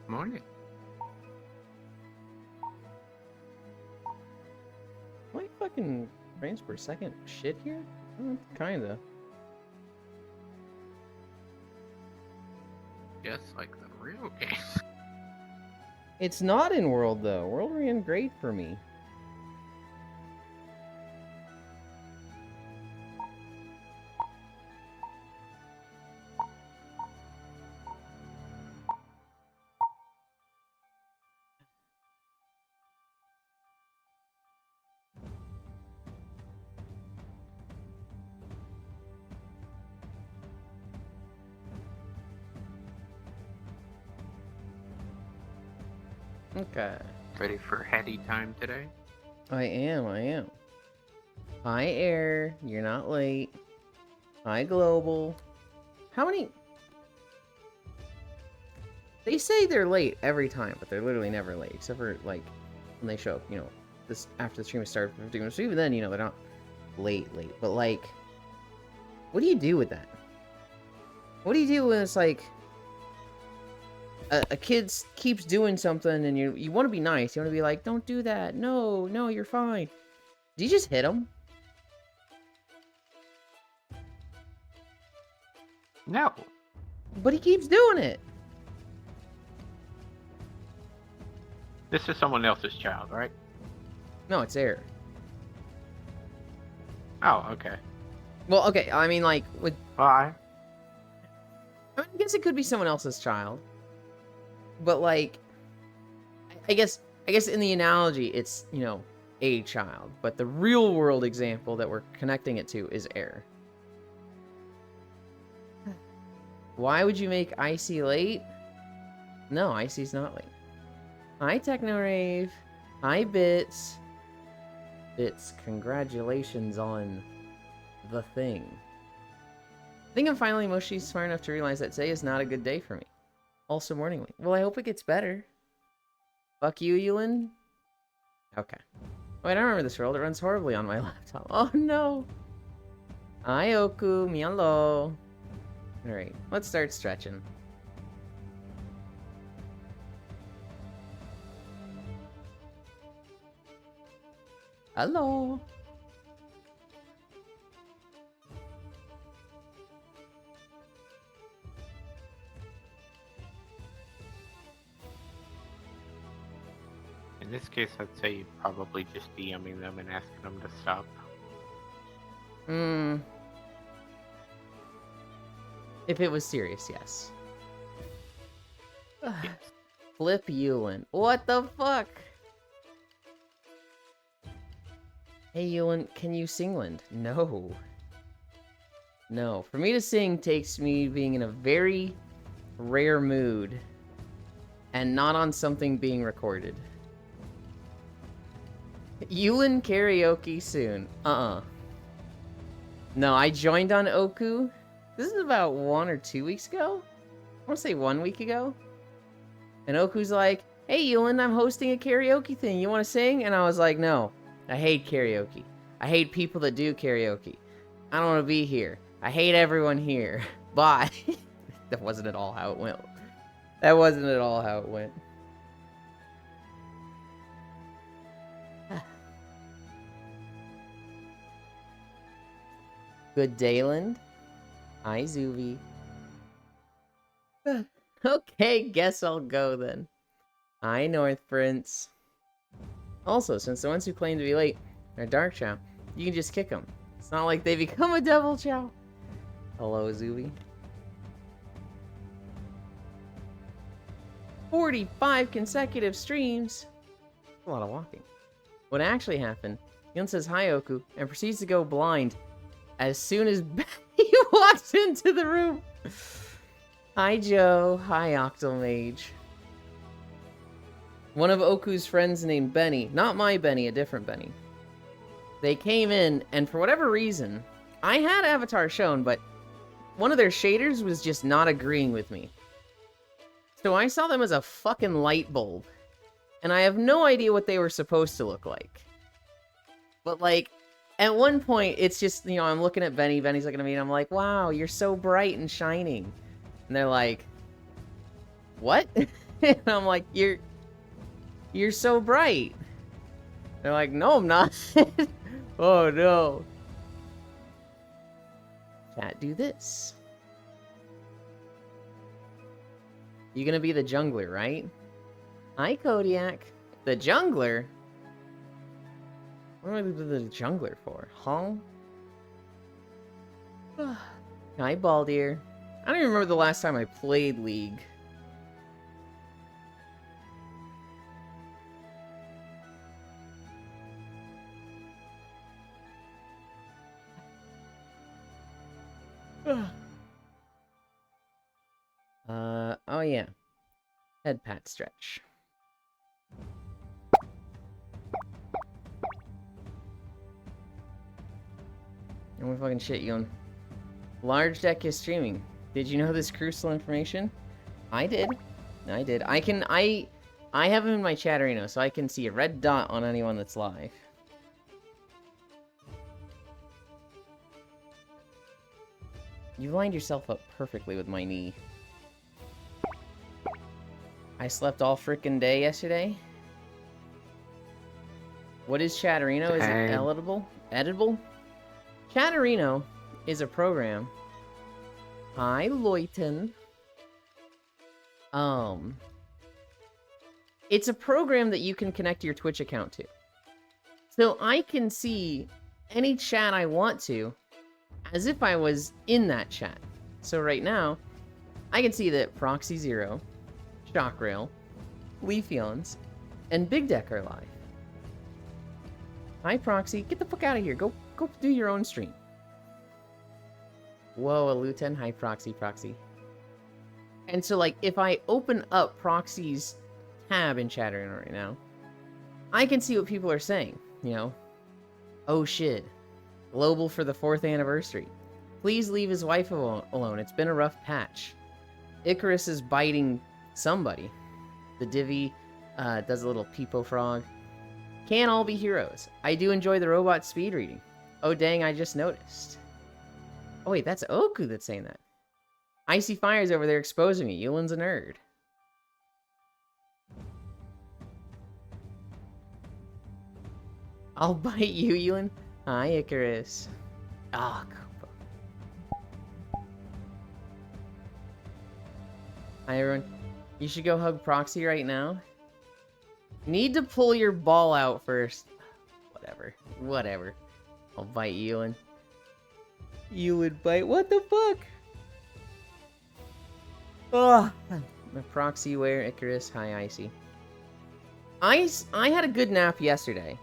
Morning. Am I fucking frames per second shit here? Kinda. Just like the real game. It's not in World, though. World ran great for me. Okay. Ready for heady time today? I am. Hi, Air. You're not late. Hi, Global. How many... They say they're late every time, but they're literally never late, except for, like, when they show up, you know, this after the stream has started for 15 minutes. So even then, you know, they're not late. But, like, what do you do with that? What do you do when it's, like... A kid keeps doing something and you want to be nice. You want to be like, don't do that. No, you're fine. Do you just hit him? No. But he keeps doing it. This is someone else's child, right? No, it's Air. Oh, okay. Well, okay. I mean, like, with... Bye. I guess it could be someone else's child. But, like, I guess in the analogy, it's, you know, a child. But the real world example that we're connecting it to is Air. Why would you make Icy late? No, Icy's not late. Hi, TechnoRave. Hi, Bits. Bits, congratulations on the thing. I think I'm finally emotionally smart enough to realize that today is not a good day for me. Also morningly. Well, I hope it gets better. Fuck you, Ewan. Okay. Wait, I don't remember this world. It runs horribly on my laptop. Oh, no. Hi, Oku. Miyalo. Alright, let's start stretching. Hello. In this case, I'd say you'd probably just DMing them and asking them to stop. If it was serious, yes. Yes. Flip Ewan. What the fuck? Hey Ewan, can you singland? No. No. For me to sing takes me being in a very rare mood and not on something being recorded. Ewan karaoke soon. No, I joined on Oku. This is about 1 or 2 weeks ago? I want to say 1 week ago. And Oku's like, hey Ewan, I'm hosting a karaoke thing. You want to sing? And I was like, no. I hate karaoke. I hate people that do karaoke. I don't want to be here. I hate everyone here. Bye. That wasn't at all how it went. That wasn't at all how it went. Good Dayland. Hi, Zuvi. Okay, guess I'll go then. Hi, North Prince. Also, since the ones who claim to be late are Dark Chow, you can just kick them. It's not like they become a Devil Chow. Hello, Zuvi. 45 consecutive streams. That's a lot of walking. What actually happened, Yun says hi, Oku, and proceeds to go blind as soon as he walks into the room. Hi, Joe. Hi, Octomage. One of Oku's friends named Benny, not my Benny, a different Benny. They came in, and for whatever reason, I had Avatar shown, but one of their shaders was just not agreeing with me. So I saw them as a fucking light bulb. And I have no idea what they were supposed to look like. But, like, at one point, it's just, you know, I'm looking at Benny, Benny's looking at me, and I'm like, wow, you're so bright and shining. And they're like, what? And I'm like, you're so bright. They're like, no, I'm not. Oh, no. Chat, do this. You gonna be the jungler, right? Hi, Kodiak. The jungler? What am I the jungler for? Huh? Hi, Baldir. I don't even remember the last time I played League. Oh yeah. Head pat stretch. And we fucking shit, you on. Large deck is streaming. Did you know this crucial information? I did. I have him in my chatterino, so I can see a red dot on anyone that's live. You lined yourself up perfectly with my knee. I slept all frickin' day yesterday. What is Chatterino? Is it editable? Chatterino is a program. Hi, Loyton. It's a program that you can connect your Twitch account to. So I can see any chat I want to as if I was in that chat. So right now, I can see that Proxy Zero, Shockrail, Leafeons, and Big Deck are live. Hi, Proxy. Get the fuck out of here. Go do your own stream. Whoa, a Luton. Hi, Proxy. And so, like, if I open up Proxy's tab in Chatterino right now, I can see what people are saying, you know? Oh, shit. Global for the 4th anniversary. Please leave his wife alone. It's been a rough patch. Icarus is biting somebody. The Divi does a little peepo frog. Can't all be heroes. I do enjoy the robot speed reading. Oh, dang, I just noticed. Oh, wait, that's Oku that's saying that. Icy Fire's over there exposing me. Yulin's a nerd. I'll bite you, Yulin. Hi, Icarus. Ah, hi, everyone. You should go hug Proxy right now. Need to pull your ball out first. Whatever. I'll bite Yulin. You would bite? What the fuck? Ugh. My Proxy wear, Icarus. Hi, Icy. I had a good nap yesterday.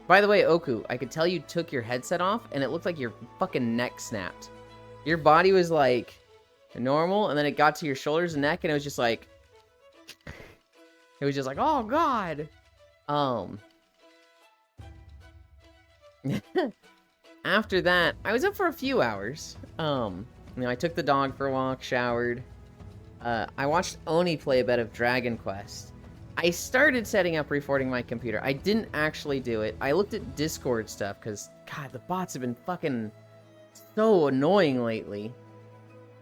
By the way, Oku, I could tell you took your headset off, and it looked like your fucking neck snapped. Your body was, like, normal, and then it got to your shoulders and neck, and it was just like... It was just like, oh, God! After that, I was up for a few hours. You know, I took the dog for a walk, showered. I watched Oni play a bit of Dragon Quest. I started setting up reformatting my computer. I didn't actually do it. I looked at Discord stuff, because, God, the bots have been fucking so annoying lately.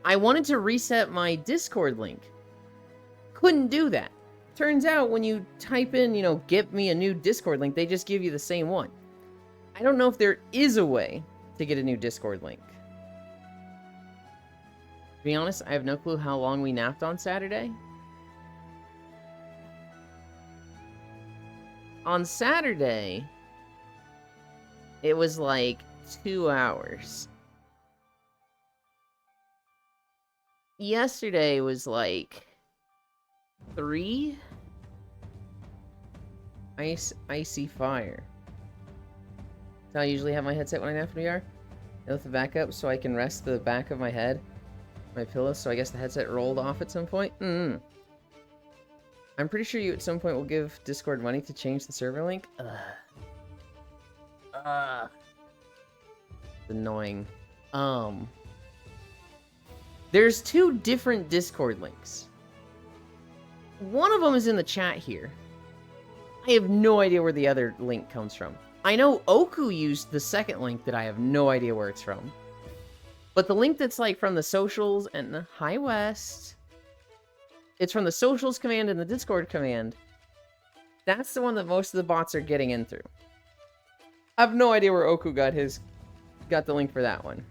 I wanted to reset my Discord link. Couldn't do that. Turns out when you type in, you know, get me a new Discord link, they just give you the same one. I don't know if there is a way to get a new Discord link. To be honest, I have no clue how long we napped on Saturday. On Saturday, it was like 2 hours. Yesterday was like 3. Icy Fire. That's how I usually have my headset when I nap in VR. I lift the back up so I can rest the back of my head, my pillow, so I guess the headset rolled off at some point. I'm pretty sure you at some point will give Discord money to change the server link. It's annoying. There's 2 different Discord links. One of them is in the chat here. I have no idea where the other link comes from. I know Oku used the second link that I have no idea where it's from. But the link that's like from the socials and the Hi West. It's from the socials command and the Discord command. That's the one that most of the bots are getting in through. I have no idea where Oku got the link for that one.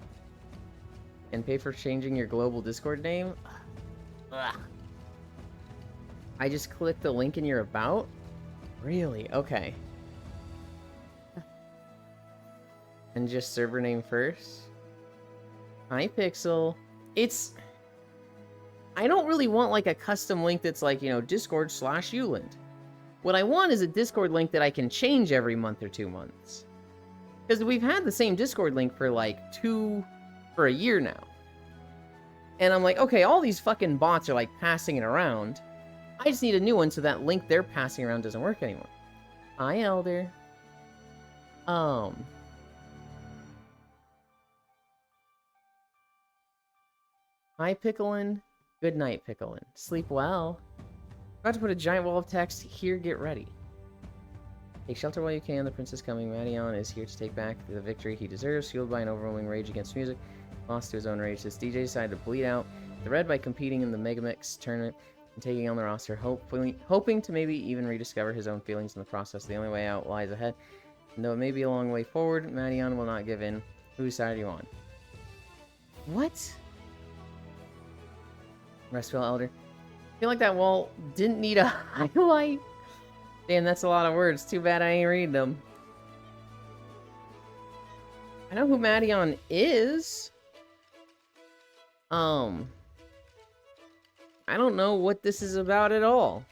And pay for changing your global Discord name? Ugh. I just clicked the link in your about? Really? Okay. And just server name first? Hi, Pixel. I don't really want like a custom link that's like, you know, Discord/Uland. What I want is a Discord link that I can change every month or 2 months. Because we've had the same Discord link for like for a year now. And I'm like, okay, all these fucking bots are like passing it around. I just need a new one so that link they're passing around doesn't work anymore. Hi, Elder. Hi, Picklin. Good night, Picklin. Sleep well. About to put a giant wall of text here. Get ready. Take shelter while you can. The prince is coming. Madion is here to take back the victory he deserves, fueled by an overwhelming rage against music. Lost to his own rage, this DJ decided to bleed out the red by competing in the Megamix tournament and taking on the roster, hoping to maybe even rediscover his own feelings in the process. The only way out lies ahead. And though it may be a long way forward, Madion will not give in. Whose side are you on? What? Restful Elder. I feel like that wall didn't need a highlight. Damn, that's a lot of words. Too bad I ain't read them. I know who Madion is. I don't know what this is about at all.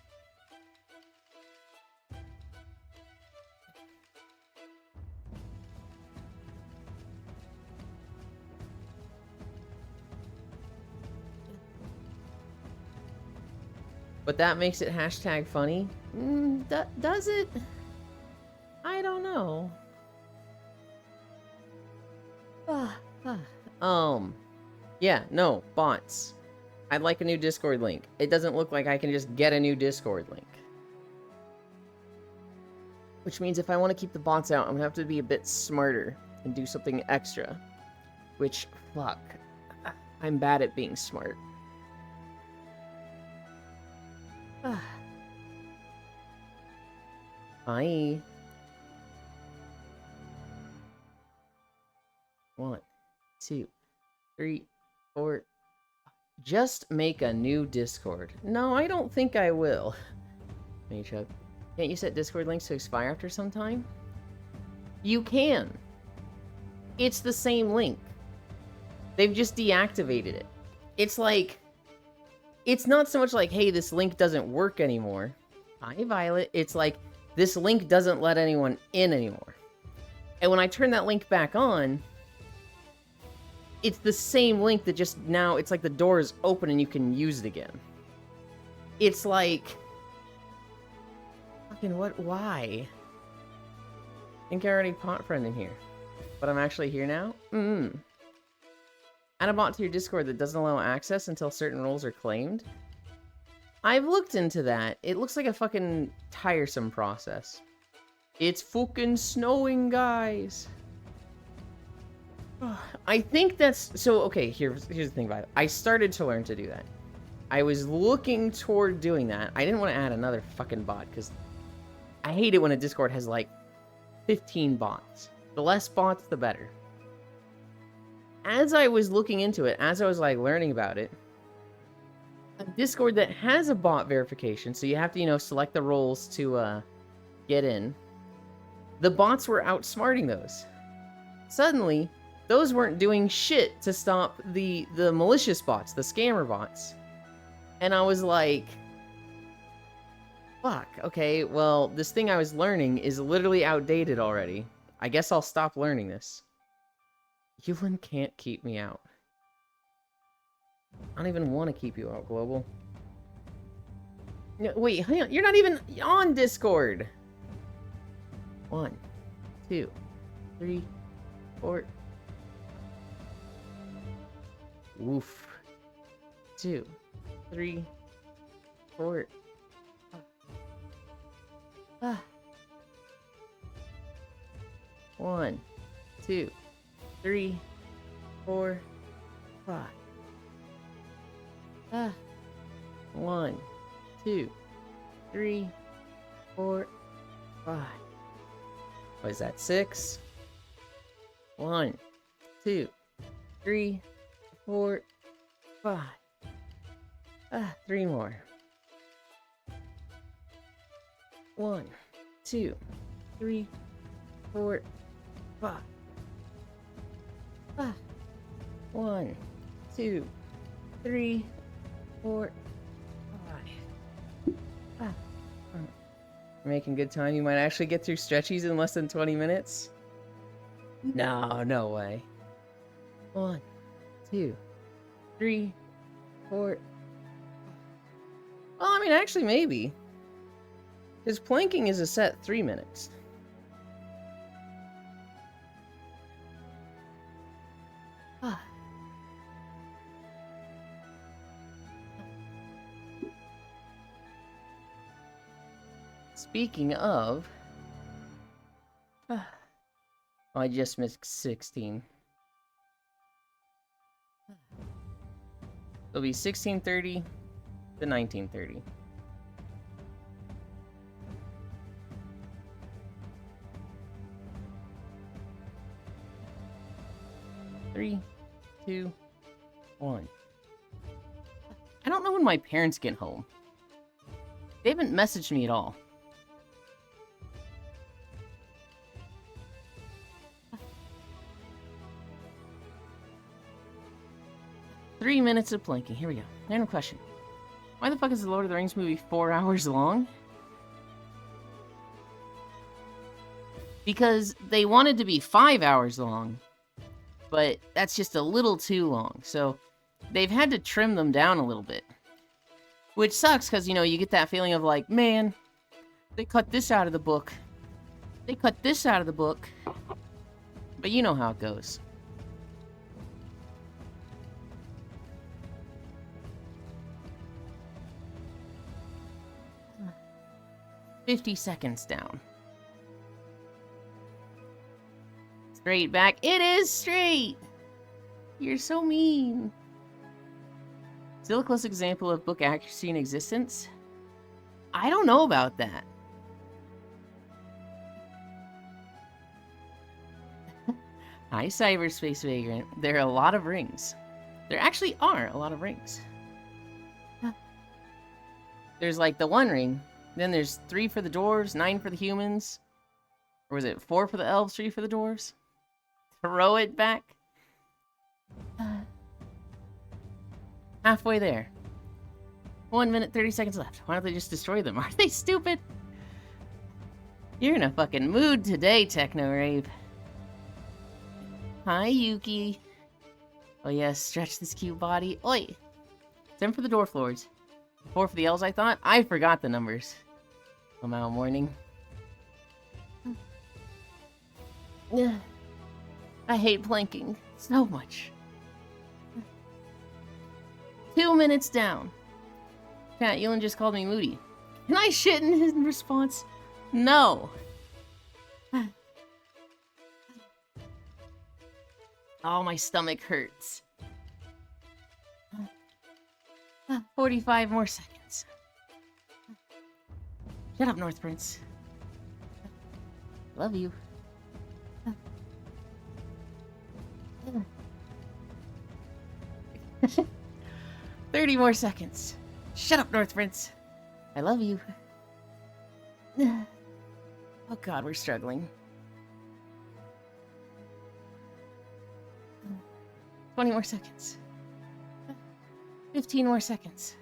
But that makes it hashtag funny? Does it? I don't know. Yeah, no, bots. I'd like a new Discord link. It doesn't look like I can just get a new Discord link. Which means if I want to keep the bots out, I'm gonna have to be a bit smarter and do something extra. Which, fuck. I'm bad at being smart. Hi. 1, 2, 3, 4. Just make a new Discord. No, I don't think I will. Hey, Chuck. Can't you set Discord links to expire after some time? You can. It's the same link. They've just deactivated it. It's like... It's not so much like, hey, this link doesn't work anymore. Hi, Violet. It's like, this link doesn't let anyone in anymore. And when I turn that link back on, it's the same link that just now, it's like the door is open and you can use it again. It's like... Fucking what? Why? I think I already pot friend in here. But I'm actually here now? Add a bot to your Discord that doesn't allow access until certain roles are claimed? I've looked into that. It looks like a fucking tiresome process. It's fucking snowing, guys. I think that's... So, okay, here's the thing about it. I started to learn to do that. I was looking toward doing that. I didn't want to add another fucking bot, because I hate it when a Discord has, like, 15 bots. The less bots, the better. As I was looking into it, as I was, like, learning about it, a Discord that has a bot verification, so you have to, you know, select the roles to, get in, the bots were outsmarting those. Suddenly, those weren't doing shit to stop the malicious bots, the scammer bots. And I was like, fuck, okay, well, this thing I was learning is literally outdated already. I guess I'll stop learning this. Uland can't keep me out. I don't even want to keep you out, Global. No, wait, hang on. You're not even on Discord. 1, 2, 3, 4. Woof. 2, 3, 4. Ah. 1, 2, 3, 4, 5. 1, 2, 3, 4, 5. What is that? 6. 1, 2, 3, 4, 5. 3 more. 1, 2, 3, 4, 5. 1, 2, 3, 4, 5. You're making good time. You might actually get through stretchies in less than 20 minutes. No way. 1, 2, 3, 4. Well, I mean, actually, maybe. Because planking is a set 3 minutes. Speaking of... I just missed 16. It'll be 16:30 to 19:30. Three, 2, 1. I don't know when my parents get home. They haven't messaged me at all. Three minutes of planking. Here we go. Random question. Why the fuck is the Lord of the Rings movie 4 hours long? Because they wanted to be 5 hours long, but that's just a little too long. So they've had to trim them down a little bit. Which sucks because, you know, you get that feeling of like, man, they cut this out of the book. They cut this out of the book. But you know how it goes. $50 seconds down. Straight back. It is straight! You're so mean. Still a close example of book accuracy in existence? I don't know about that. Hi, Cyberspace Vagrant. There are a lot of rings. There actually are a lot of rings. There's like the one ring. Then there's 3 for the dwarves, 9 for the humans. Or was it 4 for the elves, 3 for the dwarves? Throw it back. Halfway there. 1 minute, 30 seconds left. Why don't they just destroy them? Are they stupid? You're in a fucking mood today, Techno Rave. Hi, Yuki. Oh yes, stretch this cute body. Oi! 10 for the dwarf lords. 4 for the elves, I thought. I forgot the numbers. I'm out morning. I hate planking so much. 2 minutes down. Pat, Ewan just called me moody. Can I shit in his response? No. Oh, my stomach hurts. 45 more seconds. Shut up, North Prince. Love you. 30 more seconds. Shut up, North Prince. I love you. Oh god, we're struggling. 20 more seconds. 15 more seconds.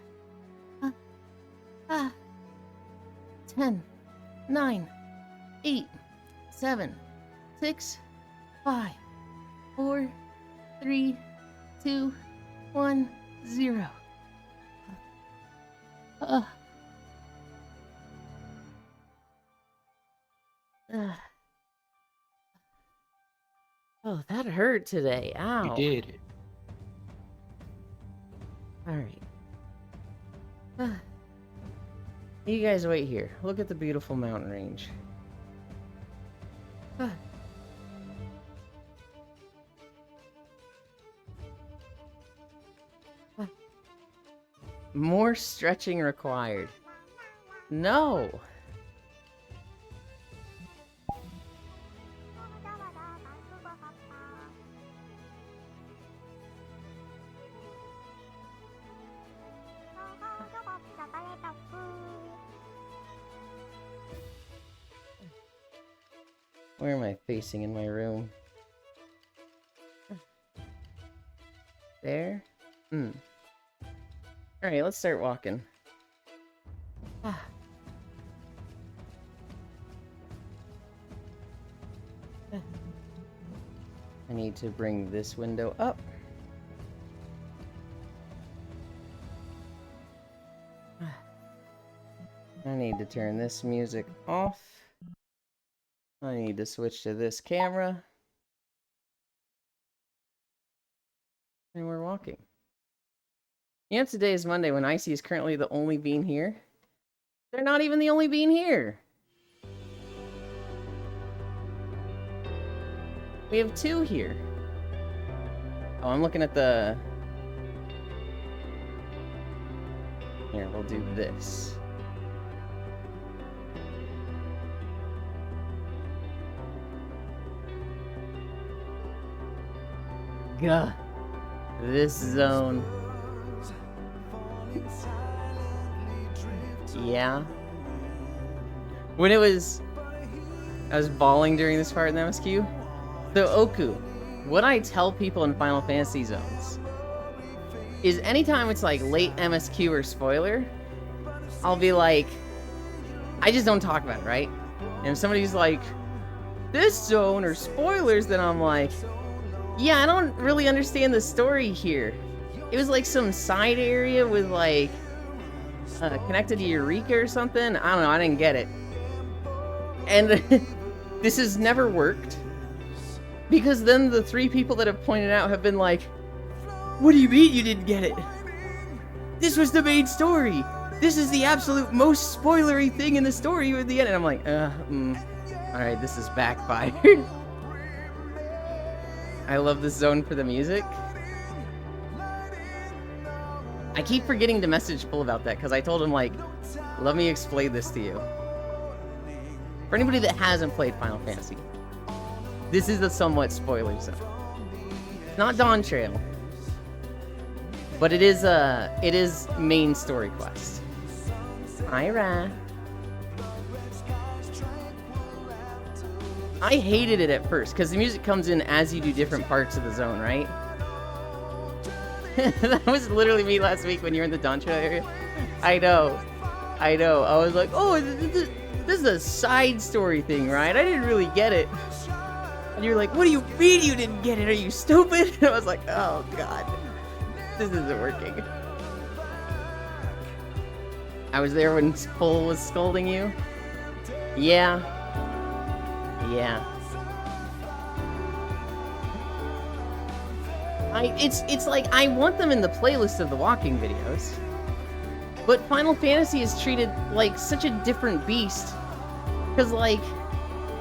10, 9, 8, 7, 6, 5, 4, 3, 2, 1, 0. Oh, that hurt today. Ow. You did. Alright. You guys wait here. Look at the beautiful mountain range. More More stretching required. No. Where am I facing in my room? There? Alright, let's start walking. I need to bring this window up. I need to turn this music off. I need to switch to this camera. And we're walking. You know, today is Monday when Icy is currently the only bean here. They're not even the only bean here. We have 2 here. Oh, I'm looking at the... Here, we'll do this. Gah. This zone. Yeah. When I was bawling during this part in the MSQ. So Oku, what I tell people in Final Fantasy zones is anytime it's like late MSQ or spoiler, I'll be like, I just don't talk about it, right? And if somebody's like, this zone or spoilers, then I'm like, yeah, I don't really understand the story here. It was like some side area with like connected to Eureka or something. I don't know, I didn't get it. And this has never worked. Because then the 3 people that have pointed out have been like, what do you mean you didn't get it? This was the main story. This is the absolute most spoilery thing in the story at the end. And I'm like, alright, this is backfired. I love this zone for the music. I keep forgetting to message Pull about that because I told him, like, let me explain this to you. For anybody that hasn't played Final Fantasy, this is the somewhat spoiler zone. It's not Dawn Trail, but it is main story quest. Ira. I hated it at first because the music comes in as you do different parts of the zone, right? That was literally me last week when you were in the Dawn Trail area. I know. I was like, oh, this is a side story thing, right? I didn't really get it. And you're like, what do you mean you didn't get it? Are you stupid? And I was like, oh, God. This isn't working. I was there when Pull was scolding you. Yeah. It's like, I want them in the playlist of the walking videos. But Final Fantasy is treated like such a different beast. Because, like,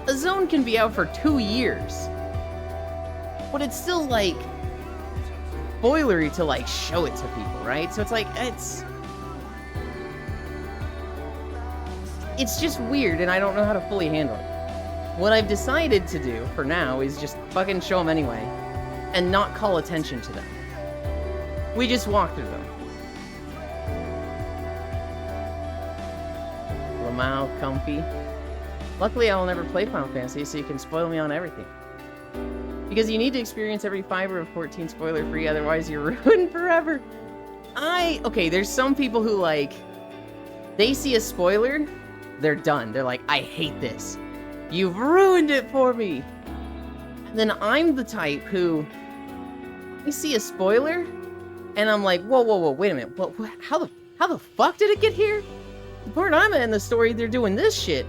a zone can be out for 2 years. But it's still, like, spoilery to, like, show it to people, right? So it's like, it's just weird, and I don't know how to fully handle it. What I've decided to do, for now, is just fucking show them anyway, and not call attention to them. We just walk through them. Lamau, comfy. Luckily, I will never play Final Fantasy, so you can spoil me on everything. Because you need to experience every fiber of 14 spoiler-free, otherwise you're ruined forever. Okay, there's some people who, like, they see a spoiler, they're done. They're like, I hate this. You've ruined it for me. And then I'm the type who, I see a spoiler, and I'm like, whoa, wait a minute. How the fuck did it get here? The part I'm in the story, they're doing this shit.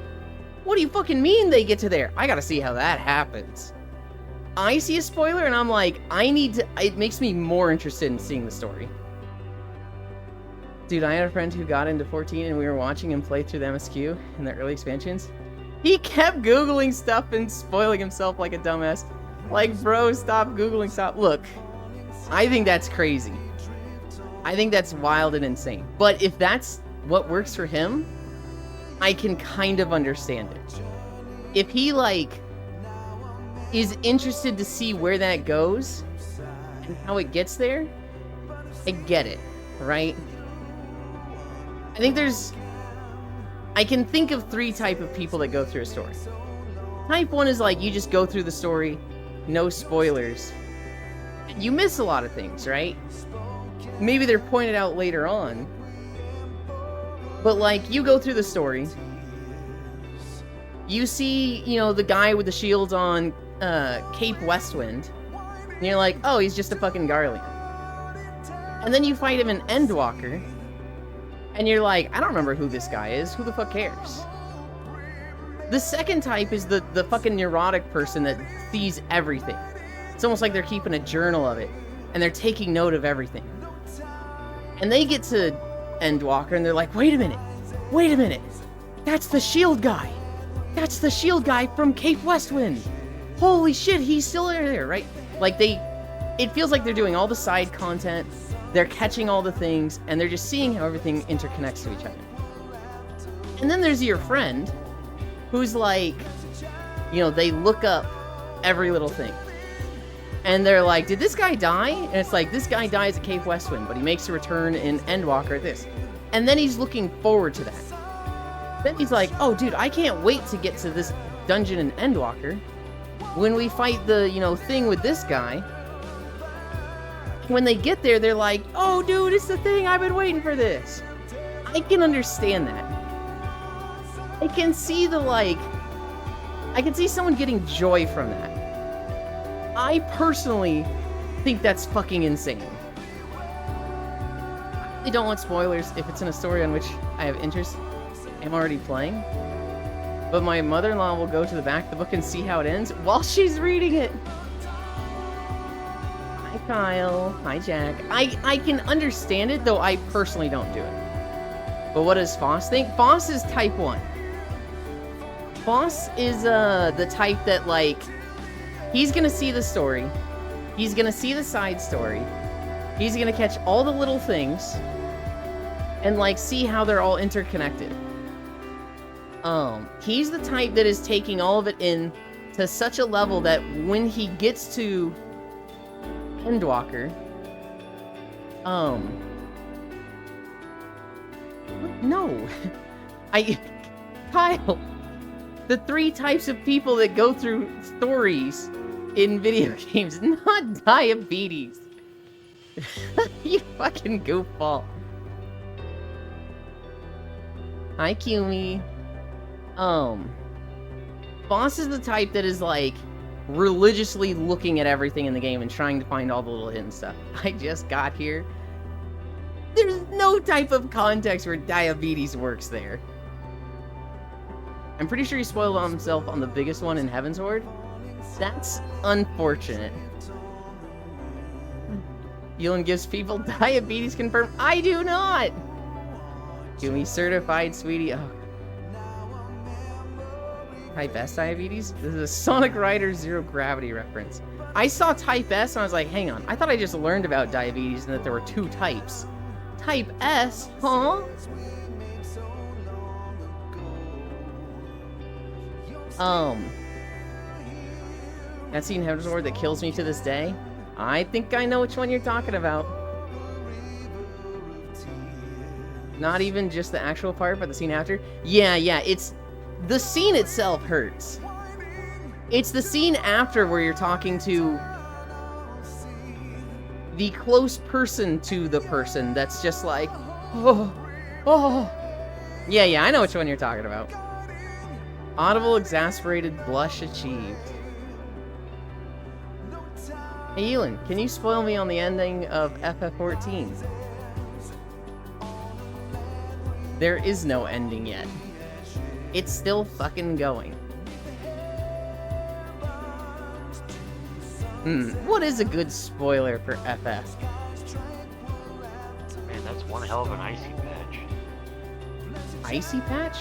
What do you fucking mean they get to there? I gotta see how that happens. I see a spoiler, and I'm like, it makes me more interested in seeing the story. Dude, I had a friend who got into 14, and we were watching him play through the MSQ in the early expansions. He kept Googling stuff and spoiling himself like a dumbass. Like, bro, stop Googling stuff. Look, I think that's crazy. I think that's wild and insane. But if that's what works for him, I can kind of understand it. If he, like, is interested to see where that goes and how it gets there, I get it, right? I think I can think of 3 type of people that go through a story. Type 1 is like, you just go through the story, no spoilers. You miss a lot of things, right? Maybe they're pointed out later on. But, like, you go through the story. You see, you know, the guy with the shields on Cape Westwind. And you're like, oh, he's just a fucking Garlean. And then you fight him in Endwalker. And you're like, I don't remember who this guy is. Who the fuck cares? The second type is the fucking neurotic person that sees everything. It's almost like they're keeping a journal of it. And they're taking note of everything. And they get to Endwalker and they're like, wait a minute. Wait a minute. That's the shield guy. That's the shield guy from Cape Westwind. Holy shit, he's still there, right? Like it feels like they're doing all the side content. They're catching all the things, and they're just seeing how everything interconnects to each other. And then there's your friend, who's like, you know, they look up every little thing. And they're like, did this guy die? And it's like, this guy dies at Cape Westwind, but he makes a return in Endwalker at this. And then he's looking forward to that. Then he's like, oh, dude, I can't wait to get to this dungeon in Endwalker. When we fight the, you know, thing with this guy. When they get there, they're like, oh, dude, it's the thing. I've been waiting for this. I can understand that. I can see I can see someone getting joy from that. I personally think that's fucking insane. I don't want spoilers if it's in a story on which I have interest. I'm already playing. But my mother-in-law will go to the back of the book and see how it ends while she's reading it. Hi, Kyle. Hi, Jack. I can understand it, though I personally don't do it. But what does Foss think? Foss is type 1. Foss is the type that, like, he's gonna see the story. He's gonna see the side story. He's gonna catch all the little things. And, like, see how they're all interconnected. He's the type that is taking all of it in to such a level that when he gets to Endwalker, no. Kyle, the 3 types of people that go through stories in video games, not diabetes. You fucking goofball. Hi, Kumi. Boss is the type that is, like, religiously looking at everything in the game and trying to find all the little hidden stuff. I just got here. There's no type of context where diabetes works there. I'm pretty sure he spoiled on himself on the biggest one in Heavensward. That's unfortunate. Yulin gives people diabetes confirmed. I do not! Kumi certified, sweetie. Oh. Type S diabetes? This is a Sonic Rider Zero Gravity reference. I saw Type S and I was like, hang on. I thought I just learned about diabetes and that there were 2 types. Type S? Huh? That scene in Heavensward that kills me to this day? I think I know which one you're talking about. Not even just the actual part, but the scene after? Yeah, it's... The scene itself hurts. It's the scene after where you're talking to the close person to the person that's just like, oh. Yeah, I know which one you're talking about. Audible exasperated blush achieved. Hey, Elin, can you spoil me on the ending of FF14? There is no ending yet. It's still fucking going. What is a good spoiler for FF? Man, that's one hell of an icy patch. Icy patch?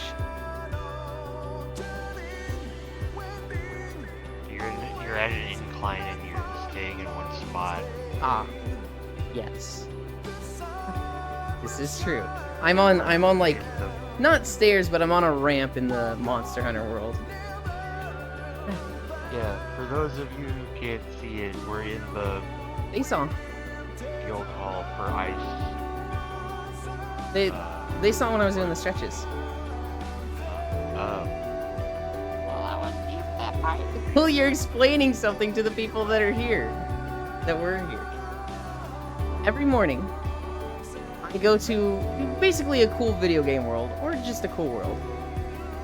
You're at an incline and you're staying in one spot. Ah, yes. This is true. I'm on like, not stairs, but I'm on a ramp in the Monster Hunter world. Yeah, for those of you who can't see it, we're in the They saw. field hall for ice. They saw when I was doing the stretches. Well, I wasn't here for that part. Well, you're explaining something to the people that are here. That were here. Every morning, I go to basically a cool video game world, or just a cool world.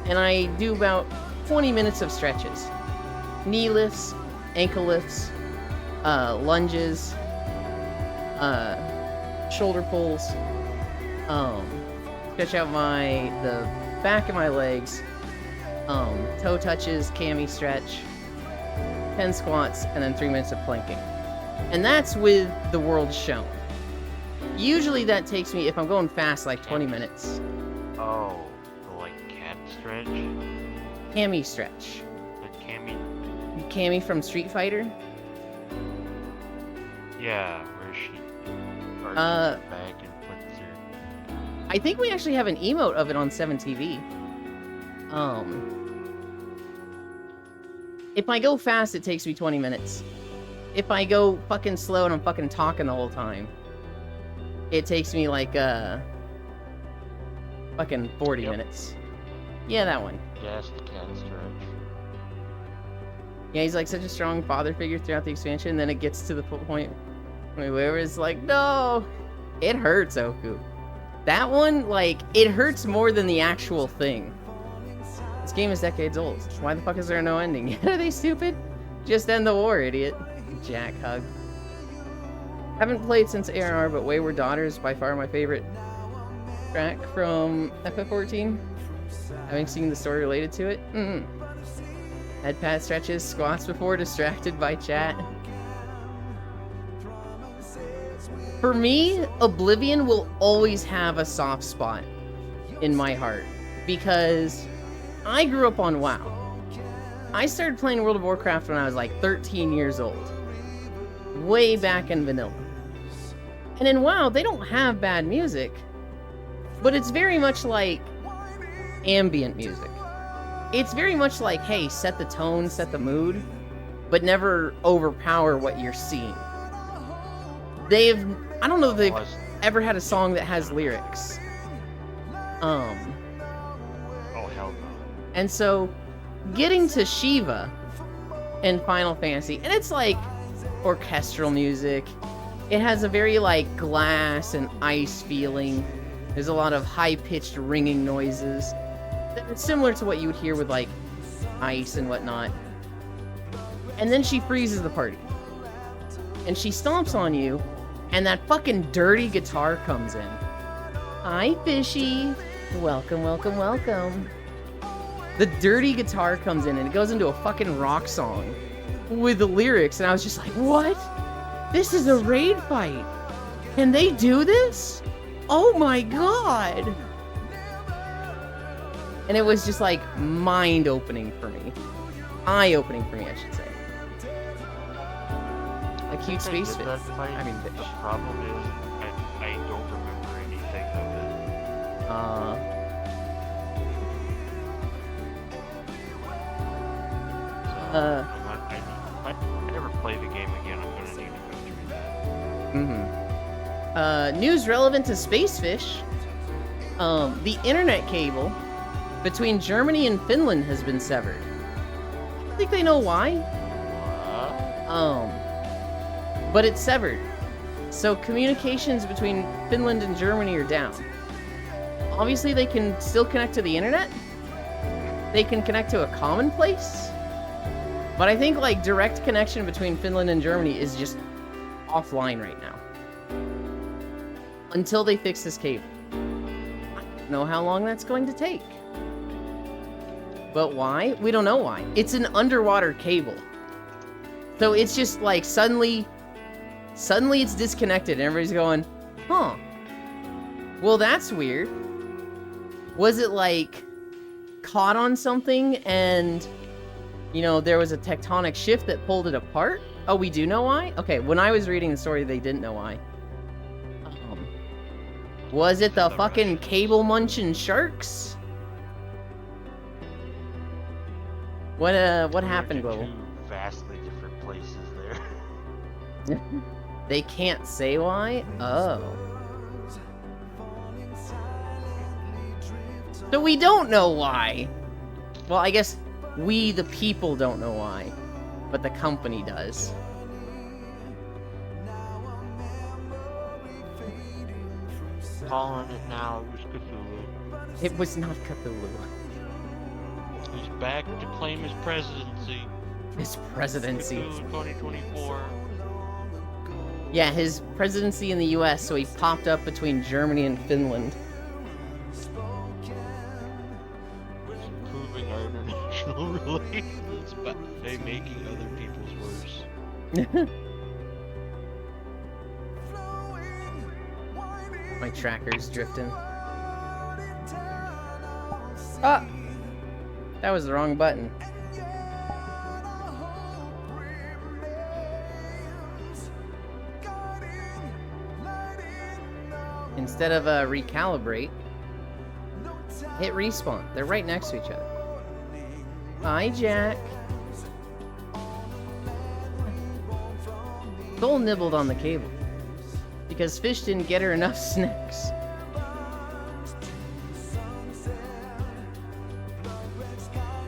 And I do about 20 minutes of stretches. Knee lifts, ankle lifts, lunges, shoulder pulls, stretch out the back of my legs, toe touches, cami stretch, 10 squats, and then 3 minutes of planking. And that's with the world shown. Usually that takes me, if I'm going fast, like 20 minutes. Oh, the like cat stretch? Cami stretch. The cami? Cami from Street Fighter? Yeah, where she arches back and puts her... I think we actually have an emote of it on 7TV. If I go fast, it takes me 20 minutes. If I go fucking slow and I'm fucking talking the whole time, it takes me like, fucking 40 minutes. Yeah, that one. Yeah, it's the cat stretch. Yeah, he's like such a strong father figure throughout the expansion, then it gets to the point where it's like, no! It hurts, Oku. That one, like, it hurts more than the actual thing. This game is decades old. Why the fuck is there no ending? Are they stupid? Just end the war, idiot. Jack hug. Haven't played since ARR, but Wayward Daughter is by far my favorite track from FF14. Having seen the story related to it. Head pat stretches, squats before distracted by chat. For me, Oblivion will always have a soft spot in my heart because I grew up on WoW. I started playing World of Warcraft when I was like 13 years old. Way back in vanilla. And in WoW, they don't have bad music, but it's very much like ambient music. It's very much like, hey, set the tone, set the mood, but never overpower what you're seeing. I don't know if they've ever had a song that has lyrics. Oh, hell no. And so, getting to Shiva in Final Fantasy, and it's like orchestral music. It has a very like glass and ice feeling. There's a lot of high-pitched ringing noises. It's similar to what you would hear with like ice and whatnot. And then she freezes the party. And she stomps on you, and that fucking dirty guitar comes in. Hi, Fishy. Welcome, welcome, welcome. The dirty guitar comes in, and it goes into a fucking rock song with the lyrics, and I was just like, what? This is a raid fight. Can they do this? Oh my god. And it was just like mind-opening for me. Eye-opening for me, I should say. A cute space fish. I mean, fish. The problem is, I don't remember anything of it. I never play the game again. I'm gonna need to go through that. News relevant to Spacefish. The internet cable between Germany and Finland has been severed. I think they know why. But it's severed. So communications between Finland and Germany are down. Obviously, they can still connect to the internet. They can connect to a common place. But I think like direct connection between Finland and Germany is just offline right now. Until they fix this cable. I don't know how long that's going to take. But why? We don't know why. It's an underwater cable. So it's just like suddenly it's disconnected and everybody's going, huh. Well, that's weird. Was it like caught on something and, you know, there was a tectonic shift that pulled it apart? Oh, we do know why? Okay, when I was reading the story, they didn't know why. Was it the The fucking Russians. cable munching sharks? What We happened, went to Global? two vastly different places there. They can't say why? Oh. So we don't know why. Well, I guess we, the people, don't know why. But the company does. Calling it now, it was Cthulhu. It was not Cthulhu. He's back to claim his presidency. His presidency. Cthulhu 2024. Yeah, his presidency in the US, so he popped up between Germany and Finland. Improving our international relations by making other people's worse. My tracker's drifting. Ah! That was the wrong button. Instead of recalibrate, hit respawn. They're right next to each other. Hi, Jack. Soul nibbled on the cable because Fish didn't get her enough snacks.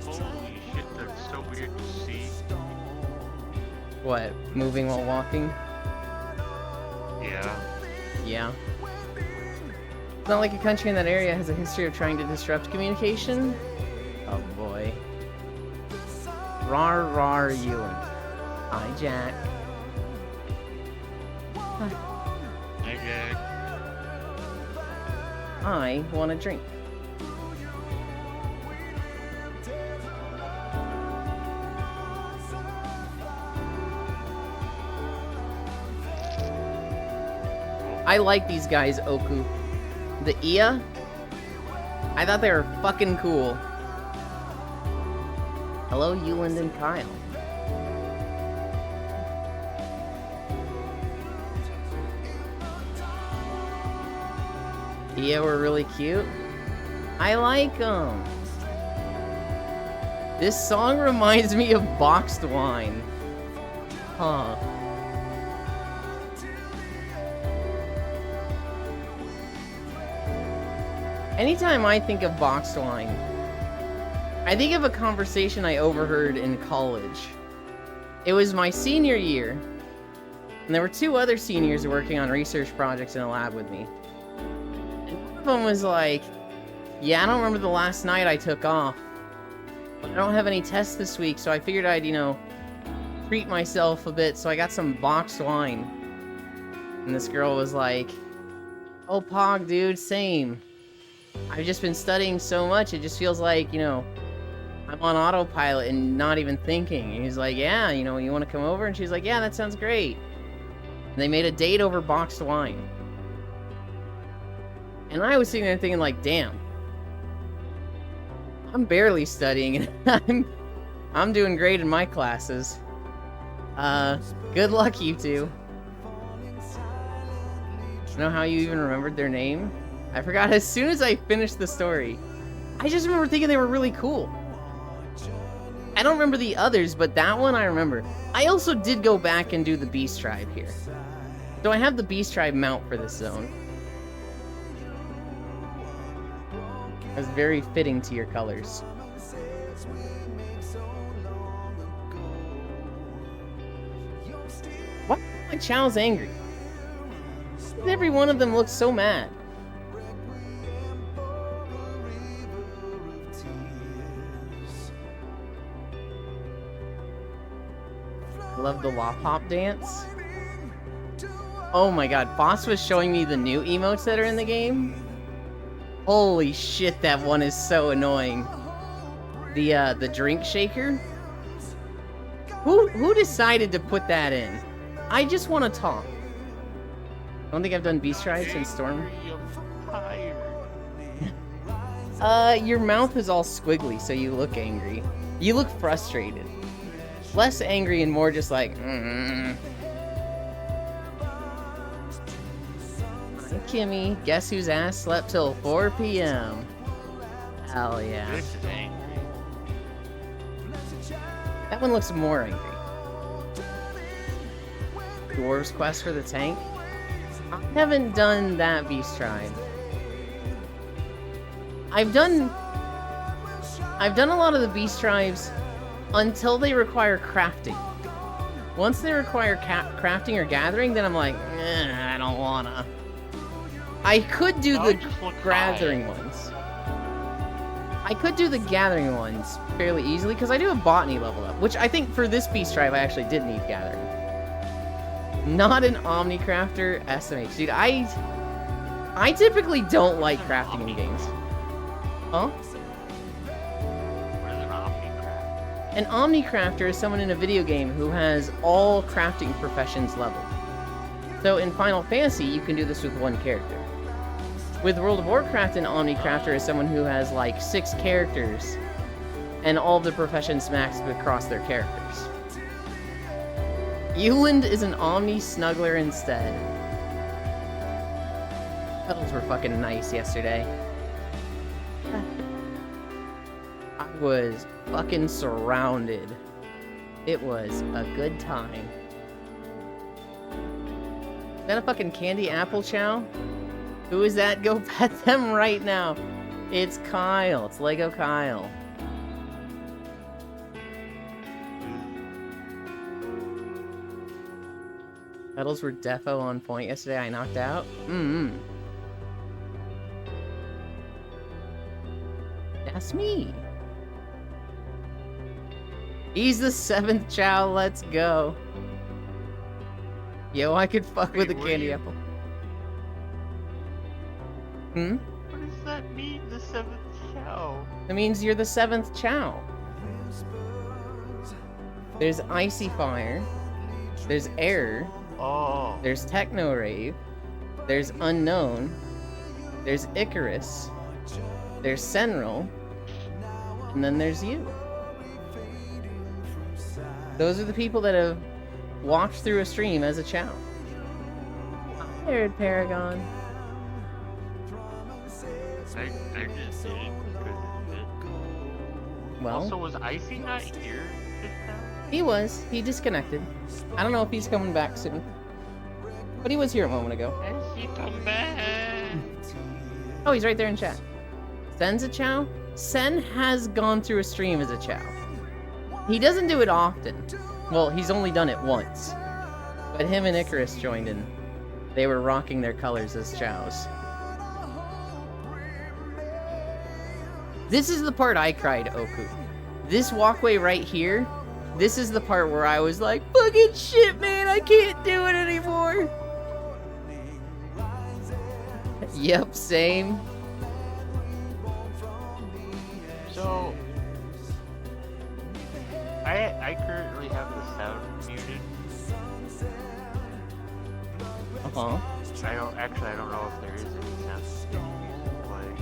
Holy shit, that's so weird to see. What? Moving while walking? Yeah. Yeah. It's not like a country in that area has a history of trying to disrupt communication. Oh boy. Rar rar Ewan. Hi, Jack. Hi, Jack. I want a drink. I like these guys, Oku. The Ia? I thought they were fucking cool. Hello, Euland and Kyle. Ia were really cute. I like them. This song reminds me of boxed wine. Huh. Anytime I think of boxed wine, I think of a conversation I overheard in college. It was my senior year, and there were two other seniors working on research projects in a lab with me. And one of them was like, yeah, I don't remember the last night I took off, but I don't have any tests this week, so I figured I'd, treat myself a bit, so I got some boxed wine. And this girl was like, oh, Pog, dude, same. I've just been studying so much, it just feels like, I'm on autopilot and not even thinking. And he's like, yeah, you want to come over? And she's like, yeah, that sounds great. And they made a date over boxed wine. And I was sitting there thinking like, damn. I'm barely studying and I'm doing great in my classes. Good luck, you two. I don't know how you even remembered their name. I forgot as soon as I finished the story. I just remember thinking they were really cool. I don't remember the others, but that one I remember. I also did go back and do the Beast Tribe here. So I have the Beast Tribe mount for this zone. It's very fitting to your colors. Why my Chow's angry? Every one of them looks so mad. I love the Lop-Hop dance. Oh my god, Boss was showing me the new emotes that are in the game. Holy shit, that one is so annoying. The drink shaker? Who decided to put that in? I just want to talk. I don't think I've done Beast Tribe since Storm. Your mouth is all squiggly, so you look angry. You look frustrated. Less angry and more just like, Hi, Kimmy. Guess whose ass slept till 4 p.m. Hell yeah. This is angry. That one looks more angry. Dwarves Quest for the tank? I haven't done that beast tribe. I've done a lot of the beast tribes until they require crafting. Once they require crafting or gathering, then I'm like, I don't wanna. I could do No, the just look gathering high. ones. I could do the gathering ones fairly easily because I do have botany level up, which I think for this beast tribe I actually did need gathering. Not an Omnicrafter SMH. Dude, I typically don't like crafting in games. Huh? What is an Omnicraft? An Omnicrafter is someone in a video game who has all crafting professions leveled. So in Final Fantasy, you can do this with one character. With World of Warcraft, an Omnicrafter is someone who has like 6 characters and all the professions maxed across their characters. Euland is an Omni Snuggler instead. Petals were fucking nice yesterday. I was fucking surrounded. It was a good time. Is that a fucking candy apple chow? Who is that? Go pet them right now. It's Kyle. It's Lego Kyle. Petals were defo on point yesterday. I knocked out. That's me. He's the 7th chow. Let's go. Yo, I could fuck with a Wait, were candy you? apple. What does that mean, the 7th chow? That means you're the 7th chow. There's Icy Fire. There's Air. Oh. There's Techno Rave. There's Unknown. There's Icarus. There's Senril. And then there's you. Those are the people that have walked through a stream as a chow. Tired Paragon. I just did it because it's it. Well, Also, was Icy not here this time? he was. He disconnected. I don't know if he's coming back soon. But he was here a moment ago. Has he come back? Oh, he's right there in chat. Sen's a chow? Sen has gone through a stream as a chow. He doesn't do it often. Well, he's only done it once. But him and Icarus joined in. They were rocking their colors as chows. This is the part I cried, Oku. This walkway right here, this is the part where I was like, fucking shit, man, I can't do it anymore. Yep, same. So, I currently have the sound muted. Uh-huh. I don't know if there is any sound like.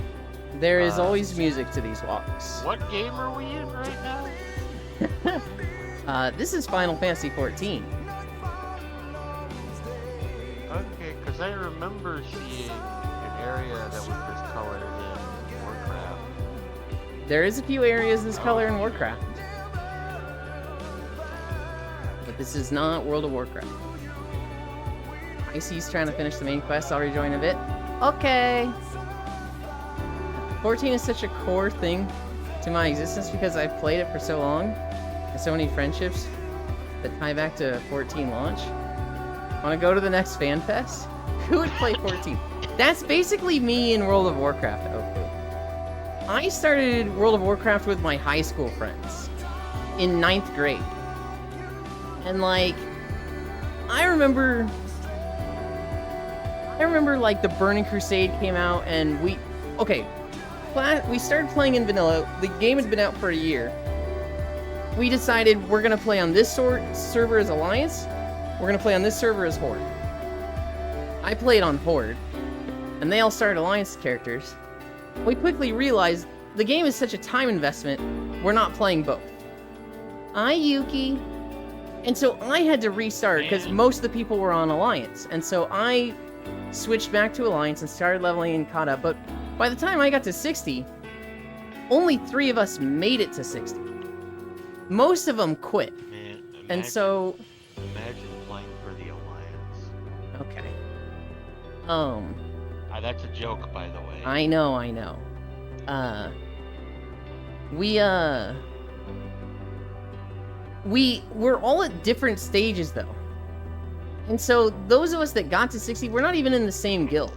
There is always music to these walks. What game are we in right now? This is Final Fantasy XIV. Okay, because I remember seeing an area that was this colored in Warcraft. There is a few areas this color in Warcraft. But this is not World of Warcraft. Icy's trying to finish the main quest. I'll rejoin a bit. Okay. 14 is such a core thing to my existence because I've played it for so long. And so many friendships that tie back to 14 launch. Want to go to the next fan fest? Who would play 14? That's basically me in World of Warcraft, Oku. I started World of Warcraft with my high school friends in 9th grade. And like, I remember like the Burning Crusade came out and we started playing in vanilla. The game had been out for a year. We decided we're gonna play on this server as Alliance. We're gonna play on this server as Horde. I played on Horde, and they all started Alliance characters. We quickly realized the game is such a time investment, we're not playing both. And so I had to restart because most of the people were on Alliance. And so I switched back to Alliance and started leveling and caught up. But by the time I got to 60, only 3 of us made it to 60. Most of them quit. Man, And so... Imagine playing for the Alliance. Okay. That's a joke, by the way. I know. We're all at different stages, though. And so, those of us that got to 60, we're not even in the same guild.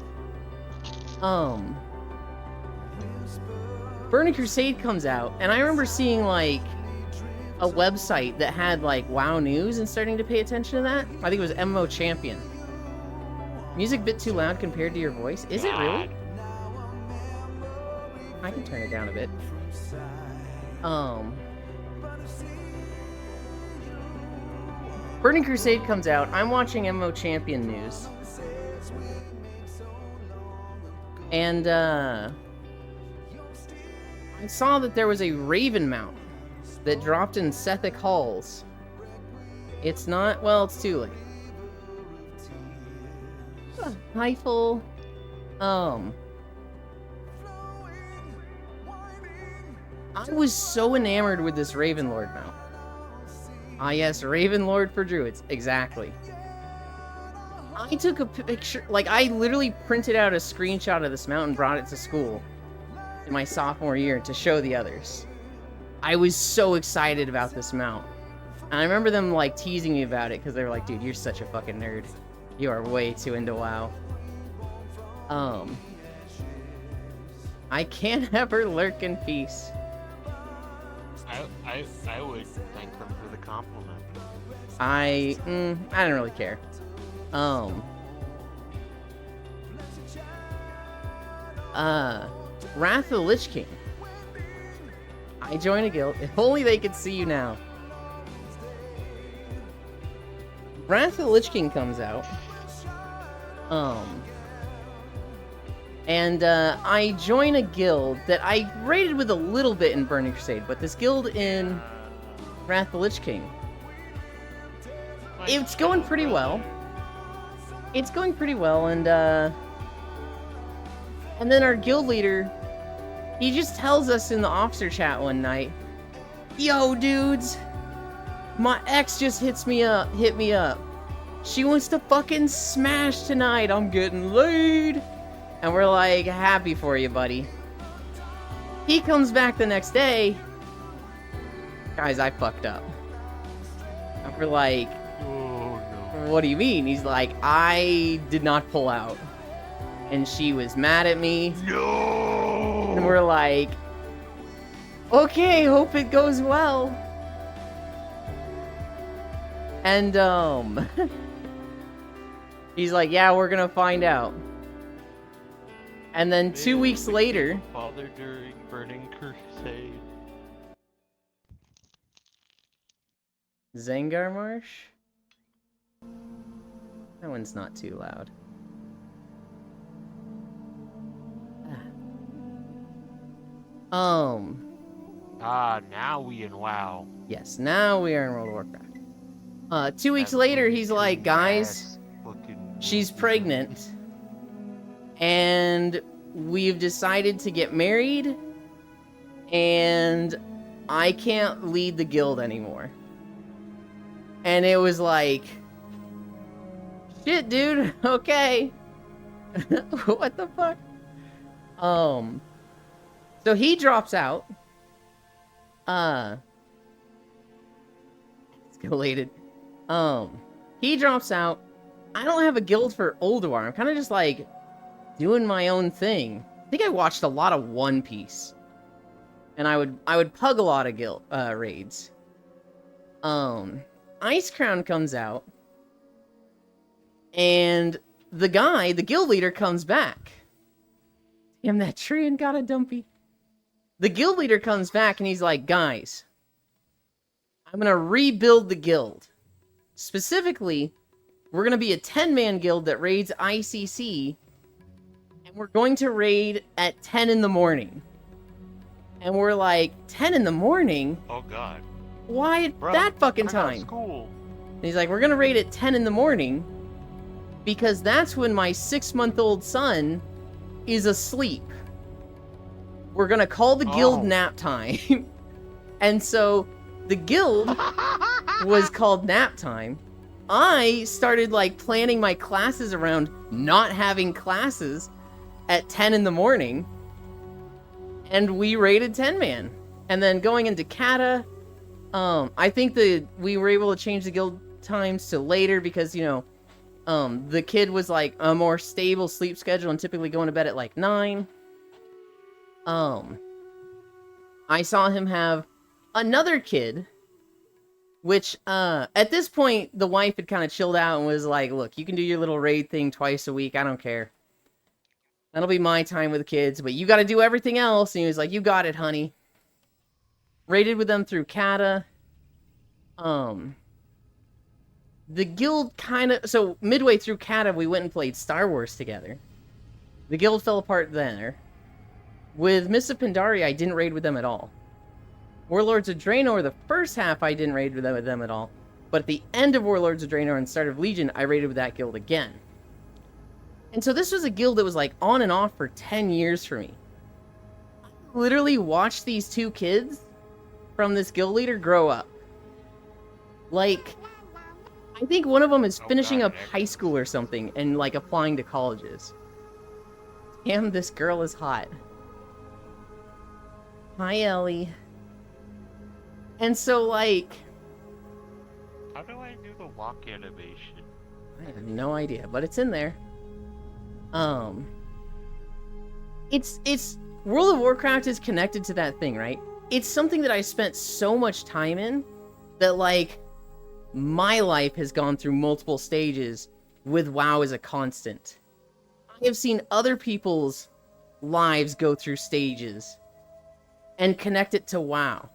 Burning Crusade comes out, and I remember seeing, like, a website that had, like, WoW News and starting to pay attention to that. I think it was MMO Champion. Music a bit too loud compared to your voice? Is it really? I can turn it down a bit. Burning Crusade comes out. I'm watching MMO Champion news. And, I saw that there was a Raven mount that dropped in Sethic Halls. It's not... Well, it's too late. Hyphal. I was so enamored with this Ravenlord mount. Ah, yes, Ravenlord for druids. Exactly. I took a picture... Like, I literally printed out a screenshot of this mount and brought it to school in my sophomore year to show the others. I was so excited about this mount. And I remember them, like, teasing me about it because they were like, dude, you're such a fucking nerd. You are way too into WoW. I can't ever lurk in peace. I would thank them for the compliment. I don't really care. Wrath of the Lich King. I joined a guild. If only they could see you now. Wrath of the Lich King comes out. And I join a guild that I raided with a little bit in Burning Crusade, but this guild in Wrath of the Lich King. It's going pretty well. It's going pretty well, and then our guild leader, he just tells us in the officer chat one night, "Yo, dudes, my ex just hit me up. She wants to fucking smash tonight. I'm getting laid." And we're like, happy for you, buddy. He comes back the next day. Guys, I fucked up. And we're like, Oh, no. what do you mean? He's like, I did not pull out. And she was mad at me. No! And we're like, okay, hope it goes well. And, he's like, yeah, we're gonna find out. And then 2 weeks later... Father during Burning Crusade. Zangar Marsh? That one's not too loud. Now we in WoW. Yes, now we are in World of Warcraft. 2 weeks later, he's like, guys, she's pregnant. And we've decided to get married. And I can't lead the guild anymore. And it was like, shit, dude, okay. What the fuck? So he drops out. Escalated. He drops out. I don't have a guild for Ulduar. I'm kind of just like doing my own thing. I think I watched a lot of One Piece. And I would pug a lot of guild raids. Icecrown comes out. And the guild leader comes back. Damn, that Treant got a dumpy. The guild leader comes back and he's like, guys, I'm gonna rebuild the guild. Specifically, we're gonna be a 10-man guild that raids ICC. And we're going to raid at 10 in the morning. And we're like, 10 in the morning? Oh god. Why at that fucking time? School. And he's like, we're gonna raid at 10 in the morning. because that's when my 6-month-old son is asleep. We're gonna call the guild Oh. nap time. And so the guild was called nap time. I started like planning my classes around not having classes at 10 in the morning. And we raided 10-man. And then going into Kata, I think we were able to change the guild times to later because, you know, the kid was like a more stable sleep schedule and typically going to bed at like 9. I saw him have another kid, which, at this point, the wife had kind of chilled out and was like, look, you can do your little raid thing twice a week. I don't care. That'll be my time with the kids, but you got to do everything else. And he was like, you got it, honey. Raided with them through Kata. The guild kind of... So, midway through Kata, we went and played Star Wars together. The guild fell apart there. With Mists of Pandaria, I didn't raid with them at all. Warlords of Draenor, the first half, I didn't raid with them at all. But at the end of Warlords of Draenor and start of Legion, I raided with that guild again. And so this was a guild that was like on and off for 10 years for me. I literally watched these two kids from this guild leader grow up. Like, I think one of them is finishing up high school or something and like applying to colleges. Damn, this girl is hot. Hi, Ellie. And so, like... How do I do the walk animation? I have no idea, but it's in there. It's World of Warcraft is connected to that thing, right? It's something that I spent so much time in that, like, my life has gone through multiple stages with WoW as a constant. I have seen other people's lives go through stages and connect it to WoW.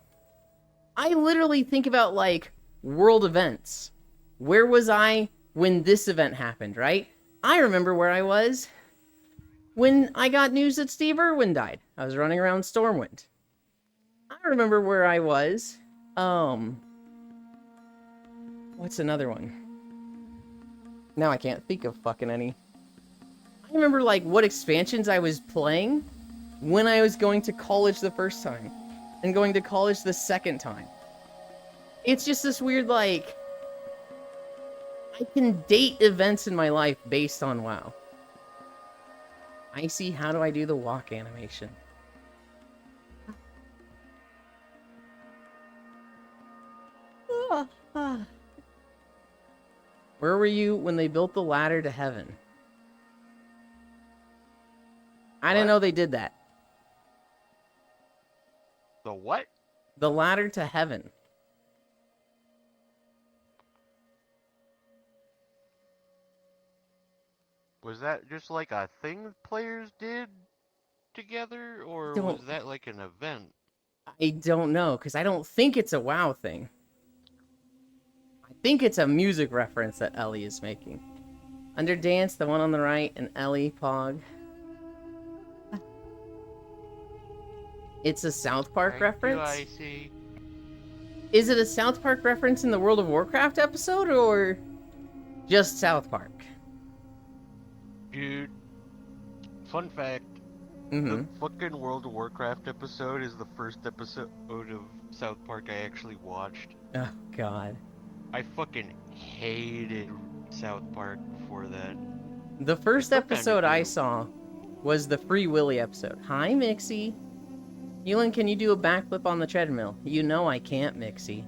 I literally think about, like, world events. Where was I when this event happened, right? I remember where I was when I got news that Steve Irwin died. I was running around Stormwind. I remember where I was. What's another one? Now I can't think of fucking any. I remember, like, what expansions I was playing when I was going to college the first time and going to college the second time. It's just this weird, like, I can date events in my life based on WoW. I see, how do I do the walk animation? Where were you when they built the ladder to heaven? I didn't know they did that. The what? The ladder to heaven. Was that just like a thing players did together, or Don't- was that like an event? I don't know, because I don't think it's a WoW thing. I think it's a music reference that Ellie is making. Under Dance, the one on the right, and Ellie Pog. It's a South Park Thank reference? you, I see. Is it a South Park reference in the World of Warcraft episode, or just South Park? Dude, fun fact. The fucking World of Warcraft episode is the first episode of South Park I actually watched. Oh, God. I fucking hated South Park before that. The first Sometimes episode you I do. saw was the Free Willy episode. Hi, Mixie. Ewan, can you do a backflip on the treadmill? You know I can't, Mixie.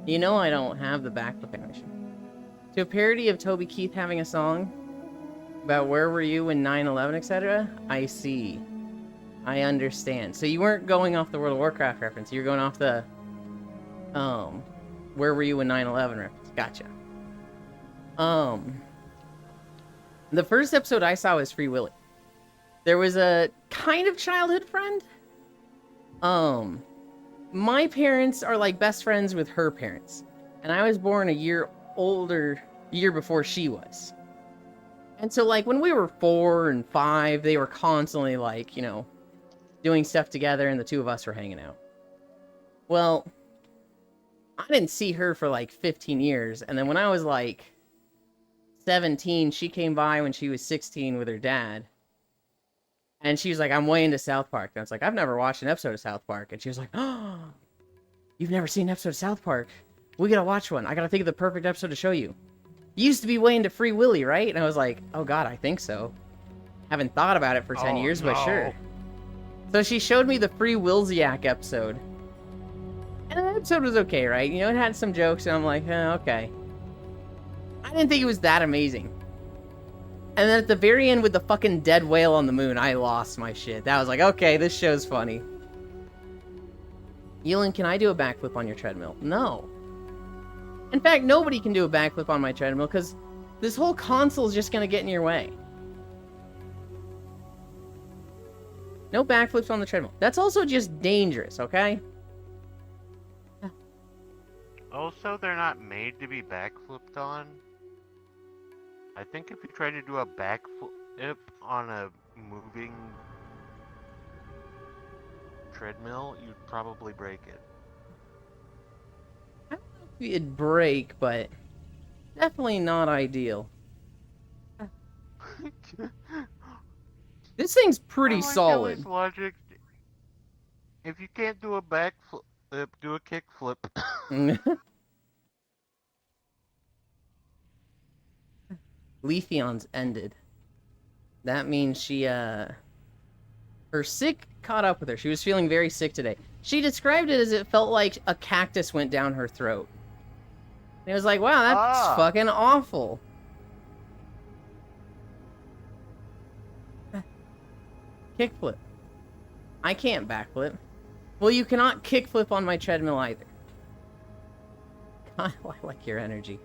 You know I don't have the backflip animation. To a parody of Toby Keith having a song about where were you when 9/11, etc. I see. I understand. So you weren't going off the World of Warcraft reference. You were going off the where were you when 9/11 reference. Gotcha. The first episode I saw was Free Willy. There was a kind of childhood friend. My parents are like best friends with her parents. And I was born a year before she was. And so, like, when we were 4 and 5, they were constantly, like, you know, doing stuff together, and the two of us were hanging out. Well, I didn't see her for, like, 15 years, and then when I was, like, 17, she came by when she was 16 with her dad. And she was like, I'm way into South Park. And I was like, I've never watched an episode of South Park. And she was like, oh, you've never seen an episode of South Park? We gotta watch one. I gotta think of the perfect episode to show you. You used to be way into Free Willy, right? And I was like, oh god, I think so. Haven't thought about it for 10 years, but sure. So she showed me the Free Wilsiak episode. And the episode was okay, right? You know, it had some jokes, and I'm like, okay. I didn't think it was that amazing. And then at the very end with the fucking dead whale on the moon, I lost my shit. That was like, okay, this show's funny. Yulin, can I do a backflip on your treadmill? No. In fact, nobody can do a backflip on my treadmill, because this whole console is just going to get in your way. No backflips on the treadmill. That's also just dangerous, okay? Also, they're not made to be backflipped on. I think if you try to do a backflip on a moving treadmill, you'd probably break it. I don't know if it'd break, but definitely not ideal. This thing's pretty solid. Logic. If you can't do a backflip, do a kickflip. Leafeon's ended. That means she, her sick caught up with her. She was feeling very sick today. She described it as it felt like a cactus went down her throat. And it was like, wow, that's fucking awful. Kickflip. I can't backflip. Well, you cannot kickflip on my treadmill either. I like your energy.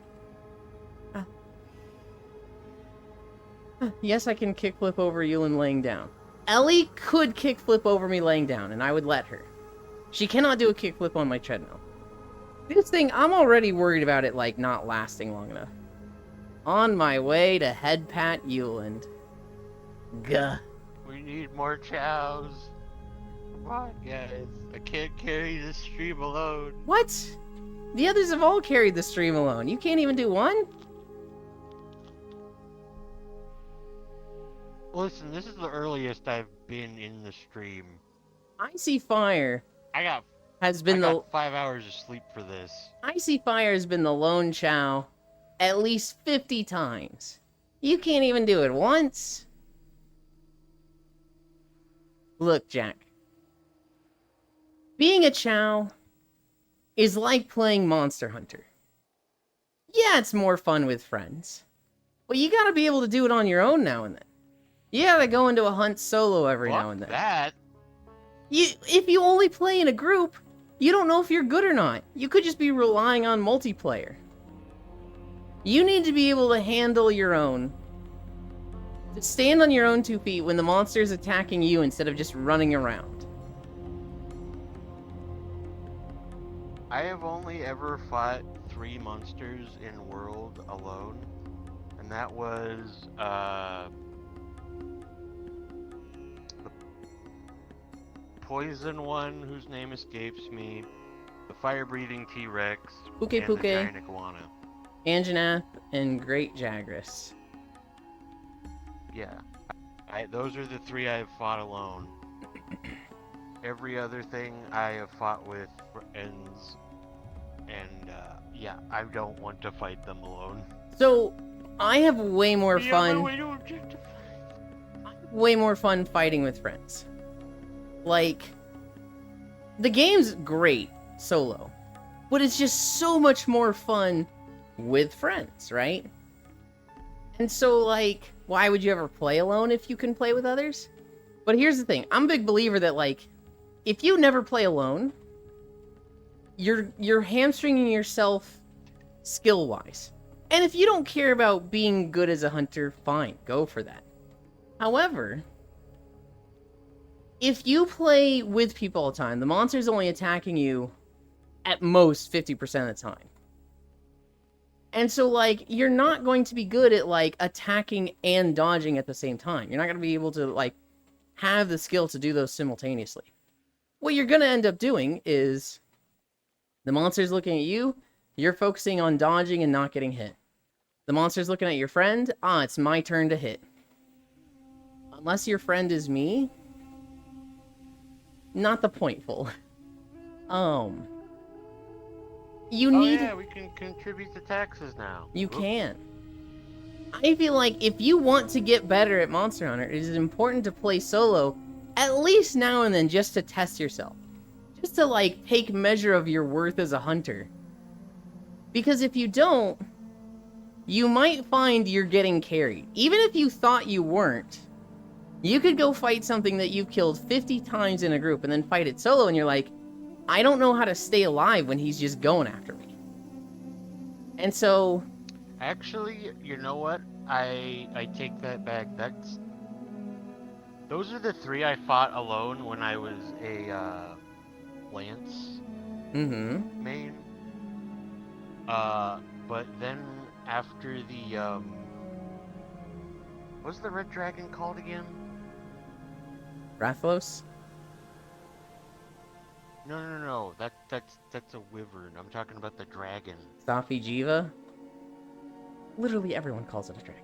Yes, I can kickflip over Yulin laying down. Ellie could kickflip over me laying down, and I would let her. She cannot do a kickflip on my treadmill. This thing, I'm already worried about it, like, not lasting long enough. On my way to head pat Yulin. Gah. We need more chows. Come on, guys. I can't carry this stream alone. What? The others have all carried the stream alone. You can't even do one? Listen, this is the earliest I've been in the stream. Icy Fire has been I got 5 hours of sleep for this. Icy Fire has been the lone chow at least 50 times. You can't even do it once? Look, Jack. Being a chow is like playing Monster Hunter. Yeah, it's more fun with friends. But you gotta be able to do it on your own now and then. You gotta go into a hunt solo every now and then. That. If you only play in a group, you don't know if you're good or not. You could just be relying on multiplayer. You need to be able to handle your own. To stand on your own 2 feet when the monster's attacking you instead of just running around. I have only ever fought 3 monsters in World alone. And that was, the poison one, whose name escapes me, the fire-breathing T-Rex, and the giant iguana. Anjanath, and Great Jagras. Yeah. Those are the 3 I have fought alone. Every other thing I have fought with friends, and yeah, I don't want to fight them alone. So, I have way more fun. Way more fun fighting with friends. Like, the game's great solo, but it's just so much more fun with friends, right? And so, like, why would you ever play alone if you can play with others? But here's the thing. I'm a big believer that, like, if you never play alone, you're hamstringing yourself skill-wise. And if you don't care about being good as a hunter, fine, go for that. However, if you play with people all the time, the monster's only attacking you at most 50% of the time. And so, like, you're not going to be good at, like, attacking and dodging at the same time. You're not going to be able to, like, have the skill to do those simultaneously. What you're going to end up doing is the monster's looking at you, you're focusing on dodging and not getting hit. The monster's looking at your friend. Ah, it's my turn to hit. Unless your friend is me. Not the pointful. You need... Oh yeah, we can contribute to taxes now. You Oops. can. I feel like if you want to get better at Monster Hunter, it is important to play solo at least now and then just to test yourself. Just to, like, take measure of your worth as a hunter. Because if you don't, you might find you're getting carried. Even if you thought you weren't, you could go fight something that you've killed 50 times in a group and then fight it solo and you're like, I don't know how to stay alive when he's just going after me. And so... Actually, you know what? I take that back. Those are the 3 I fought alone when I was a Lance main. But then after the what's the red dragon called again? Rathlos? No. That's a wyvern. I'm talking about the dragon. Safi Jiva? Literally everyone calls it a dragon.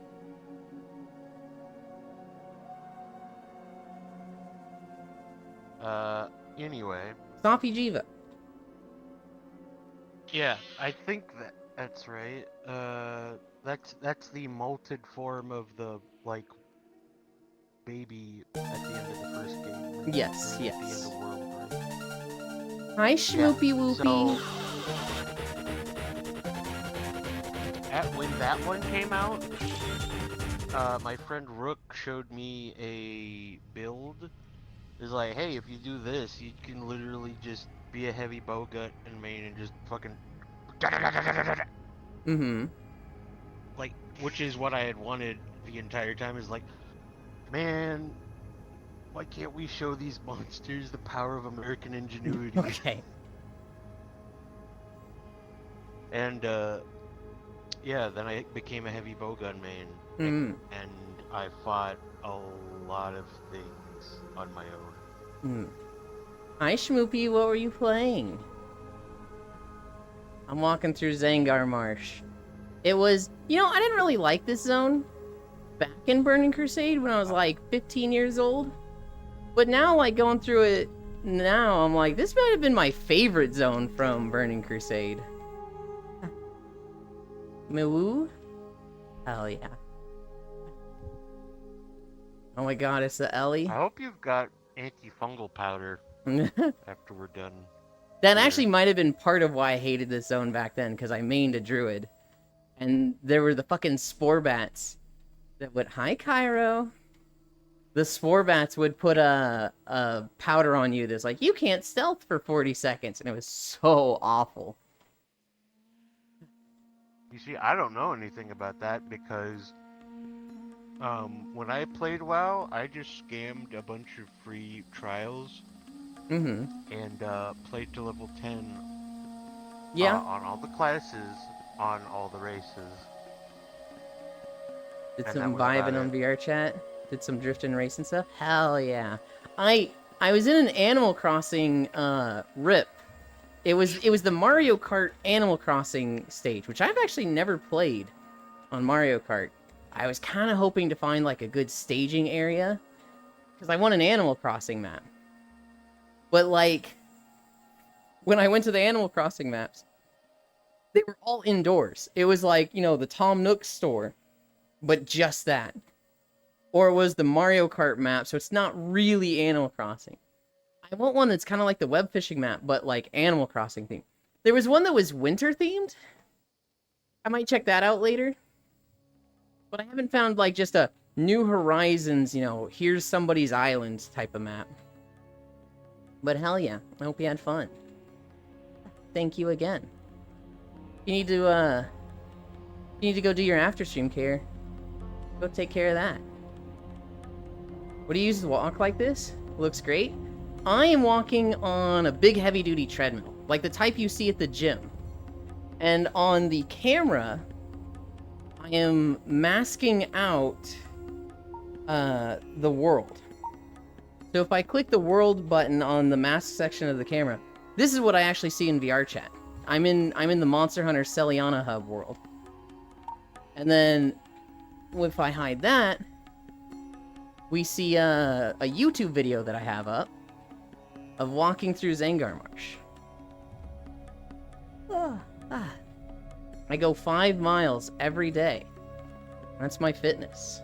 Anyway. Safi Jiva. Yeah, I think that's right. That's the molted form of the, like, baby at the end of the first game. Like, Yes, at the end yes. of World, right? Hi, Schmoopy Whoopie. So, when that one came out, my friend Rook showed me a build. It's like, hey, if you do this, you can literally just be a heavy bowgut in main and just fucking... Like, which is what I had wanted the entire time, is like, man, why can't we show these monsters the power of American ingenuity? Okay. And, yeah, then I became a heavy bowgun main, and I fought a lot of things on my own. Hi, Schmoopy, what were you playing? I'm walking through Zangar Marsh. It was, you know, I didn't really like this zone back in Burning Crusade when I was like 15 years old. But now, like, going through it now, I'm like, this might have been my favorite zone from Burning Crusade. Moo? Hell yeah. Oh my god, it's the Ellie. I hope you've got antifungal powder after we're done. That actually might have been part of why I hated this zone back then, because I mained a druid. And there were the fucking spore bats that would... Hi, Cairo. The spore bats would put a powder on you that's like, you can't stealth for 40 seconds. And it was so awful. You see, I don't know anything about that because when I played WoW, I just scammed a bunch of free trials and played to level 10 on all the classes, on all the races. Did And some that was about vibing on it. VR chat? Did some drifting racing stuff? Hell yeah. I was in an Animal Crossing RIP. It was the Mario Kart Animal Crossing stage, which I've actually never played on Mario Kart. I was kind of hoping to find like a good staging area because I want an Animal Crossing map. But like when I went to the Animal Crossing maps, they were all indoors. It was like, you know, the Tom Nook store, but just that. Or it was the Mario Kart map, so it's not really Animal Crossing. I want one that's kind of like the web fishing map, but like Animal Crossing themed. There was one that was winter themed. I might check that out later. But I haven't found like just a New Horizons, you know, here's somebody's island type of map. But hell yeah, I hope you had fun. Thank you again. You need to go do your after stream care. Go take care of that. What do you use to walk like this? Looks great. I am walking on a big heavy-duty treadmill, like the type you see at the gym. And on the camera, I am masking out the world. So if I click the world button on the mask section of the camera, this is what I actually see in VR chat. I'm in the Monster Hunter Celiana Hub world. And then, if I hide that, we see a YouTube video that I have up of walking through Zangar Marsh. I go 5 miles every day. That's my fitness.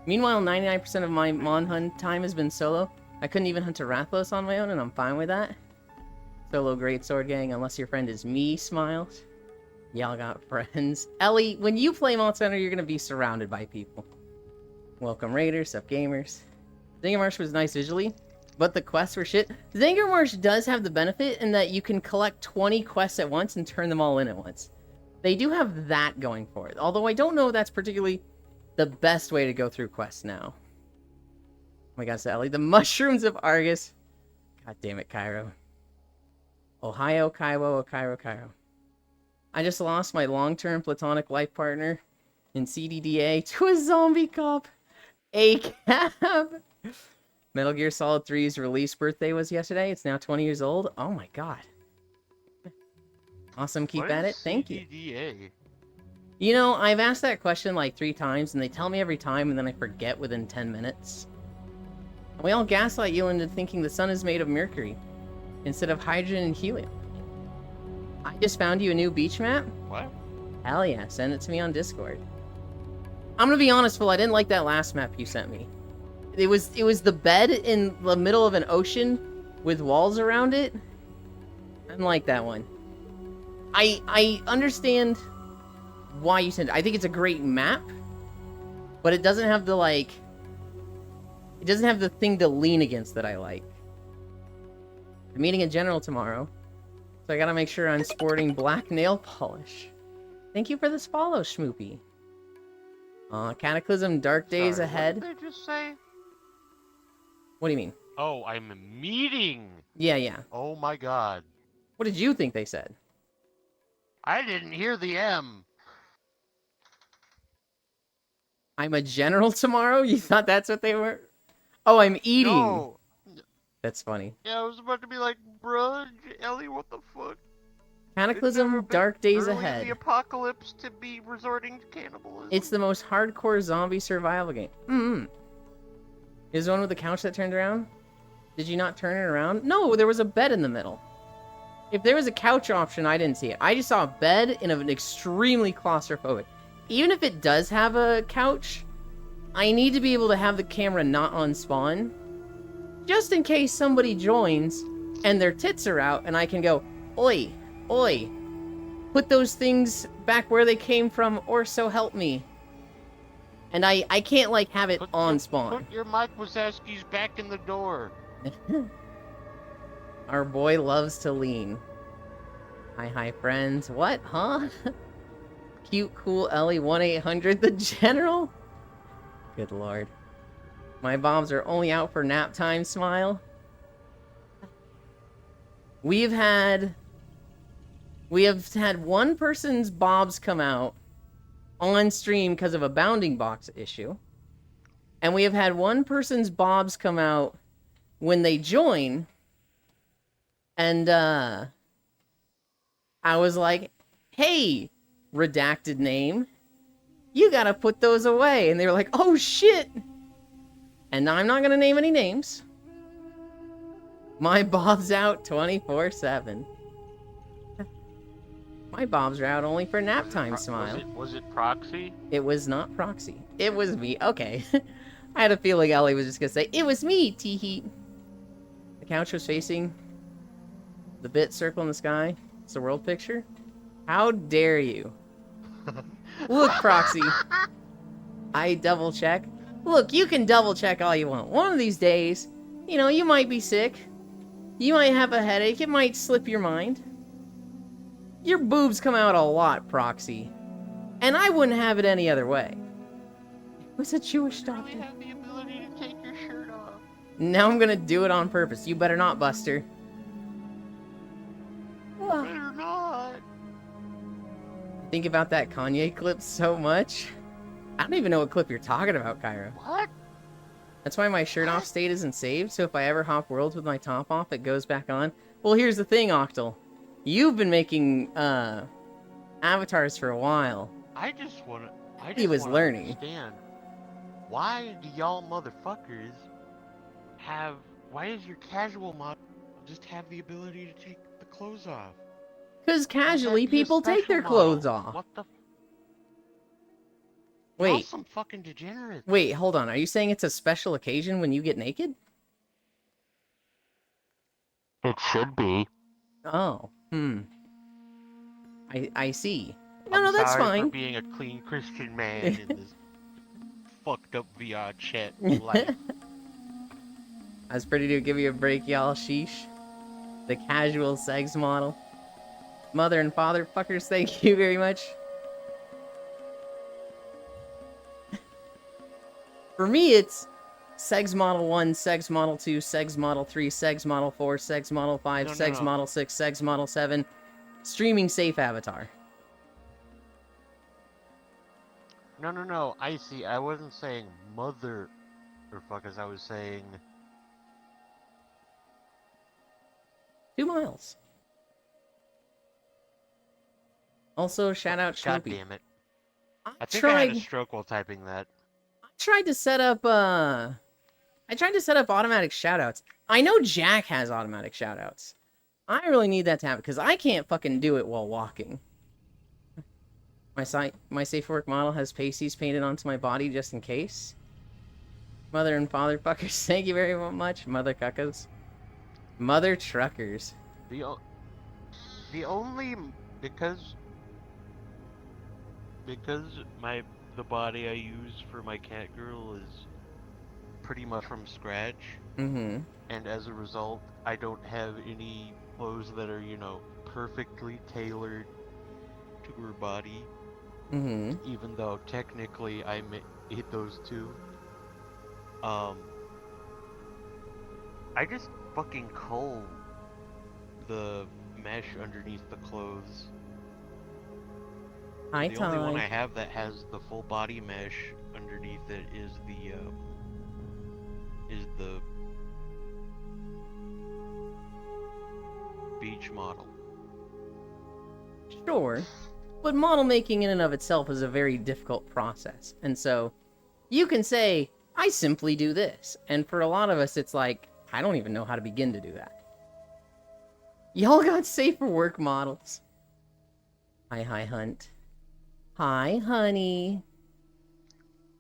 Meanwhile, 99% of my Mon hunt time has been solo. I couldn't even hunt a Rathalos on my own, and I'm fine with that. Solo great sword gang, unless your friend is me, smiles. Y'all got friends. Ellie, when you play Monster Hunter, you're gonna be surrounded by people. Welcome Raiders, sup gamers. Zangar Marsh was nice visually, but the quests were shit. Zangar Marsh does have the benefit in that you can collect 20 quests at once and turn them all in at once. They do have that going for it, although I don't know if that's particularly the best way to go through quests now. Oh my god, Sally. The mushrooms of Argus. God damn it, Cairo. Ohio, Cairo, Cairo. I just lost my long-term platonic life partner in CDDA to a zombie cop. ACAB. Metal Gear Solid 3's release birthday was yesterday. It's now 20 years old. Oh my god. Awesome, keep at it. Thank you. CDDA? You know, I've asked that question like 3 times, and they tell me every time, and then I forget within 10 minutes. And we all gaslight you into thinking the sun is made of mercury, instead of hydrogen and helium. I just found you a new beach map? What? Hell yeah, send it to me on Discord. I'm gonna be honest, Phil, I didn't like that last map you sent me. It was the bed in the middle of an ocean with walls around it. I didn't like that one. I understand why you sent it. I think it's a great map, but it doesn't have the, like... It doesn't have the thing to lean against that I like. I'm meeting a general tomorrow, so I gotta make sure I'm sporting black nail polish. Thank you for this follow, Schmoopy. Cataclysm, dark days Sorry, ahead. What did they just say? What do you mean? Oh, I'm meeting. Yeah. Oh my god. What did you think they said? I didn't hear the M. I'm a general tomorrow? You thought that's what they were? Oh, I'm eating. No. That's funny. Yeah, I was about to be like, bruh, Ellie, what the fuck? Cataclysm, dark days early ahead. in the apocalypse to be resorting to cannibalism. It's the most hardcore zombie survival game. Is the one with the couch that turned around? Did you not turn it around? No, there was a bed in the middle. If there was a couch option, I didn't see it. I just saw a bed in an extremely claustrophobic. Even if it does have a couch, I need to be able to have the camera not on spawn. Just in case somebody joins and their tits are out and I can go, oi, oi, put those things back where they came from or so help me. And I can't, like, have it on spawn. Put your Mike Wazowski's back in the door. Our boy loves to lean. Hi, friends. What? Huh? Cute, cool Ellie 1-800 the General? Good lord. My bombs are only out for nap time, smile. We have had one person's bobs come out on stream because of a bounding box issue. And we have had one person's bobs come out when they join. And I was like, hey, redacted name, you gotta put those away. And they were like, oh shit. And I'm not gonna name any names. My bob's out 24/7. My bobs are out only for nap time, smile. Was it proxy? It was not proxy. It was me. Okay. I had a feeling Ellie was just gonna say, it was me, T-Heat. The couch was facing the bit circle in the sky. It's the world picture. How dare you? Look, proxy. I double check. Look, you can double check all you want. One of these days, you know, you might be sick. You might have a headache. It might slip your mind. Your boobs come out a lot, proxy. And I wouldn't have it any other way. It was a Jewish doctor. You really have the ability to take your shirt off. Now I'm gonna do it on purpose. You better not, Buster. Better not. Think about that Kanye clip so much. I don't even know what clip you're talking about, Kyra. What? That's why my shirt off state isn't saved, so if I ever hop worlds with my top off, it goes back on. Well, here's the thing, Octal. You've been making avatars for a while. I just wanna He was learning. understand, why do y'all motherfuckers have, why does your casual model just have the ability to take the clothes off? Because Why can't casually that be a people take special their model? clothes off. What the? Y'all Wait, some fucking degenerates. wait, hold on. Are you saying it's a special occasion when you get naked? It should be. Oh, I see. No, I'm that's sorry fine. for being a clean Christian man in this fucked up VR chat life. I was pretty to give you a break, y'all. Sheesh. The casual sex model. Mother and father fuckers, thank you very much. For me, it's Segs Model 1, Segs Model 2, Segs Model 3, Segs Model 4, Segs Model 5, No, Segs no. Model 6, Segs Model 7. Streaming safe avatar. No. I see. I wasn't saying mother or fuckers. I was saying 2 miles. Also, shout out God Schnoopy. damn it. I I think I had a tried stroke while typing that. to set up automatic shoutouts. I know Jack has automatic shoutouts. I really need that to happen because I can't fucking do it while walking. My safe work model has pasties painted onto my body just in case. Mother and father fuckers, thank you very much. Mother cuckos. Mother truckers. The only because the body I use for my cat girl is pretty much from scratch, Mm-hmm. and as a result, I don't have any clothes that are, perfectly tailored to her body. Mm-hmm. Even though technically I made those too. I just fucking cull the mesh underneath the clothes. High The only one I tide. have that has the full body mesh underneath it is the beach model. Sure. But model making in and of itself is a very difficult process. And so you can say, I simply do this. And for a lot of us, it's like, I don't even know how to begin to do that. Y'all got safer work models. Hi, Hunt. Hi, honey.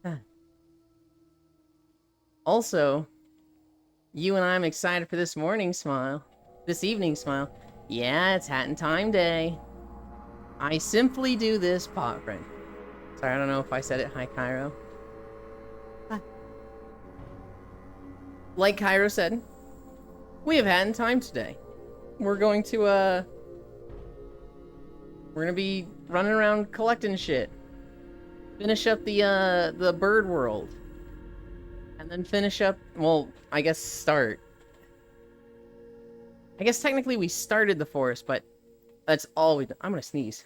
Huh. Also, you and I'm excited for this evening smile. Yeah, it's Hat and Time Day. I simply do this, pot friend. Sorry, I don't know if I said it. Hi, Cairo. Hi. Like Cairo said, we have Hat and Time today. We're going to, we're gonna be running around collecting shit. Finish up the bird world. And then finish up, well, I guess start. I guess technically we started the forest, but that's all we did. I'm gonna sneeze.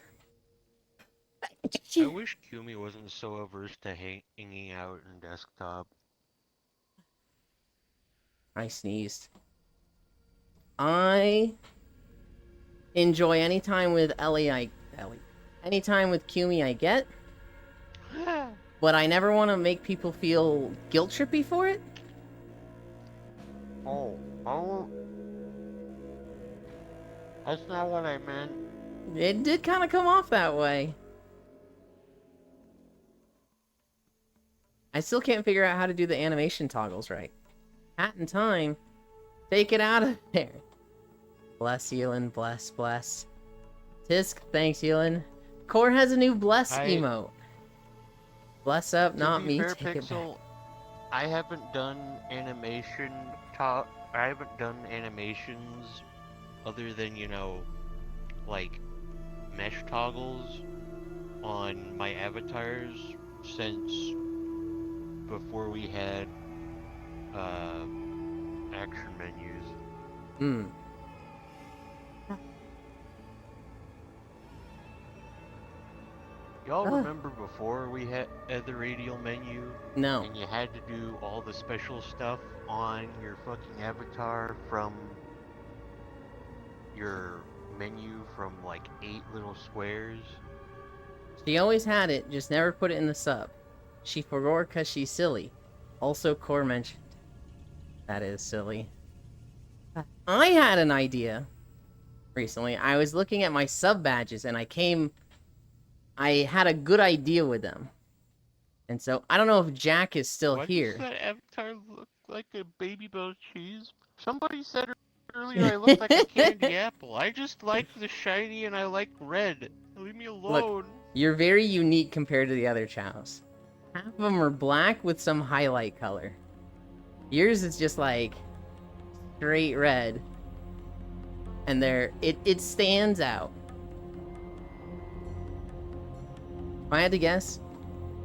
I wish Kumi wasn't so averse to hanging out in desktop. I sneezed. I enjoy any time with Ellie. Any time with Kumi I get. But I never want to make people feel guilt trippy for it. Oh. That's not what I meant. It did kind of come off that way. I still can't figure out how to do the animation toggles right. Hat in Time. Take it out of there. Bless, Yulin. Bless. Tisk, thanks, Yulin. Core has a new bless emote. Bless up, not me. Fair, Take it back. Pixel, I haven't done animation I haven't done animations other than, like mesh toggles on my avatars since before we had action menus. Y'all remember before we had the radial menu? No. And you had to do all the special stuff on your fucking avatar from your menu from like 8 little squares. She always had it, just never put it in the sub. She forgot because she's silly. Also, Core mentioned. That is silly. I had an idea recently. I was looking at my sub badges and I had a good idea with them. And so, I don't know if Jack is still Why here. does that avatar look like a Baby Bell cheese? Somebody said earlier I look like a candy apple. I just like the shiny and I like red. Leave me alone. You're very unique compared to the other chows. Half of them are black with some highlight color. Yours is just like straight red. And it stands out. If I had to guess,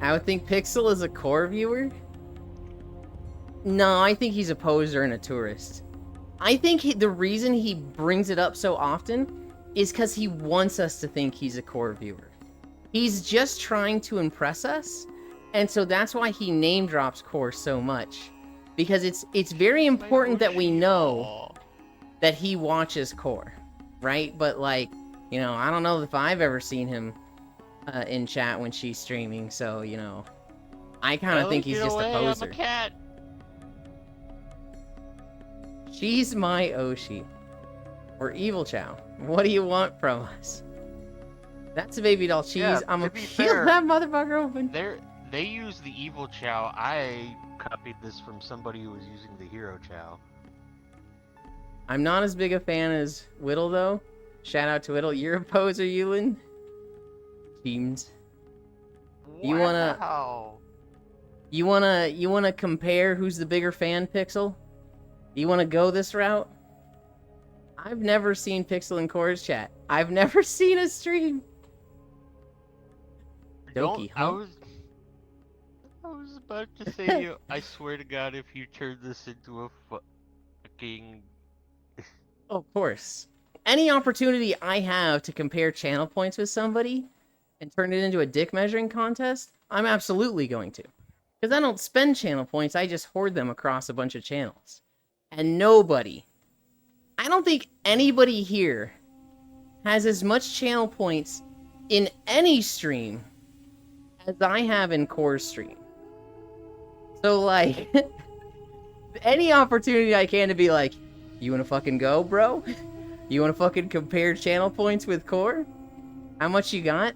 I would think Pixel is a core viewer. No, I think he's a poser and a tourist. I think the reason he brings it up so often is because he wants us to think he's a core viewer. He's just trying to impress us, and so that's why he name drops core so much. Because it's very important that we know that he watches core, right? But like, you know, I don't know if I've ever seen him in chat when she's streaming, so you know, I kind of think he's just a poser. I'm a cat. She's my Oshi. Or Evil Chow. What do you want from us? That's a baby doll cheese. Yeah, I'm to gonna be peel fair, that motherfucker open. They use the evil chow. I copied this from somebody who was using the hero chow. I'm not as big a fan as Whittle though. Shout out to Whittle. You're a poser, Ewan. Teams. You Wow. wanna compare who's the bigger fan, Pixel? You wanna go this route? I've never seen Pixel and Core's chat. I've never seen a stream. Doki, I huh? was about to say, I swear to God, if you turn this into a fucking... Of course. Any opportunity I have to compare channel points with somebody and turn it into a dick measuring contest, I'm absolutely going to. Because I don't spend channel points, I just hoard them across a bunch of channels. And nobody, I don't think anybody here has as much channel points in any stream as I have in Core's stream. So, like, any opportunity I can to be like, you wanna fucking go, bro? You wanna fucking compare channel points with Core? How much you got?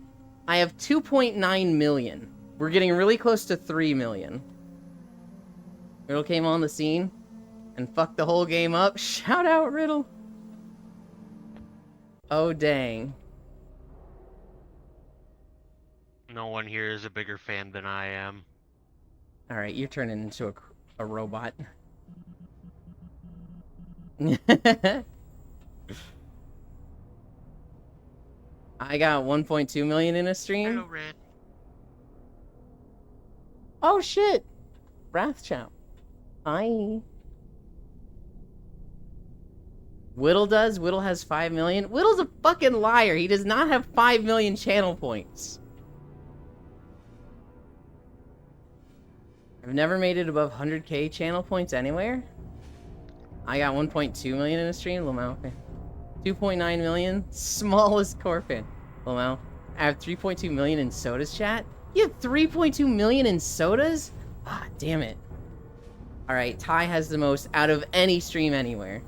I have 2.9 million. We're getting really close to 3 million. Riddle came on the scene and fucked the whole game up. Shout out, Riddle. Oh, dang. No one here is a bigger fan than I am. Alright, you're turning into a robot. I got 1.2 million in a stream. Hello, Red. Oh shit! Wrathchow. Hi. Whittle does? Whittle has 5 million? Whittle's a fucking liar. He does not have 5 million channel points. I've never made it above 100k channel points anywhere. I got 1.2 million in a stream. Lamau, okay. 2.9 million. Smallest core fan. Lamau. I have 3.2 million in Soda's chat. You have 3.2 million in Soda's? Ah, damn it. Alright, Ty has the most out of any stream anywhere.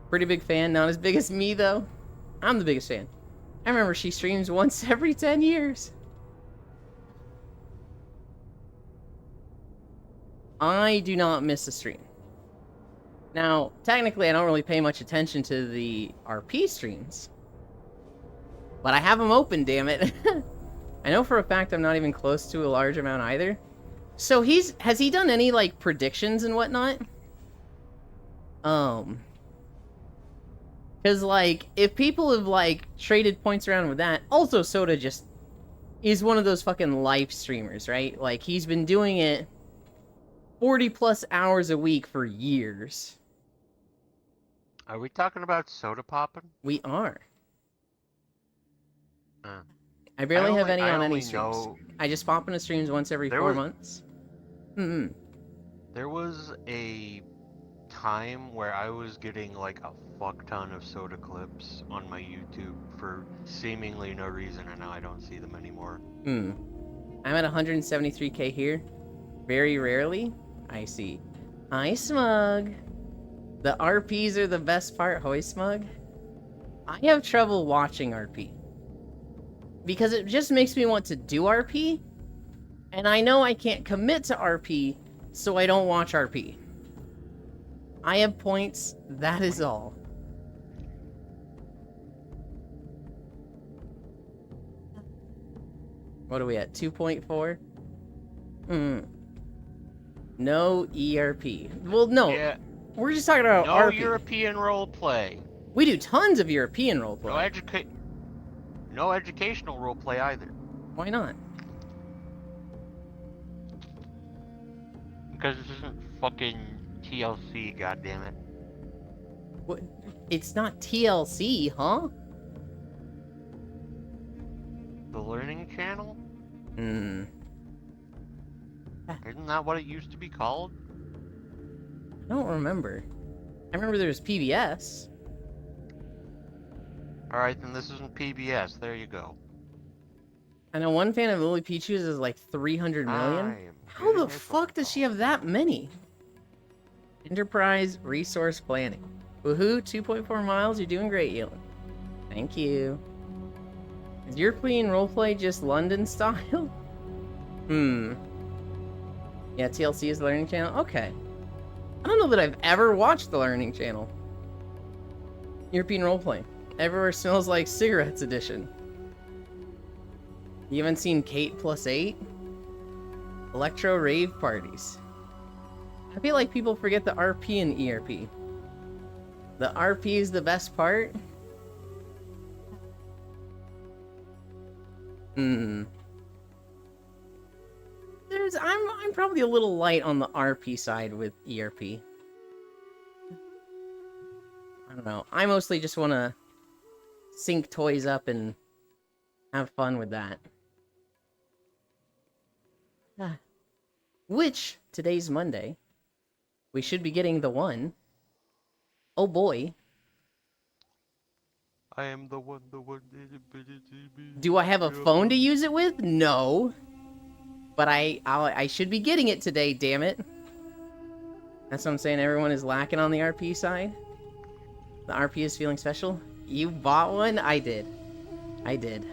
Pretty big fan. Not as big as me, though. I'm the biggest fan. I remember she streams once every 10 years. I do not miss a stream. Now, technically, I don't really pay much attention to the RP streams. But I have them open, damn it. I know for a fact I'm not even close to a large amount either. So has he done any, like, predictions and whatnot? Because, like, if people have, like, traded points around with that, also Soda just is one of those fucking life streamers, right? Like, he's been doing it 40 plus hours a week for years. Are we talking about soda popping? We are. I barely have any on any streams. I just pop into streams once every 4 months. There was a time where I was getting like a fuck ton of soda clips on my YouTube for seemingly no reason, and now I don't see them anymore. I'm at 173k here. Very rarely, I see. Hi, Smug. The RPs are the best part, Hoy Smug. I have trouble watching RP. Because it just makes me want to do RP. And I know I can't commit to RP, so I don't watch RP. I have points, that is all. What are we at? 2.4? No ERP. Well, no. Yeah, We're just talking about no RP. European roleplay. We do tons of European roleplay. No educational roleplay either. Why not? Because this isn't fucking TLC, goddammit. What? It's not TLC, huh? The Learning Channel? Hmm. Isn't that what it used to be called? I don't remember. I remember there was PBS. Alright, then this isn't PBS. There you go. I know one fan of Lily Peaches is like 300 million. I am How getting the a fuck phone does she call. have that many? Enterprise Resource Planning. Woohoo, 2.4 miles. You're doing great, Yelin. Thank you. Is European roleplay just London style? Yeah, TLC is the Learning Channel? Okay. I don't know that I've ever watched the Learning Channel. European roleplay. Everywhere Smells Like Cigarettes edition. You haven't seen Kate Plus 8? Electro rave parties. I feel like people forget the RP and ERP. The RP is the best part? I'm probably a little light on the RP side with ERP. I don't know. I mostly just want to sync toys up and have fun with that. Which, today's Monday, we should be getting the one. Oh boy. I am the one. Do I have a phone to use it with? No. But I should be getting it today, damn it. That's what I'm saying, everyone is lacking on the RP side. The RP is feeling special. You bought one? I did. I did.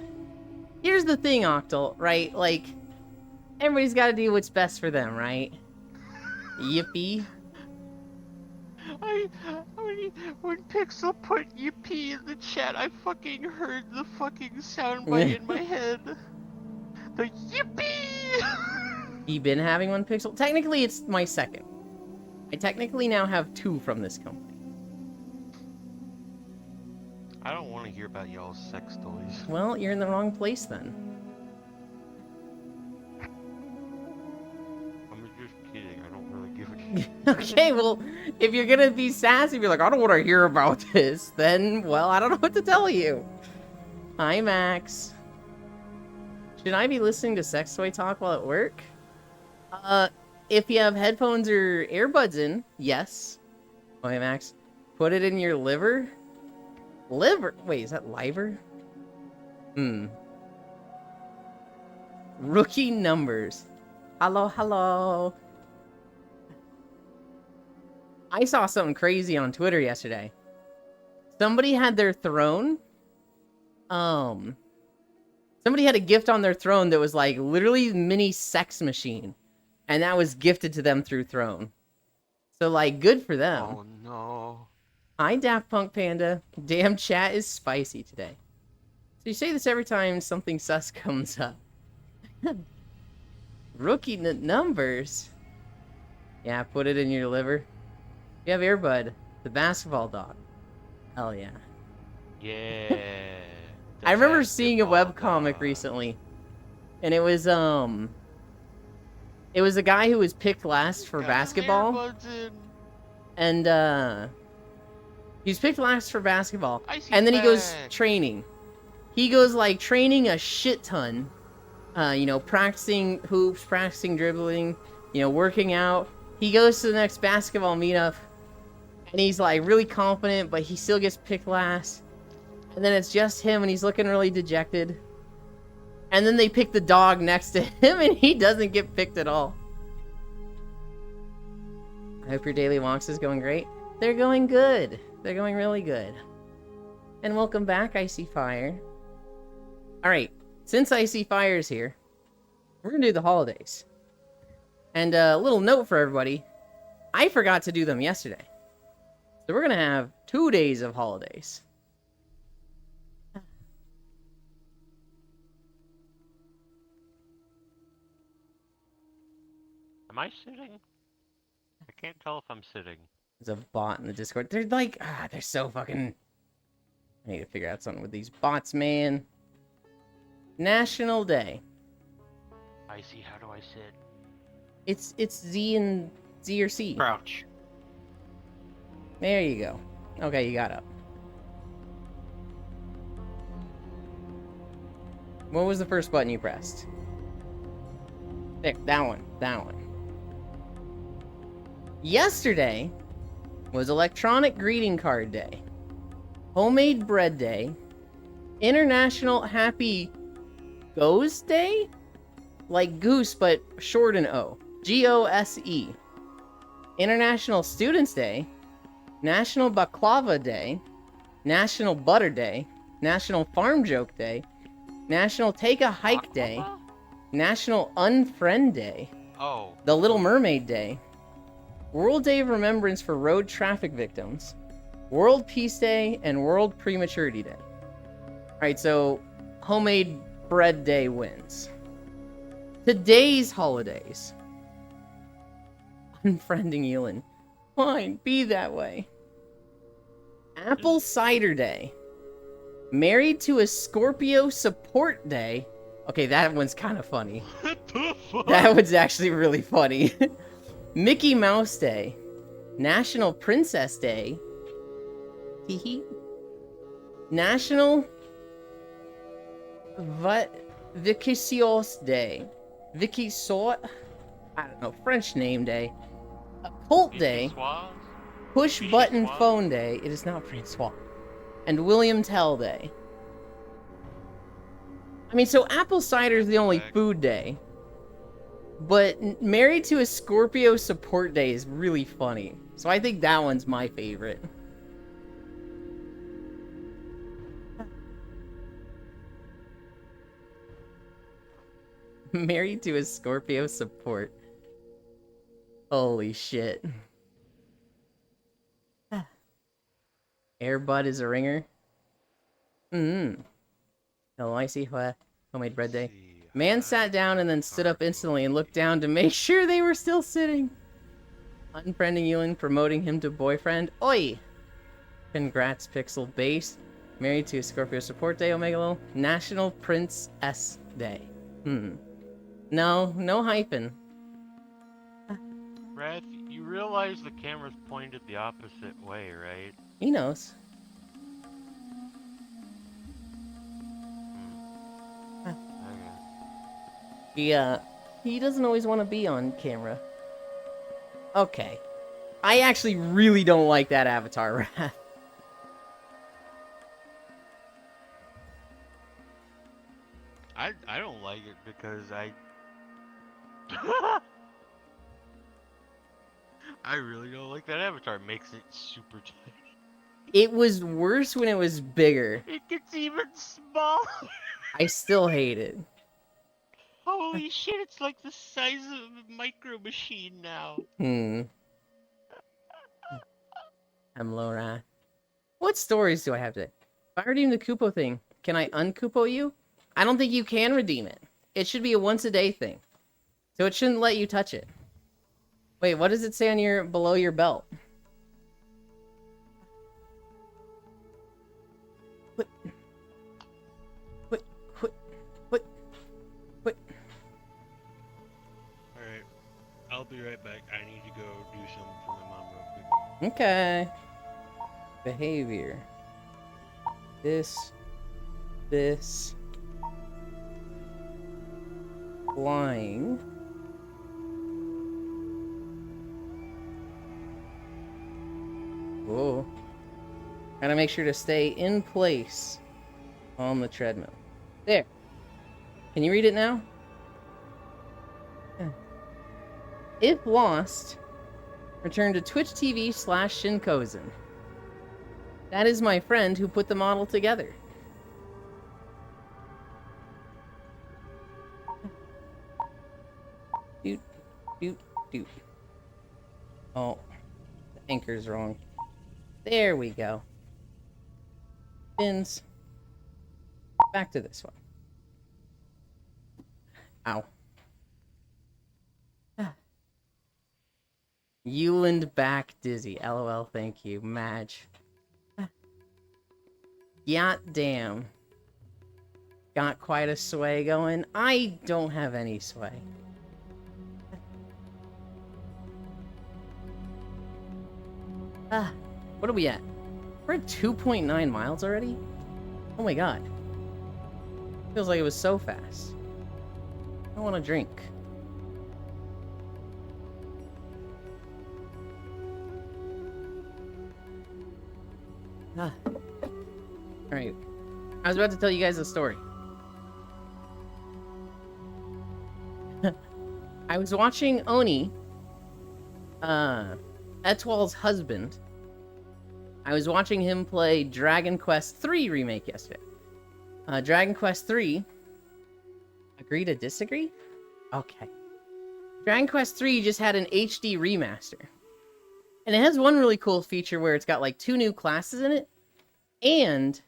Here's the thing, Octal, right? Like, everybody's got to do what's best for them, right? Yippee. When Pixel put yippee in the chat, I fucking heard the fucking soundbite in my head. The yippee! You been having one, Pixel? Technically, it's my second. I technically now have 2 from this company. I don't want to hear about y'all's sex toys. Well, you're in the wrong place then. I'm just kidding. I don't really give a shit. Okay, well, if you're gonna be sassy, be like, I don't want to hear about this, then, well, I don't know what to tell you. Hi, Max. Should I be listening to sex toy talk while at work? If you have headphones or earbuds in, yes. Okay, Max. Put it in your liver? Liver? Wait, is that liver? Rookie numbers. Hello, hello. I saw something crazy on Twitter yesterday. Somebody had their throne. Somebody had a gift on their throne that was like literally mini sex machine. And that was gifted to them through Throne. So like, good for them. Oh no. Hi, Daft Punk Panda. Damn, chat is spicy today. So you say this every time something sus comes up. Rookie numbers? Yeah, put it in your liver. You have Earbud, the basketball dog. Hell yeah. Yeah. I remember seeing a webcomic recently. And it was a guy who was picked last for basketball. And he was picked last for basketball. And then he goes training. He goes like training a shit ton. Practicing hoops, practicing dribbling, working out. He goes to the next basketball meetup and he's like really confident, but he still gets picked last. And then it's just him, and he's looking really dejected. And then they pick the dog next to him, and he doesn't get picked at all. I hope your daily walks is going great. They're going good. They're going really good. And welcome back, Icy Fire. Alright, since Icy Fire's here, we're gonna do the holidays. And a little note for everybody, I forgot to do them yesterday. So we're gonna have 2 days of holidays. Am I sitting? I can't tell if I'm sitting. There's a bot in the Discord. They're like, they're so fucking... I need to figure out something with these bots, man. National Day. I see. How do I sit? It's Z and Z or C. Crouch. There you go. Okay, you got up. What was the first button you pressed? There, that one. That one. Yesterday was Electronic Greeting Card Day, Homemade Bread Day, International Happy Goose Day? Like goose, but short and O. G-O-S-E. International Students Day, National Baklava Day, National Butter Day, National Farm Joke Day, National Take a Hike Day, National Unfriend Day, Oh. The Little Mermaid Day, World Day of Remembrance for Road Traffic Victims, World Peace Day, and World Prematurity Day. Alright, so Homemade Bread Day wins. Today's holidays. Unfriending Elin. Fine, be that way. Apple Cider Day. Married to a Scorpio Support Day. Okay, that one's kind of funny. What the fuck? That one's actually really funny. Mickey Mouse Day. National Princess Day. Teehee. National Vacations Day. Vacation... I don't know, French name day. Cult Day. Push Button Phone Day. It is not Francois. And William Tell Day. I mean, so apple cider is the only food day. But Married to a Scorpio Support Day is really funny. So I think that one's my favorite. Married to a Scorpio Support. Holy shit. Airbud is a ringer. Oh, I see. Homemade bread day. Man sat down and then stood up instantly and looked down to make sure they were still sitting. Unfriending Ewan, promoting him to boyfriend. Oi! Congrats, Pixel Base. Married to a Scorpio Support Day, Omegalo. National Prince S Day. No hyping. Brad, you realize the camera's pointed the opposite way, right? He knows. Okay. He doesn't always want to be on camera. Okay. I actually really don't like that avatar, Wrath. I don't like it because I really don't like that avatar. It makes it super tiny. It was worse when it was bigger. It gets even smaller. I still hate it. Holy shit, it's like the size of a micro machine now. I'm Laura. What stories do I have today? If I redeem the Kupo thing, can I unkupo you? I don't think you can redeem it. It should be a once a day thing. So it shouldn't let you touch it. Wait, what does it say on your below your belt? What? Alright, I'll be right back. I need to go do something for my mom real quick. Okay. Behavior. This. Lying. Whoa. Gotta make sure to stay in place on the treadmill. There. Can you read it now? If lost, return to Twitch TV/Shinkozen. That is my friend who put the model together. Doot, doot, doot. Oh, the anchor's wrong. There we go. Pins. Back to this one. Ow. Euland back dizzy. LOL, thank you. Madge. God damn. Got quite a sway going. I don't have any sway. What are we at? We're at 2.9 miles already? Oh my god. Feels like it was so fast. I want a drink. Alright. I was about to tell you guys a story. I was watching Oni, Etwal's husband. I was watching him play Dragon Quest III Remake yesterday. Dragon Quest III. Agree to disagree? Okay. Dragon Quest III just had an HD remaster. And it has one really cool feature where it's got like 2 new classes in it. And,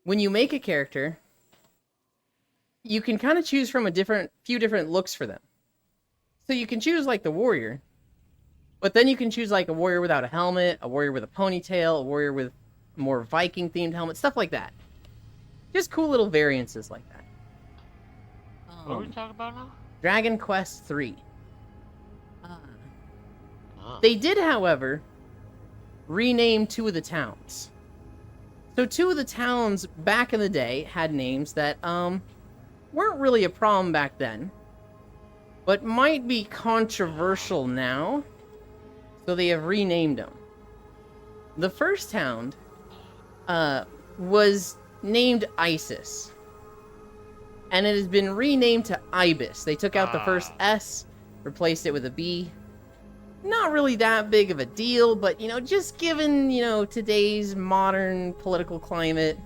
when you make a character, you can kind of choose from few different looks for them. So you can choose like the warrior, but then you can choose like a warrior without a helmet, a warrior with a ponytail, a warrior with a more Viking themed helmet, stuff like that. Just cool little variances like that. What are we talking about now? Dragon Quest III. They did, however, rename 2 of the towns. So 2 of the towns back in the day had names that weren't really a problem back then, but might be controversial now. So they have renamed them. The first town was named Isis, and it has been renamed to Ibis. They took out the first S, replaced it with a B. Not really that big of a deal, but, you know, just given, you know, today's modern political climate,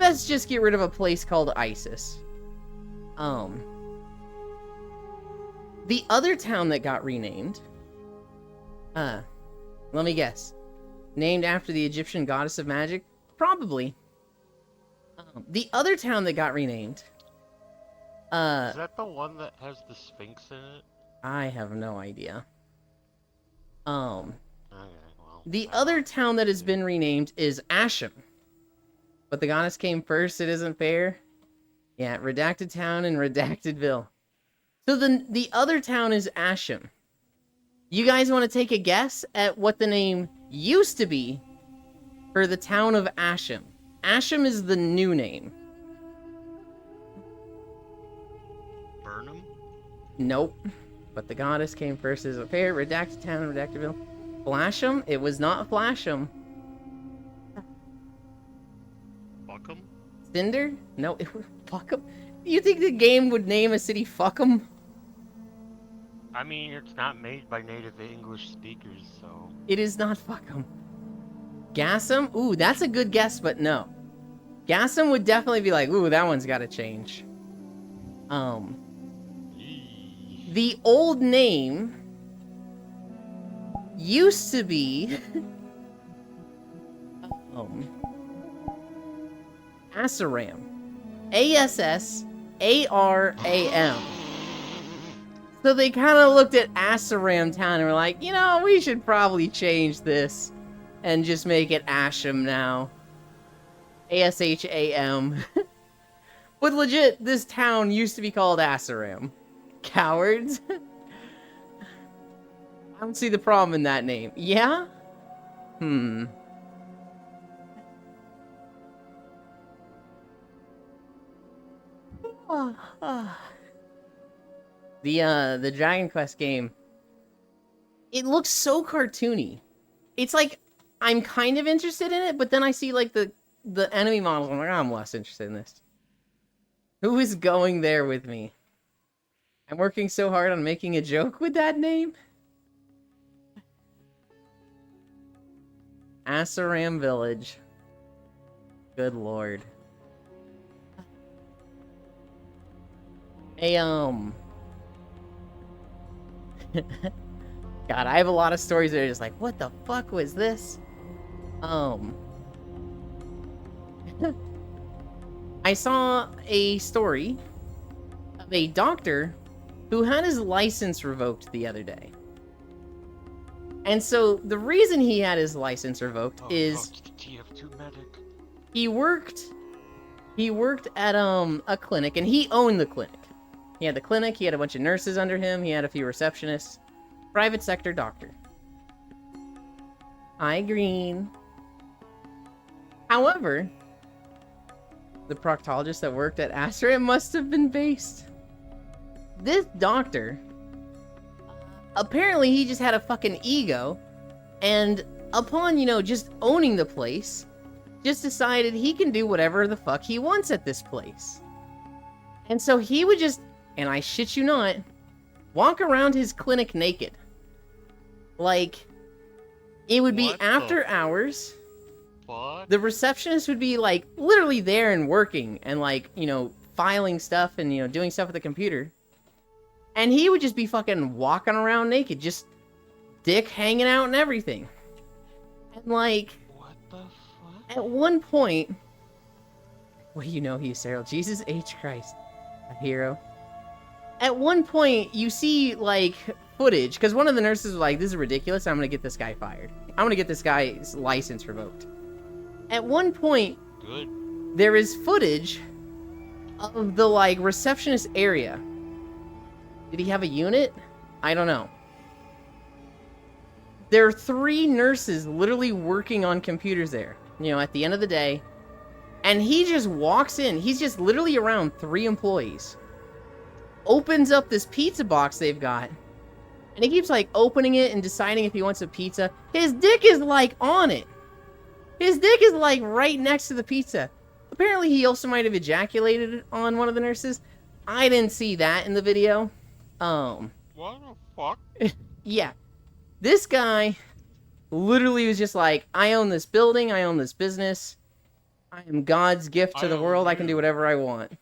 let's just get rid of a place called Isis. The other town that got renamed, let me guess, named after the Egyptian goddess of magic? Probably. The other town that got renamed, is that the one that has the Sphinx in it? I have no idea. Okay, well, The other town that has been renamed is Asham. But the goddess came first, it isn't fair. Yeah, Redacted Town and Redactedville. So the other town is Asham. You guys want to take a guess at what the name used to be for the town of Asham? Asham is the new name. Burnham? Nope. But the goddess came first, is it fair? Redacted Town, Redactedville. Flasham? It was not Flasham. Fuckum? Cinder? No, it was Fuckum. You think the game would name a city Fuckum? I mean, it's not made by native English speakers, so... It is not Fuckum. Gassam? Ooh, that's a good guess, but no. Gassam would definitely be like, ooh, that one's gotta change. The old name used to be Asaram. A-S-S-A-R-A-M. So they kind of looked at Asaram Town and were like, you know, we should probably change this and just make it Asham now. A-S-H-A-M. But legit, this town used to be called Asaram. Cowards. I don't see the problem in that name. Yeah? The Dragon Quest game It looks so cartoony. It's like I'm kind of interested in it, but then I see like the enemy models. I'm like, I'm less interested in this. Who is going there with me? I'm working so hard on making a joke with that name. Asaram Village. Good lord. Hey, God, I have a lot of stories that are just like, what the fuck was this? I saw a story of a doctor who had his license revoked the other day. And so the reason he had his license revoked is TF2 medic. he worked at a clinic, and he owned the clinic. He had the clinic, he had a bunch of nurses under him, he had a few receptionists. Private sector doctor. Hi, Green. However, the proctologist that worked at Astra must have been based. This doctor, apparently he just had a fucking ego, and upon, just owning the place, just decided he can do whatever the fuck he wants at this place. And so he would just, and I shit you not, walk around his clinic naked. Like, it would be after hours. What? The receptionist would be, like, literally there and working and, like, filing stuff and, doing stuff at the computer. And he would just be fucking walking around naked, just dick hanging out and everything. And, like, What the fuck? at one point, what do you know he's Cyril? Jesus H. Christ. A hero. At one point, you see, like, footage, because one of the nurses was like, this is ridiculous, I'm gonna get this guy fired. I'm gonna get this guy's license revoked. At one point, Good. there is footage of the, like, receptionist area. Did he have a unit? I don't know. There are 3 nurses literally working on computers there, at the end of the day. And he just walks in. He's just literally around 3 employees. Opens up this pizza box they've got. And he keeps, like, opening it and deciding if he wants a pizza. His dick is, like, on it. His dick is, like, right next to the pizza. Apparently, he also might have ejaculated on one of the nurses. I didn't see that in the video. What the fuck? Yeah. This guy literally was just like, I own this building, I own this business. I am God's gift to the world, I can do whatever I want.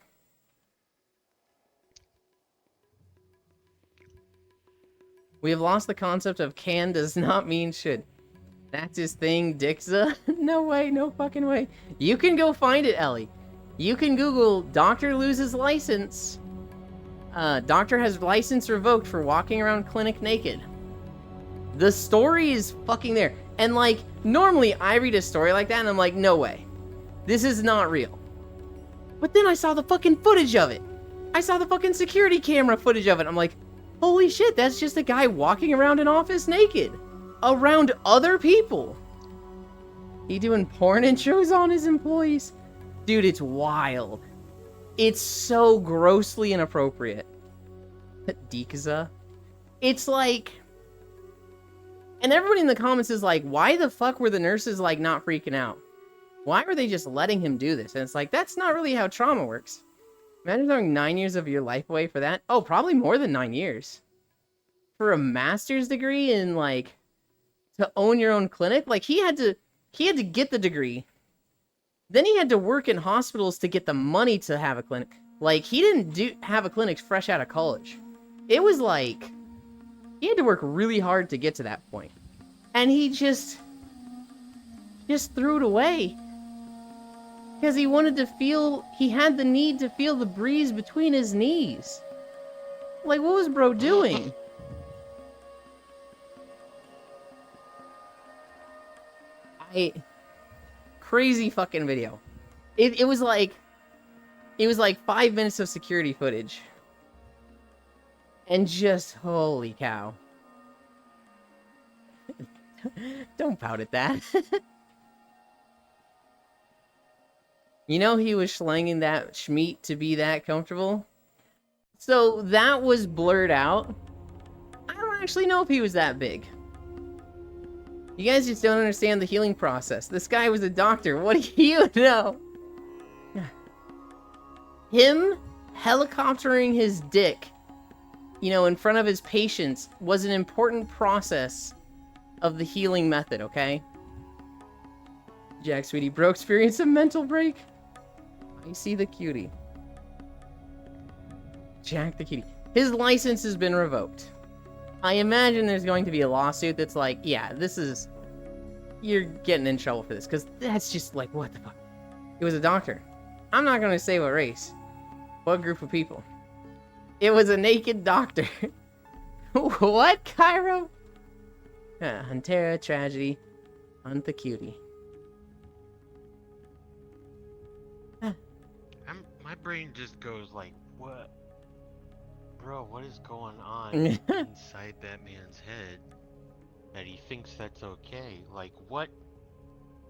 We have lost the concept of can does not mean should. That's his thing, Dixa. No way, no fucking way. You can go find it, Ellie. You can Google doctor loses license. Doctor has license revoked for walking around clinic naked. The story is fucking there. And, like, normally I read a story like that and I'm like, no way. This is not real. But then I saw the fucking footage of it. I saw the fucking security camera footage of it. I'm like, holy shit, that's just a guy walking around an office naked. Around other people. He doing porn intros on his employees? Dude, it's wild. It's so grossly inappropriate. Dikaza. It's like... And everybody in the comments is like, why the fuck were the nurses, like, not freaking out? Why were they just letting him do this? And it's like, that's not really how trauma works. Imagine throwing 9 years of your life away for that. Oh, probably more than 9 years. For a master's degree in, like, to own your own clinic? Like, he had to get the degree. Then he had to work in hospitals to get the money to have a clinic. Like, he didn't have a clinic fresh out of college. It was like, he had to work really hard to get to that point. And he just threw it away. Because he wanted to feel, he had the need to feel the breeze between his knees. Like, what was bro doing? Crazy fucking video. It was like 5 minutes of security footage. And just, holy cow. Don't pout at that. You know he was slanging that schmeat to be that comfortable? So that was blurred out. I don't actually know if he was that big. You guys just don't understand the healing process. This guy was a doctor. What do you know? Him helicoptering his dick, you know, in front of his patients was an important process of the healing method, okay? Jack, sweetie, bro, experience a mental break. I see the cutie. Jack the cutie. His license has been revoked. I imagine there's going to be a lawsuit that's like, yeah, this is... You're getting in trouble for this, because that's just like, what the fuck? It was a doctor. I'm not going to say what race. What group of people. It was a naked doctor. What, Cairo? Huntera, tragedy. Hunt the cutie. My brain just goes like, what? Bro, what is going on inside that man's head that he thinks that's okay? Like, what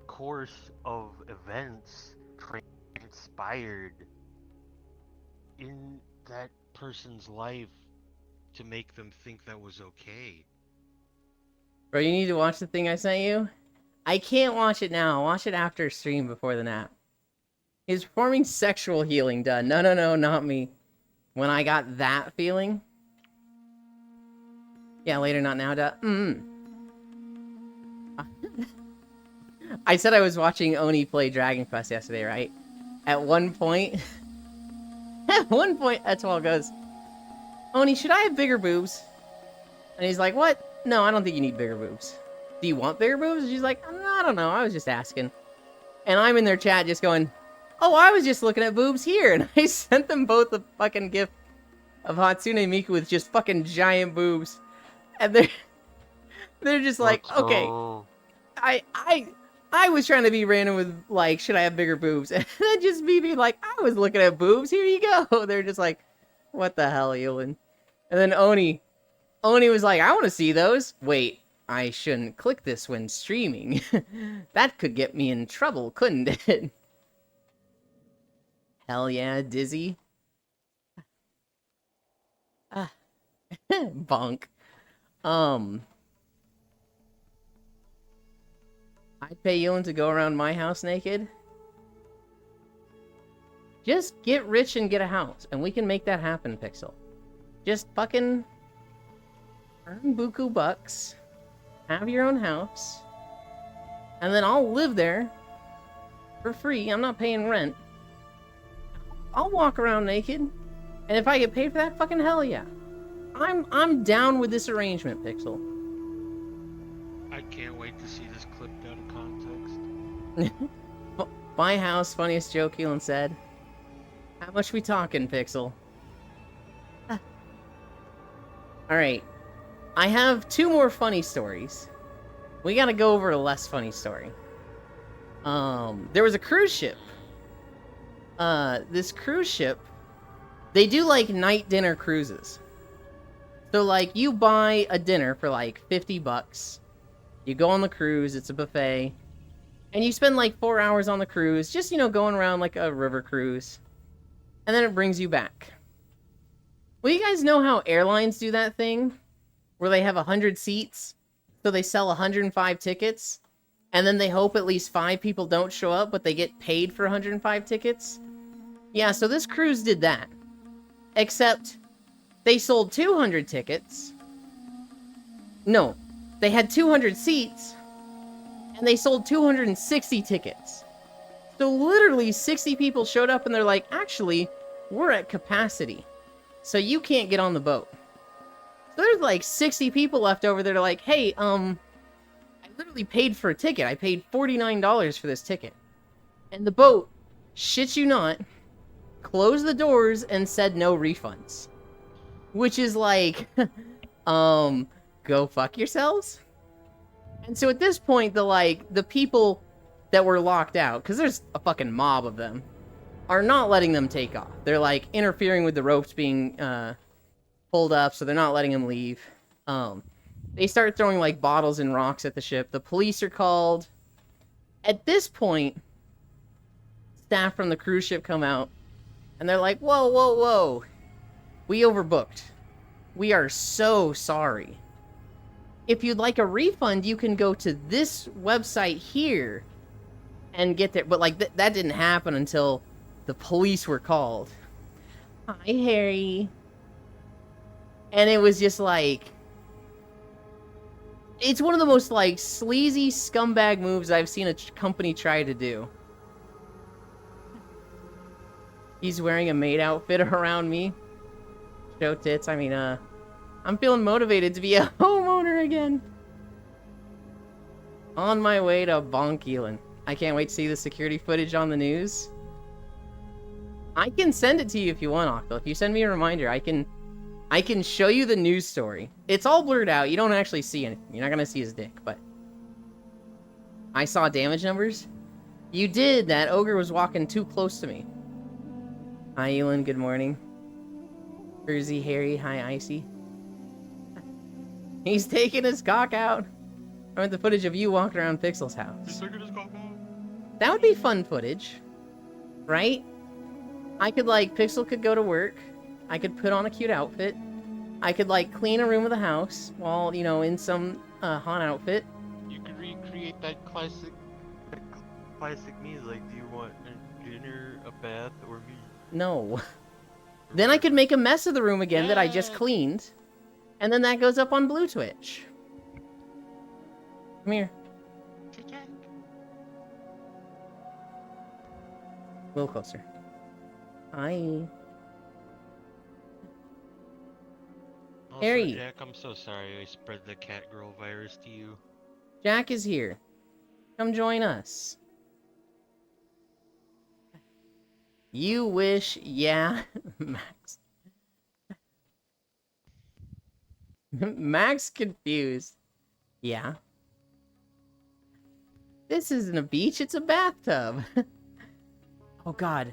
course of events transpired in that person's life to make them think that was okay? Bro, you need to watch the thing I sent you. I can't watch it now. I'll watch it after stream before the nap. He's performing sexual healing done. No, not me. When I got that feeling. Yeah, later, not now. I said I was watching Oni play Dragon Quest yesterday, right? At one point, Etoile goes, Oni, should I have bigger boobs? And he's like, what? No, I don't think you need bigger boobs. Do you want bigger boobs? And she's like, I don't know, I was just asking. And I'm in their chat just going, oh, I was just looking at boobs here. And I sent them both a fucking gif of Hatsune Miku with just fucking giant boobs. And they're just like, okay, I was trying to be random with, like, should I have bigger boobs? And then just me being like, I was looking at boobs, here you go. They're just like, what the hell, Ewan? And then Oni was like, I want to see those. Wait, I shouldn't click this when streaming. That could get me in trouble, couldn't it? Hell yeah, Dizzy. Bonk. I'd pay Ewan to go around my house naked. Just get rich and get a house, and we can make that happen, Pixel. Just fucking earn buku bucks, have your own house, and then I'll live there for free. I'm not paying rent. I'll walk around naked, and if I get paid for that, fucking hell yeah. I'm down with this arrangement, Pixel. I can't wait to see this clipped out of context. My house, funniest joke Elon said. How much we talking, Pixel? Alright. I have 2 more funny stories. We gotta go over a less funny story. There was a cruise ship. This cruise ship, they do, like, night dinner cruises. So, like, you buy a dinner for, like, $50. You go on the cruise, it's a buffet. And you spend, like, 4 hours on the cruise, just, you know, going around like a river cruise. And then it brings you back. Well, you guys know how airlines do that thing? Where they have 100 seats, so they sell 105 tickets. And then they hope at least 5 people don't show up, but they get paid for 105 tickets. Yeah, so this cruise did that. Except, they sold 200 tickets. No, they had 200 seats, and they sold 260 tickets. So literally 60 people showed up and they're like, actually, we're at capacity, so you can't get on the boat. So there's like 60 people left over that are like, hey, I literally paid for a ticket. I paid $49 for this ticket. And the boat, shit you not, closed the doors and said no refunds. Which is like, go fuck yourselves? And so at this point, the people that were locked out, because there's a fucking mob of them, are not letting them take off. They're, like, interfering with the ropes being, pulled up, so they're not letting them leave. They start throwing, like, bottles and rocks at the ship. The police are called. At this point, staff from the cruise ship come out, and they're like, whoa. We overbooked. We are so sorry. if you'd like a refund, you can go to this website here and get there. But like that didn't happen until the police were called. Hi, Harry. And it was just like, it's one of the most like sleazy scumbag moves I've seen a company try to do. He's wearing a maid outfit around me. Show tits. I mean, I'm feeling motivated to be a homeowner again. On my way to Bonkeland. I can't wait to see the security footage on the news. I can send it to you if you want, Octo. If you send me a reminder, I can show you the news story. It's all blurred out. You don't actually see anything. You're not gonna see his dick, but I saw damage numbers. You did. That ogre was walking too close to me. Hi, Elin. Good morning. Jersey, Harry. Hi, Icy. He's taking his cock out. I want the footage of you walking around Pixel's house. That would be fun footage, right? I could, like, Pixel could go to work. I could put on a cute outfit. I could, like, clean a room of the house while, you know, in some hot outfit. You could recreate that classic music. Do you want a dinner, a bath, or me? No. Then I could make a mess of the room again that I just cleaned. And then that goes up on Blue Twitch. Come here. A little closer. Hi. Also, Harry. Jack, I'm so sorry I spread the cat girl virus to you. Jack is here. Come join us. You wish, yeah, Max. Max confused. Yeah. This isn't a beach, it's a bathtub. Oh god.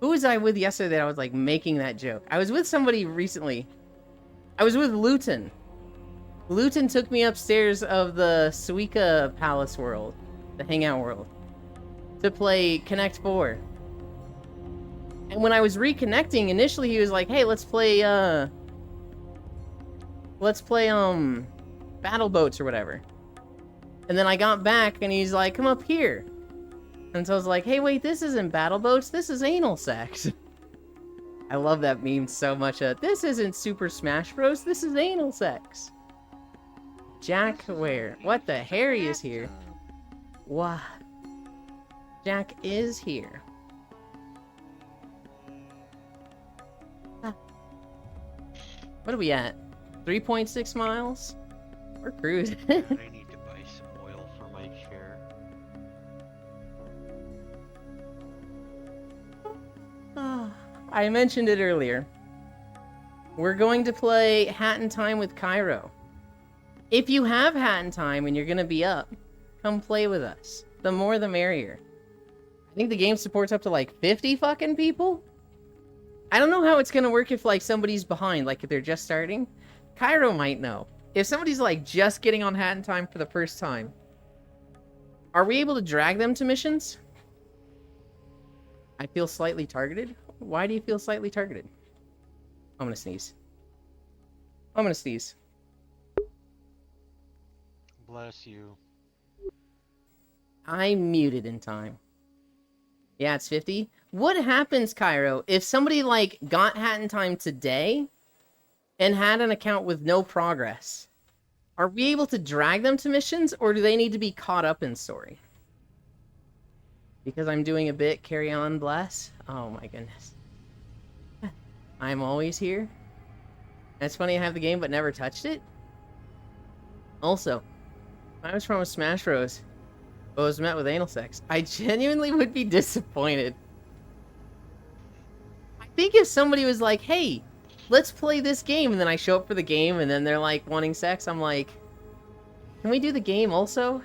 Who was I with yesterday that I was like making that joke? I was with somebody recently. I was with Luton. Luton took me upstairs of the Suika Palace world, the hangout world, to play Connect 4. And when I was reconnecting, initially he was like, hey, let's play Battle Boats or whatever. And then I got back and he's like, come up here. And so I was like, hey, wait, this isn't Battle Boats, this is anal sex. I love that meme so much. This isn't Super Smash Bros, this is anal sex. Jack where? What the Harry is here? What? Jack is here. What are we at? 3.6 miles? We're cruising. I need to buy some oil for my chair. I mentioned it earlier. We're going to play Hat in Time with Cairo. If you have Hat in Time and you're going to be up, come play with us. The more the merrier. I think the game supports up to like 50 fucking people? I don't know how it's going to work if like somebody's behind, like if they're just starting. Cairo might know. If somebody's like just getting on Hat in Time for the first time, are we able to drag them to missions? I feel slightly targeted. Why do you feel slightly targeted? I'm gonna sneeze. I'm gonna sneeze. Bless you. I muted in time. Yeah, it's 50. What happens, Cairo, if somebody like got Hat in Time today and had an account with no progress? Are we able to drag them to missions, or do they need to be caught up in story? Because I'm doing a bit, carry on, bless. Oh my goodness. I'm always here. It's funny I have the game but never touched it. Also, if I was from a Smash Bros, but was met with anal sex, I genuinely would be disappointed. I think if somebody was like, hey, let's play this game, and then I show up for the game, and then they're like wanting sex, I'm like, can we do the game also?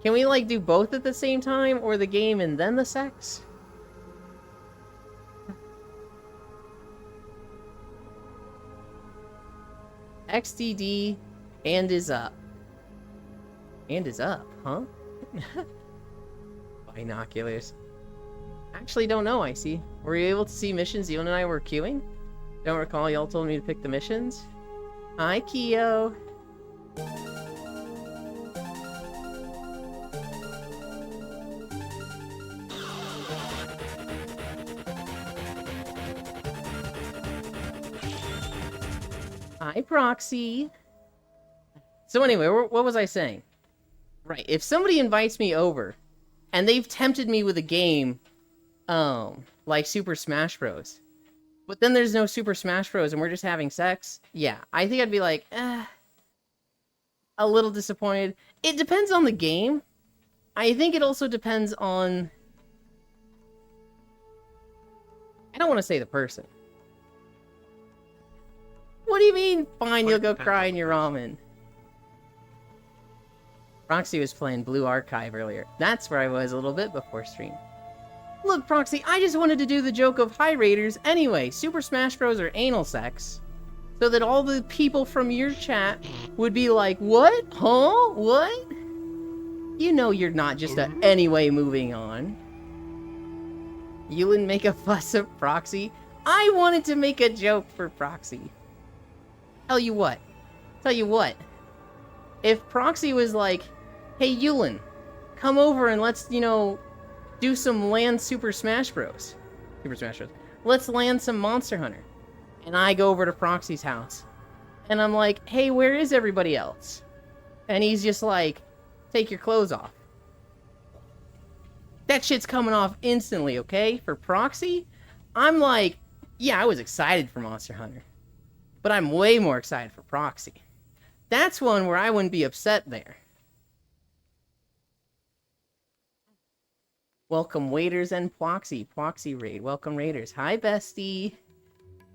Can we like do both at the same time, or the game and then the sex? XDD and is up. And is up, huh? Binoculars. Actually don't know, Icy. Were you able to see missions you and I were queuing? Don't recall, y'all told me to pick the missions. Hi, Kyo. Hi, Proxy. So anyway, what was I saying? Right, if somebody invites me over, and they've tempted me with a game, like Super Smash Bros. But then there's no Super Smash Bros. And we're just having sex, yeah, I think I'd be like, a little disappointed. It depends on the game. I think it also depends on... I don't want to say the person. What do you mean, fine, you'll go cry in your ramen? Proxy was playing Blue Archive earlier. That's where I was a little bit before stream. Look, Proxy, I just wanted to do the joke of hi Raiders anyway. Super Smash Bros. Are anal sex. So that all the people from your chat would be like, what? Huh? What? You know you're not just a anyway moving on. You wouldn't make a fuss of Proxy? I wanted to make a joke for Proxy. Tell you what. If Proxy was like, hey, Yulin, come over and let's, do some land Super Smash Bros. Let's land some Monster Hunter. And I go over to Proxy's house. And I'm like, hey, where is everybody else? And he's just like, take your clothes off. That shit's coming off instantly, okay? For Proxy, I'm like, yeah, I was excited for Monster Hunter. But I'm way more excited for Proxy. That's one where I wouldn't be upset there. Welcome, waiters and Pwoxy. Pwoxy raid. Welcome, raiders. Hi, bestie.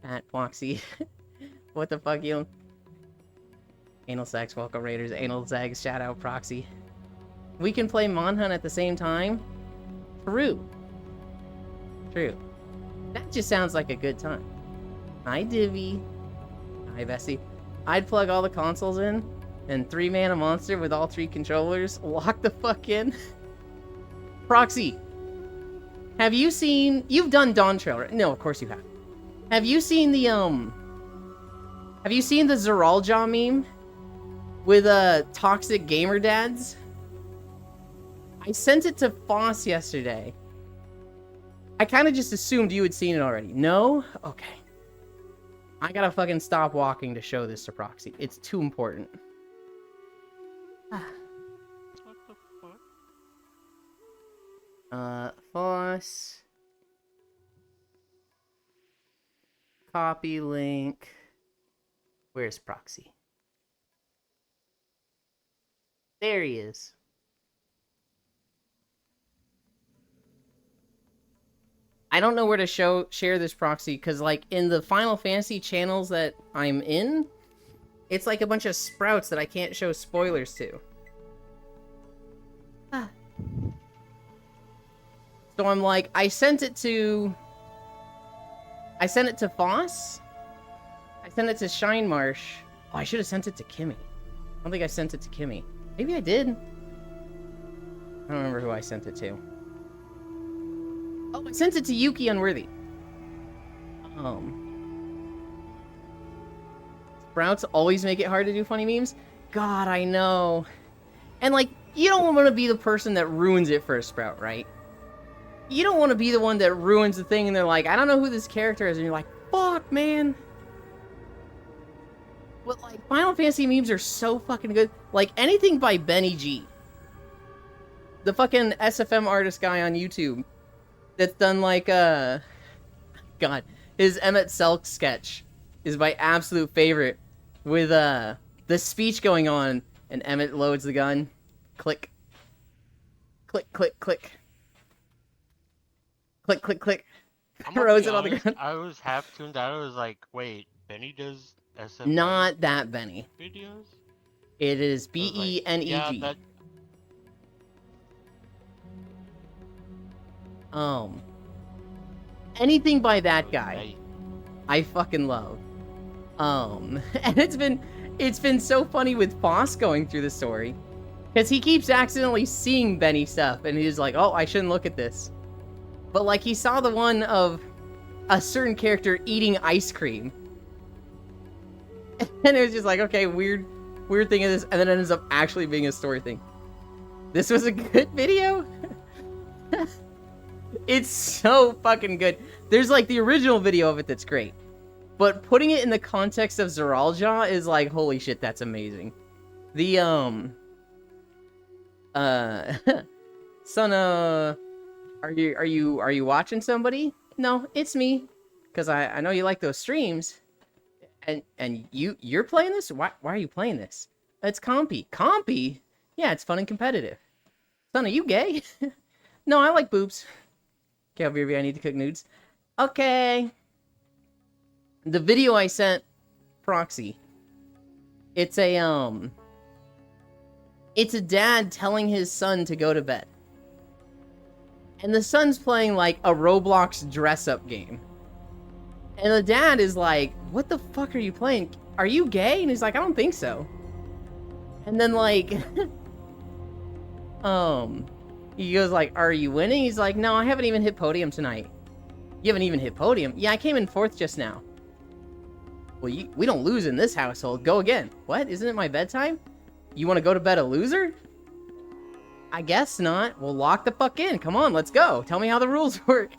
At Pwoxy. What the fuck, you? Anal sex. Welcome, raiders. Anal zags. Shout out, Proxy. We can play Monhunt at the same time? True. That just sounds like a good time. Hi, Divvy. Hi, bestie. I'd plug all the consoles in, and 3-mana monster with all 3 controllers, lock the fuck in. Proxy, have you seen... You've done Dawn Trail, right? No, of course you have. Have you seen the, Have you seen the Zeraljaw meme? With, toxic gamer dads? I sent it to Foss yesterday. I kind of just assumed you had seen it already. No? Okay. I gotta fucking stop walking to show this to Proxy. It's too important. What the fuck? Foss. Copy link. Where's Proxy? There he is. I don't know where to share this, Proxy, because, like, in the Final Fantasy channels that I'm in, it's like a bunch of sprouts that I can't show spoilers to. So I'm like, I sent it to Foss. I sent it to Shine Marsh. Oh, I should have sent it to Kimmy. I don't think I sent it to Kimmy. Maybe I did. I don't remember who I sent it to. Oh, I sent it to Yuki Unworthy. Sprouts always make it hard to do funny memes? God, I know. And, like, you don't want to be the person that ruins it for a Sprout, right? You don't want to be the one that ruins the thing and they're like, I don't know who this character is, and you're like, fuck, man. But, like, Final Fantasy memes are so fucking good. Like, anything by Benny G. The fucking SFM artist guy on YouTube. That's done, like, God. His Emmett Selk sketch is my absolute favorite. With, the speech going on, and Emmett loads the gun. Click. Click, click, click. Click, click, click. Throws it on the ground. I was half tuned out. I was like, wait, Benny does SF Not that Benny. videos? It is B-E-N-E-G. Yeah, that... Anything by that guy, I fucking love. And it's been so funny with Foss going through the story, because he keeps accidentally seeing Benny stuff, and he's like, oh, I shouldn't look at this. But, like, he saw the one of a certain character eating ice cream. And it was just like, okay, weird weird thing is this, and then it ends up actually being a story thing. This was a good video? It's so fucking good. There's like the original video of it that's great. But putting it in the context of Zoraljah is like, holy shit, that's amazing. The, son, are you watching somebody? No, it's me. Cause I know you like those streams. And you're playing this? Why are you playing this? It's compy. Compy? Yeah, it's fun and competitive. Son, are you gay? No, I like boobs. Okay, BRB, I need to cook nudes. Okay. The video I sent Proxy. It's a dad telling his son to go to bed. And the son's playing like a Roblox dress-up game. And the dad is like, what the fuck are you playing? Are you gay? And he's like, I don't think so. And then like, he goes like, are you winning? He's like, no, I haven't even hit podium tonight. You haven't even hit podium? Yeah, I came in 4th just now. Well, we don't lose in this household. Go again. What? Isn't it my bedtime? You want to go to bed a loser? I guess not. Well, lock the fuck in. Come on, let's go. Tell me how the rules work.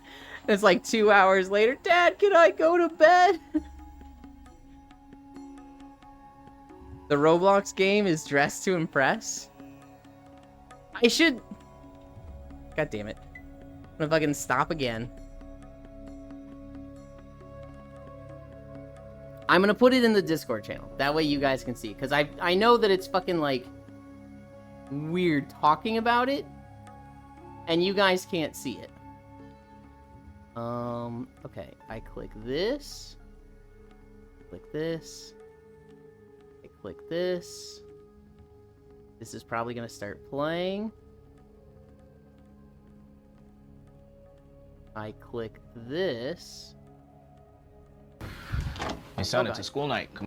And it's like 2 hours later. Dad, can I go to bed? The Roblox game is dressed to impress. I should... God damn it. I'm gonna fucking stop again. I'm gonna put it in the Discord channel. That way you guys can see. Because I know that it's fucking, like, weird talking about it. And you guys can't see it. Okay. I click this. Click this. I click this. This is probably gonna start playing. I click this. Hey son, Oh, it's God. a school night. Come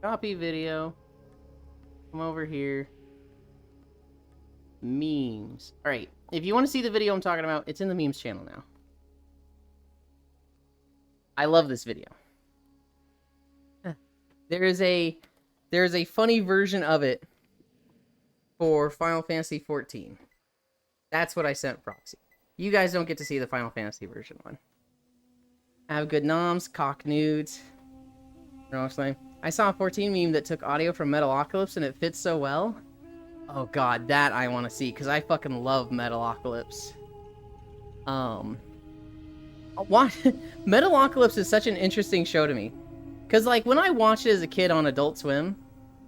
Copy video. Come over here. Memes. Alright, if you want to see the video I'm talking about, it's in the memes channel now. I love this video. There is a funny version of it for Final Fantasy 14. That's what I sent Proxy. You guys don't get to see the Final Fantasy version one. Have good noms, cock nudes. You know what I'm saying? I saw a 14 meme that took audio from Metalocalypse and it fits so well. Oh god, that I want to see, because I fucking love Metalocalypse. Metalocalypse is such an interesting show to me. Because, like, when I watched it as a kid on Adult Swim,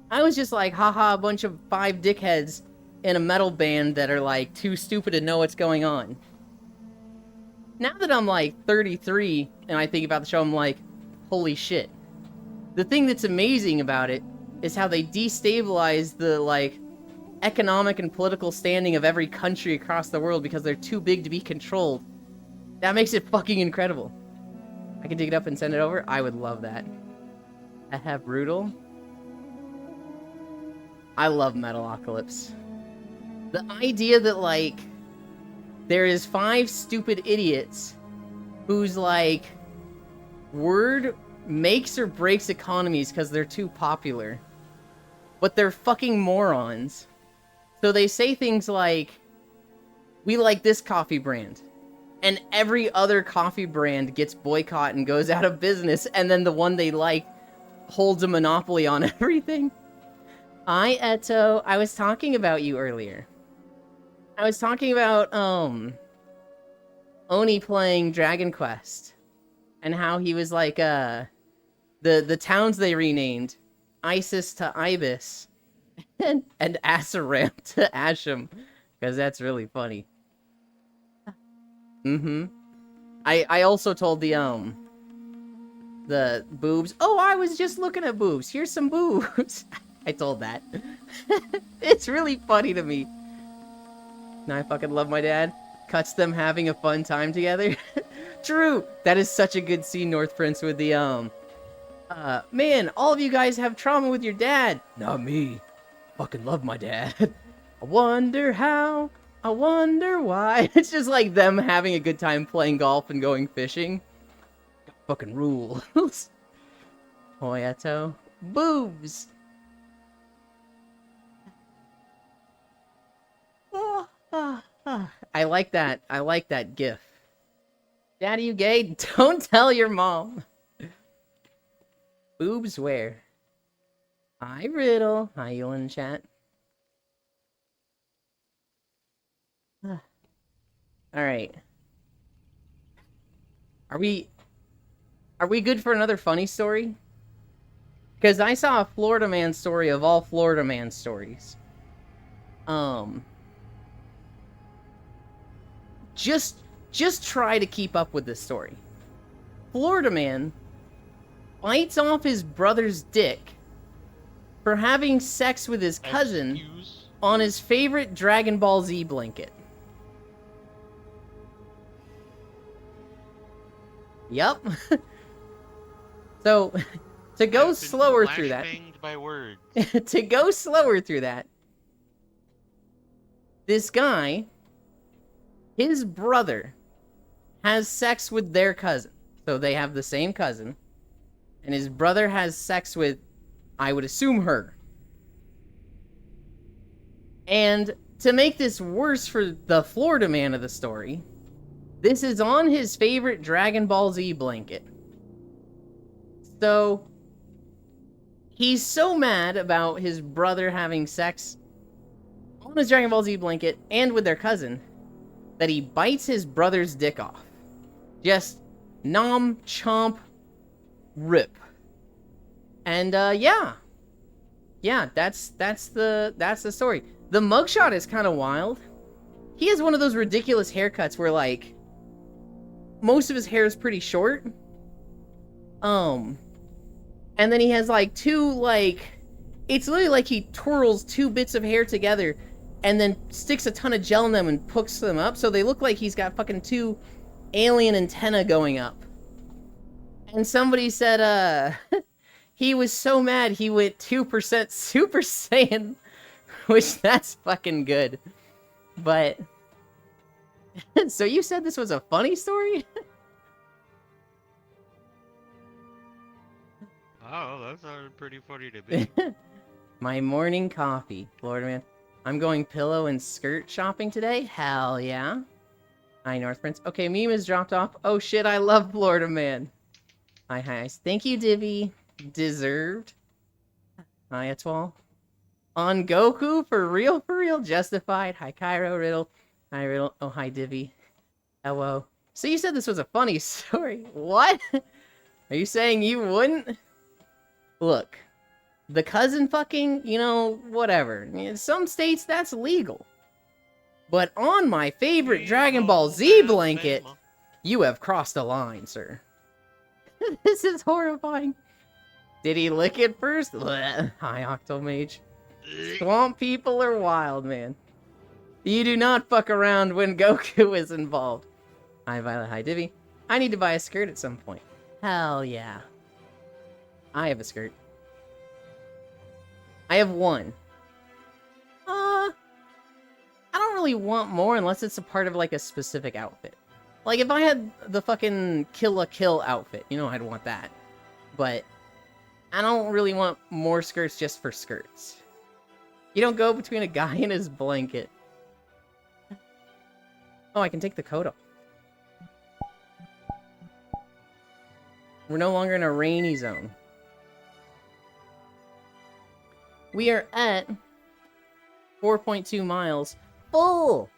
I was just like, haha, a bunch of 5 dickheads in a metal band that are, like, too stupid to know what's going on. Now that I'm, like, 33, and I think about the show, I'm like, holy shit. The thing that's amazing about it is how they destabilize the, like, economic and political standing of every country across the world because they're too big to be controlled. That makes it fucking incredible. I can dig it up and send it over? I would love that. I have Brutal. I love Metalocalypse. The idea that, like, there is 5 stupid idiots whose, like, word makes or breaks economies because they're too popular. But they're fucking morons. So they say things like, we like this coffee brand. And every other coffee brand gets boycotted and goes out of business, and then the one they like holds a monopoly on everything. Hi, Eto. I was talking about you earlier. I was talking about, Oni playing Dragon Quest. And how he was like, the towns they renamed. Isis to Ibis. and Asaram to Asham. Because that's really funny. Mm-hmm. I also told the boobs. Oh, I was just looking at boobs. Here's some boobs. I told that. It's really funny to me. Now I fucking love my dad. Cuts them having a fun time together. True. That is such a good scene, North Prince, with the man, all of you guys have trauma with your dad. Not me. Fucking love my dad. I wonder how. I wonder why. It's just like them having a good time playing golf and going fishing. Fucking rules. Hoyato. Boobs. I like that. I like that gif. Daddy, you gay? Don't tell your mom. Boobs where? Hi, Riddle. Hi, you in chat. All right. Are we good for another funny story? Because I saw a Florida man story of all Florida man stories. Just try to keep up with this story. Florida man bites off his brother's dick for having sex with his cousin Excuse? on his favorite Dragon Ball Z blanket. Yup. So, to go I've been slower through that, flashbanged by words. to go slower through that, this guy, his brother, has sex with their cousin. So they have the same cousin. And his brother has sex with, I would assume, her. And to make this worse for the Florida man of the story, this is on his favorite Dragon Ball Z blanket. So, he's so mad about his brother having sex on his Dragon Ball Z blanket and with their cousin that he bites his brother's dick off. Just nom, chomp, rip. And yeah, that's the story. The mugshot is kind of wild. He has one of those ridiculous haircuts where like most of his hair is pretty short. And then he has like two it's literally like he twirls two bits of hair together and then sticks a ton of gel in them and hooks them up so they look like he's got fucking two alien antenna going up. And somebody said he was so mad he went 2% Super Saiyan, which that's fucking good. But so you said this was a funny story? Oh, that sounded pretty funny to me. My morning coffee, Florida man. I'm going pillow and skirt shopping today. Hell yeah. Hi, North Prince. Okay, meme is dropped off. Oh shit, I love Florida man. Hi. Thank you, Divvy. Deserved. Hi, Etoile. On Goku, for real, justified. Hi, Cairo, Riddle. Hi, Riddle. Oh, hi, Divvy. Hello. So you said this was a funny story. What? Are you saying you wouldn't? Look, the cousin fucking, whatever. In some states, that's legal. But on my favorite Dragon Ball Z blanket, you have crossed a line, sir. This is horrifying. Did he lick it first? Blech. Hi, Octomage. Swamp people are wild, man. You do not fuck around when Goku is involved. Hi, Violet. Hi, Divvy. I need to buy a skirt at some point. Hell yeah. I have a skirt. I have one. I don't really want more unless it's a part of like a specific outfit. Like if I had the fucking Kill la Kill outfit, I'd want that. But I don't really want more skirts just for skirts. You don't go between a guy and his blanket. Oh, I can take the coat off. We're no longer in a rainy zone. We are at 4.2 miles. Full!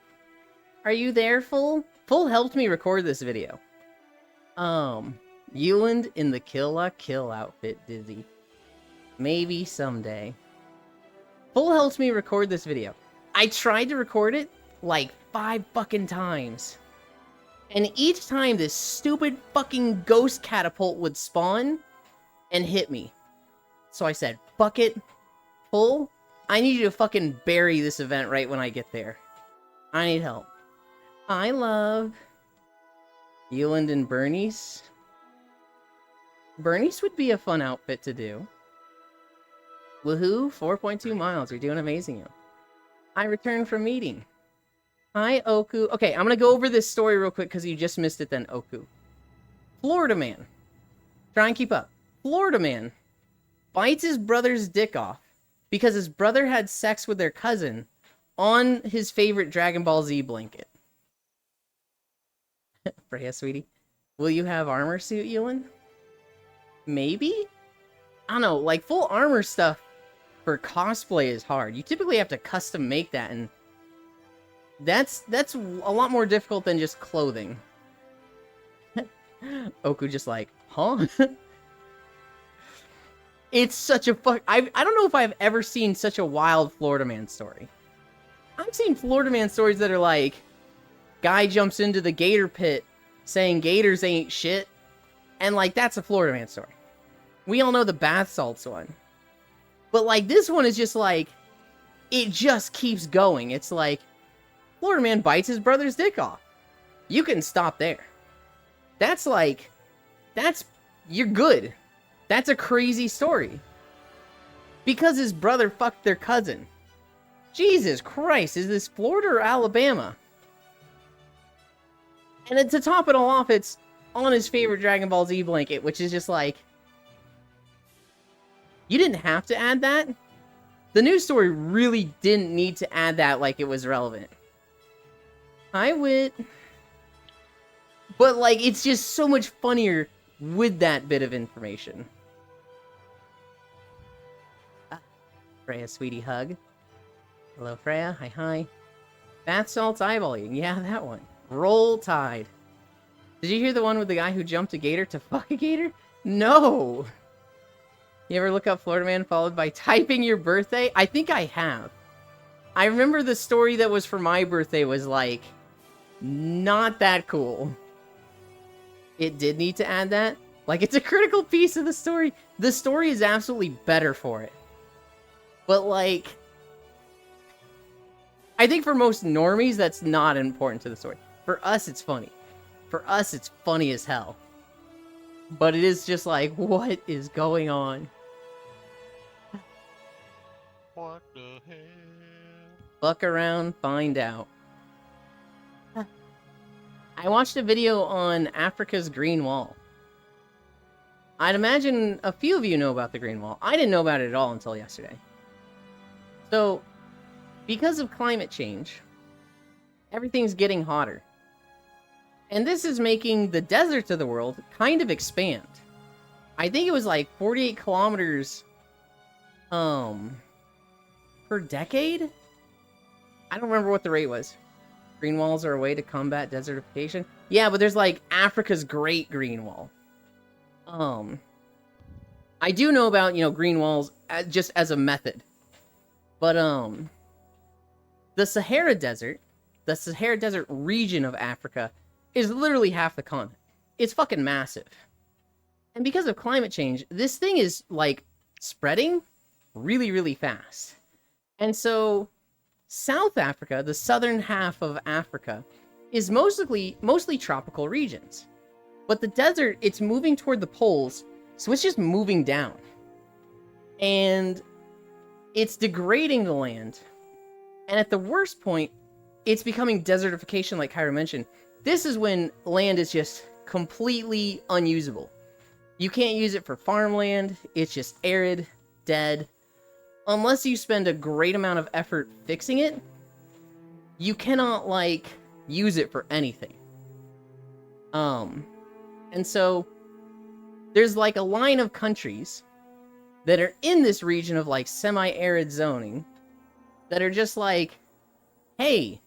Are you there, Full? Full helped me record this video. Euland in the Kill la Kill outfit, Dizzy. Maybe someday. Full helped me record this video. I tried to record it like 5 fucking times. And each time this stupid fucking ghost catapult would spawn and hit me. So I said, fuck it. Full, I need you to fucking bury this event right when I get there. I need help. I love Euland and Bernice. Bernice would be a fun outfit to do. Woohoo, 4.2 miles. You're doing amazing. I returned from meeting. Hi, Oku. Okay, I'm gonna go over this story real quick because you just missed it then, Oku. Florida man. Try and keep up. Florida man bites his brother's dick off because his brother had sex with their cousin on his favorite Dragon Ball Z blanket. Freya, sweetie. Will you have armor suit, Ewan? Maybe? I don't know, like, full armor stuff for cosplay is hard. You typically have to custom make that, and that's a lot more difficult than just clothing. Oku just like, huh? It's such a I don't know if I've ever seen such a wild Florida Man story. I've seen Florida Man stories that are like, guy jumps into the gator pit saying gators ain't shit, and like, that's a Florida Man story. We all know the bath salts one. But like, this one is just like, it just keeps going. It's like, Florida Man bites his brother's dick off. You can stop there. That's like, you're good. That's a crazy story. Because his brother fucked their cousin. Jesus Christ, is this Florida or Alabama? And then to top it all off, it's on his favorite Dragon Ball Z blanket, which is just like, you didn't have to add that. The news story really didn't need to add that like it was relevant. Hi, Wit. But like, it's just so much funnier with that bit of information. Freya, sweetie, hug. Hello, Freya. Hi, hi. Bath salts eyeballing. Yeah, that one. Roll Tide. Did you hear the one with the guy who jumped a gator to fuck a gator? No! You ever look up Florida Man followed by typing your birthday? I think I have. I remember the story that was for my birthday was like, not that cool. It did need to add that. Like, it's a critical piece of the story. The story is absolutely better for it. But like, I think for most normies, that's not important to the story. For us, it's funny. For us, it's funny as hell. But it is just like, what is going on? What the hell? Fuck around, find out. I watched a video on Africa's Green Wall. I'd imagine a few of you know about the Green Wall. I didn't know about it at all until yesterday. So, because of climate change, everything's getting hotter. And this is making the deserts of the world kind of expand. I think it was like 48 kilometers per decade? I don't remember what the rate was. Green walls are a way to combat desertification. Yeah, but there's like Africa's Great Green Wall. I do know about, green walls just as a method. But the Sahara Desert region of Africa is literally half the continent. It's fucking massive. And because of climate change, this thing is like spreading really, really fast. And so South Africa, the southern half of Africa, is mostly tropical regions. But the desert, it's moving toward the poles, so it's just moving down. And it's degrading the land. And at the worst point, it's becoming desertification, like Kyra mentioned. This is when land is just completely unusable. You can't use it for farmland. It's just arid, dead. Unless you spend a great amount of effort fixing it, you cannot, use it for anything. And so, there's, a line of countries that are in this region of, semi-arid zoning that are just hey,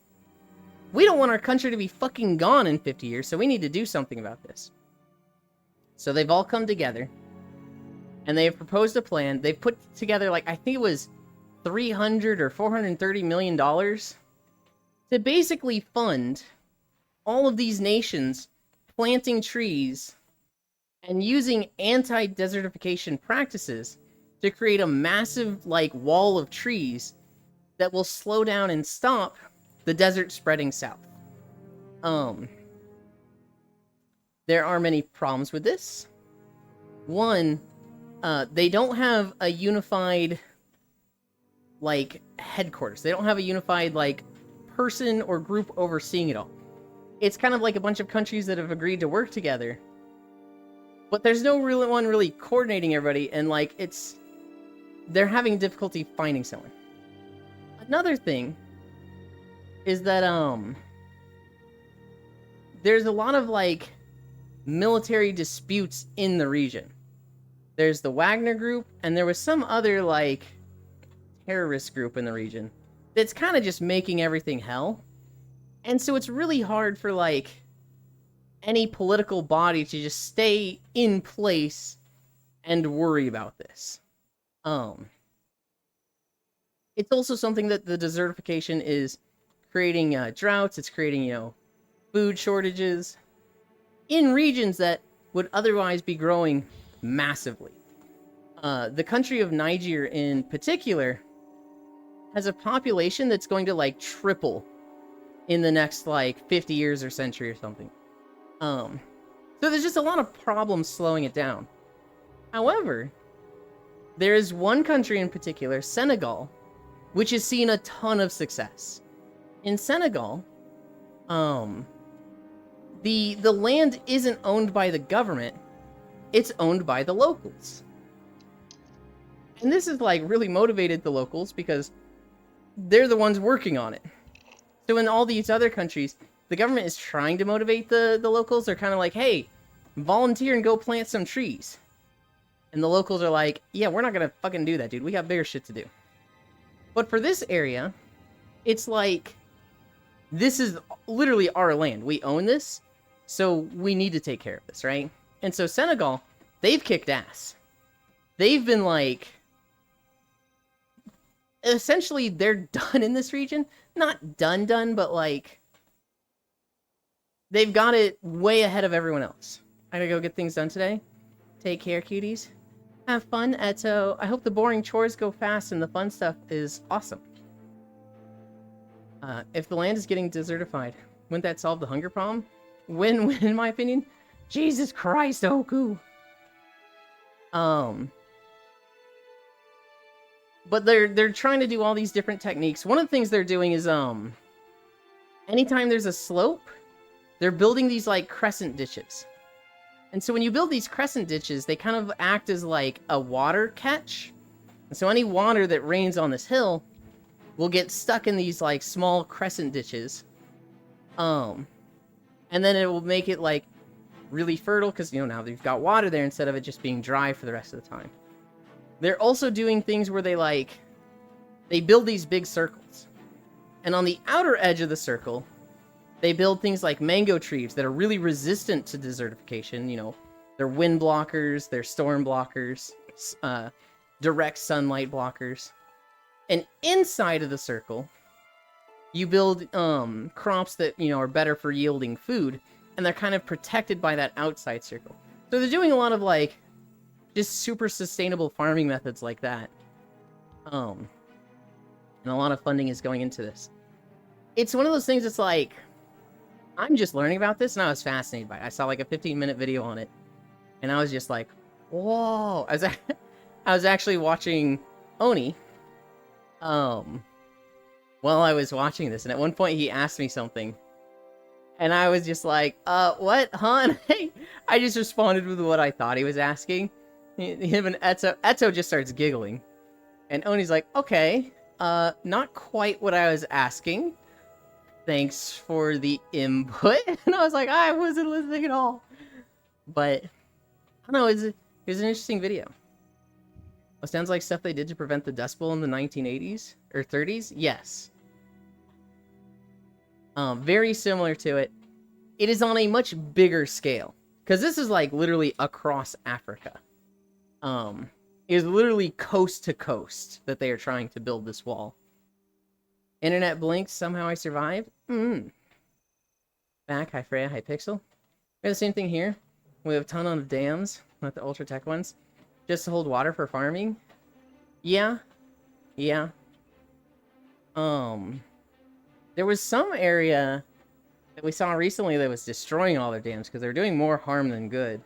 we don't want our country to be fucking gone in 50 years, so we need to do something about this. So they've all come together, and they have proposed a plan. They've put together, I think it was $300 or $430 million to basically fund all of these nations planting trees and using anti-desertification practices to create a massive, wall of trees that will slow down and stop the desert spreading south. There are many problems with this. One, they don't have a unified, headquarters. They don't have a unified, person or group overseeing it all. It's kind of like a bunch of countries that have agreed to work together. But there's no real one really coordinating everybody, and, they're having difficulty finding someone. Another thing is that, there's a lot of, like, military disputes in the region. There's the Wagner group, and there was some other, like, terrorist group in the region that's kind of just making everything hell. And so it's really hard for, like, any political body to just stay in place and worry about this. It's also something that the desertification is creating droughts, it's creating, food shortages in regions that would otherwise be growing massively. The country of Niger in particular has a population that's going to, like, triple in the next, like, 50 years or century or something. So there's just a lot of problems slowing it down. However, there is one country in particular, Senegal, which has seen a ton of success. In Senegal, the land isn't owned by the government, it's owned by the locals. And this has, like, really motivated the locals because they're the ones working on it. So in all these other countries, the government is trying to motivate the locals. They're kind of like, hey, volunteer and go plant some trees. And the locals are like, yeah, we're not going to fucking do that, dude. We got bigger shit to do. But for this area, it's like, this is literally our land. We own this, so we need to take care of this, right? And so Senegal, they've kicked ass. They've been like, essentially, they're done in this region. Not done, but like, they've got it way ahead of everyone else. I gotta go get things done today. Take care, cuties. Have fun, Eto. I hope the boring chores go fast and the fun stuff is awesome. If the land is getting desertified, wouldn't that solve the hunger problem? Win-win, in my opinion. Jesus Christ, Oku. But they're trying to do all these different techniques. One of the things they're doing is, anytime there's a slope, they're building these, like, crescent ditches. And so when you build these crescent ditches, they kind of act as, like, a water catch. And so any water that rains on this hill will get stuck in these, like, small crescent ditches. And then it will make it, like, really fertile, because, now they've got water there instead of it just being dry for the rest of the time. They're also doing things where they build these big circles. And on the outer edge of the circle, they build things like mango trees that are really resistant to desertification. They're wind blockers, they're storm blockers, direct sunlight blockers. And inside of the circle, you build crops that, are better for yielding food, and they're kind of protected by that outside circle. So they're doing a lot of, like, just super sustainable farming methods like that. And a lot of funding is going into this. It's one of those things that's like, I'm just learning about this, and I was fascinated by it. I saw, like, a 15-minute video on it, and I was just like, whoa. I was actually watching Oni, while I was watching this, and at one point he asked me something, and I was just like, what, huh? I just responded with what I thought he was asking. Him and Eto just starts giggling, and Oni's like, okay, not quite what I was asking. Thanks for the input. And I was like, I wasn't listening at all. But, I don't know, it was an interesting video. It sounds like stuff they did to prevent the Dust Bowl in the 1980s or 30s. Yes. Very similar to it. It is on a much bigger scale. Because this is, like, literally across Africa. It is literally coast to coast that they are trying to build this wall. Internet blinks, somehow I survived. Back, hi Freya, hi Pixel. We have the same thing here. We have a ton of dams, not the ultra tech ones, just to hold water for farming. Yeah. There was some area that we saw recently that was destroying all their dams because they're doing more harm than good.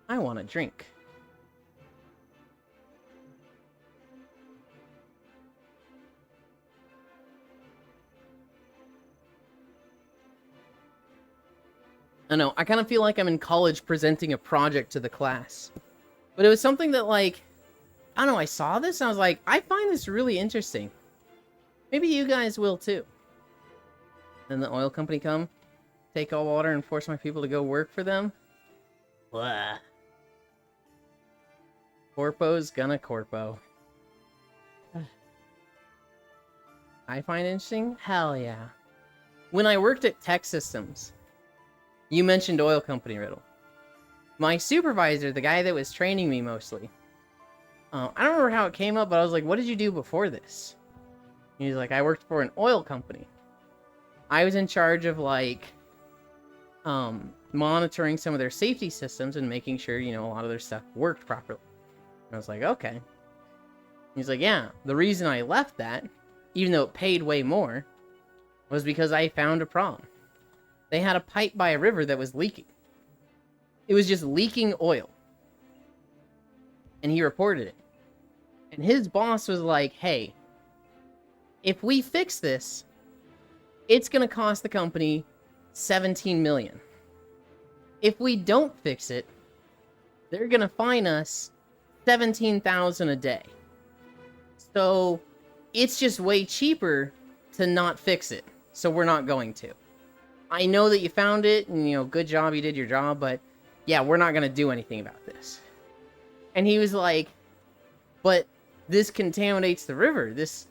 I want a drink. I know, I kind of feel like I'm in college presenting a project to the class. But it was something that, like, I don't know, I saw this and I was like, I find this really interesting. Maybe you guys will too. Then the oil company come, take all water and force my people to go work for them. Blah. Corpo's gonna corpo. I find interesting? Hell yeah. When I worked at Tech Systems, you mentioned oil company, Riddle. My supervisor, the guy that was training me mostly, I don't remember how it came up, but I was like, what did you do before this? And he's like, I worked for an oil company. I was in charge of, like, monitoring some of their safety systems and making sure, you know, a lot of their stuff worked properly. And I was like, okay. He's like, yeah, the reason I left that, even though it paid way more, was because I found a problem. They had a pipe by a river that was leaking. It was just leaking oil. And he reported it. And his boss was like, hey, if we fix this, it's going to cost the company $17 million. If we don't fix it, they're going to fine us $17,000 a day. So it's just way cheaper to not fix it. So we're not going to. I know that you found it and, you know, good job, you did your job, but yeah, we're not going to do anything about this. And he was like, but this contaminates the river. This,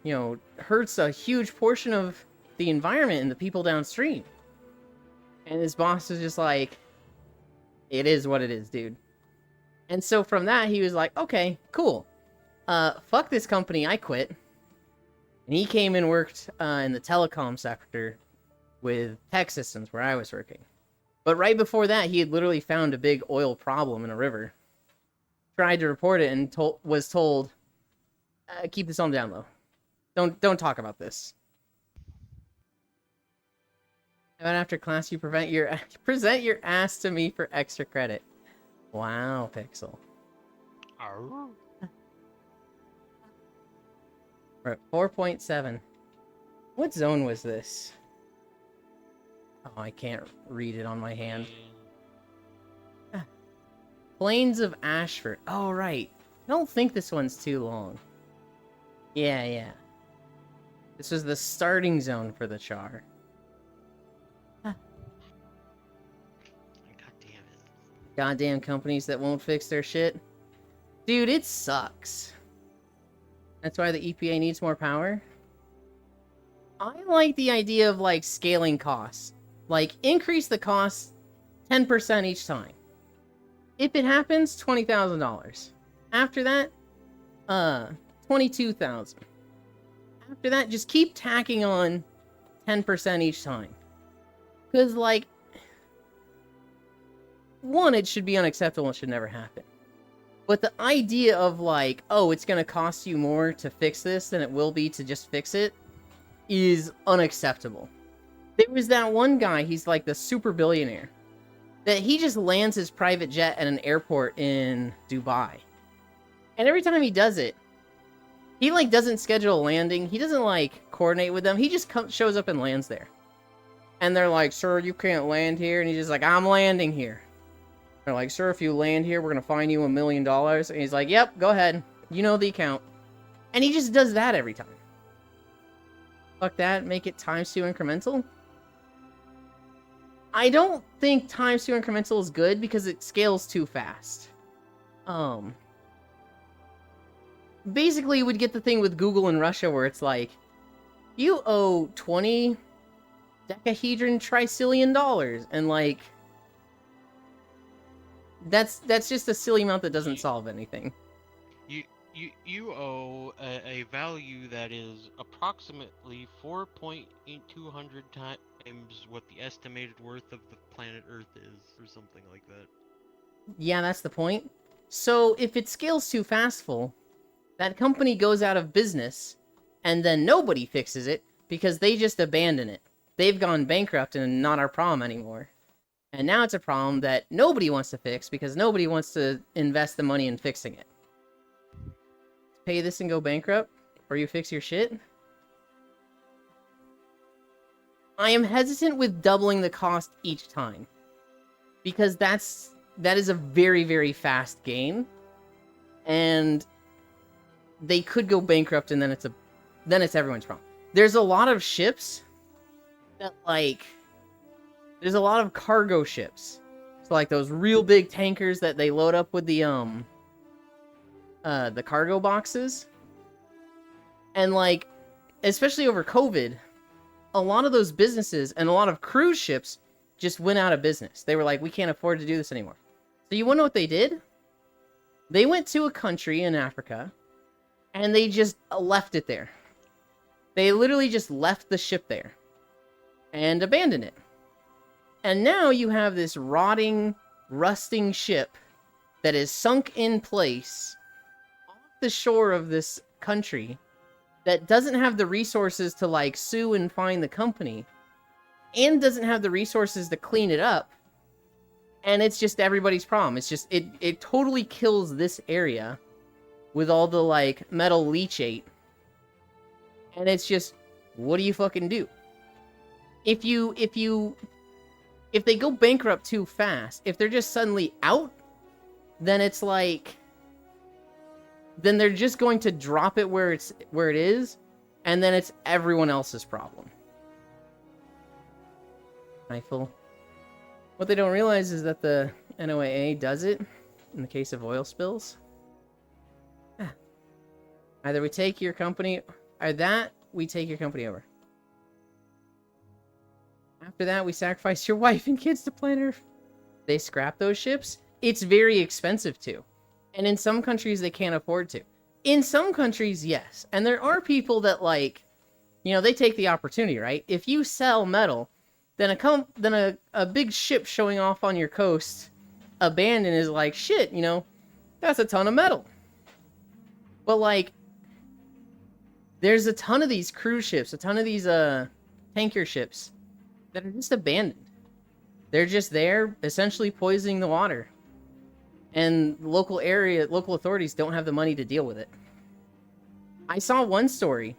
you know, hurts a huge portion of the environment and the people downstream. And his boss was just like, it is what it is, dude. And so from that, he was like, okay, cool. Fuck this company, I quit. And he came and worked in the telecom sector with Tech Systems, where I was working. But right before that, he had literally found a big oil problem in a river. Tried to report it and was told, keep this on the down low. Don't talk about this. And after class, you present your ass to me for extra credit. Wow, Pixel. Arr. We're at 4.7. What zone was this? Oh, I can't read it on my hand. Plains of Ashford. Oh, right. I don't think this one's too long. Yeah. This was the starting zone for the Char. God damn it. Goddamn companies that won't fix their shit. Dude, it sucks. That's why the EPA needs more power. I like the idea of, like, scaling costs. Like, increase the cost 10% each time. If it happens, $20,000. After that, $22,000. After that, just keep tacking on 10% each time. Because, like, one, it should be unacceptable and should never happen. But the idea of, like, oh, it's going to cost you more to fix this than it will be to just fix it is unacceptable. There was that one guy, he's like the super billionaire, that he just lands his private jet at an airport in Dubai. And every time he does it, he, like, doesn't schedule a landing. He doesn't, like, coordinate with them. He just shows up and lands there. And they're like, sir, you can't land here. And he's just like, I'm landing here. They're like, sir, if you land here, we're going to fine you $1 million. And he's like, yep, go ahead. You know the account. And he just does that every time. Fuck that. Make it ×2 incremental. I don't think ×2 incremental is good because it scales too fast. Basically, you would get the thing with Google in Russia where it's like, you owe 20 decahedron tricillion dollars, and, like, that's just a silly amount that doesn't solve anything. You owe a value that is approximately 4.200 times what the estimated worth of the planet Earth is, or something like that. Yeah, that's the point. So if it scales too fastful, that company goes out of business, and then nobody fixes it because they just abandon it. They've gone bankrupt and not our problem anymore. And now it's a problem that nobody wants to fix because nobody wants to invest the money in fixing it. Pay this and go bankrupt, or you fix your shit? I am hesitant with doubling the cost each time, because that is a very, very fast game, and they could go bankrupt, and then it's everyone's problem. There's a lot of ships that, like, there's a lot of cargo ships. So, like, those real big tankers that they load up with the cargo boxes. And, like, especially over COVID, a lot of those businesses and a lot of cruise ships just went out of business. They were like, we can't afford to do this anymore. So you want to know what they did? They went to a country in Africa, and they just left it there. They literally just left the ship there and abandoned it. And now you have this rotting, rusting ship that is sunk in place off the shore of this country that doesn't have the resources to, like, sue and fine the company, and doesn't have the resources to clean it up. And it's just everybody's problem. It's just, it totally kills this area with all the, like, metal leachate. And it's just, what do you fucking do? If they go bankrupt too fast, if they're just suddenly out, then it's like, then they're just going to drop it where it is, and then it's everyone else's problem. Rifle. What they don't realize is that the NOAA does it in the case of oil spills. Either we take your company, or that we take your company over. After that, we sacrifice your wife and kids to planet Earth. They scrap those ships. It's very expensive too. And in some countries, they can't afford to. In some countries, yes. And there are people that, like, you know, they take the opportunity, right? If you sell metal, then a big ship showing off on your coast, abandoned, is like, shit, you know, that's a ton of metal. But, like, there's a ton of these cruise ships, a ton of these tanker ships that are just abandoned. They're just there, essentially poisoning the water. And local authorities don't have the money to deal with it. I saw one story.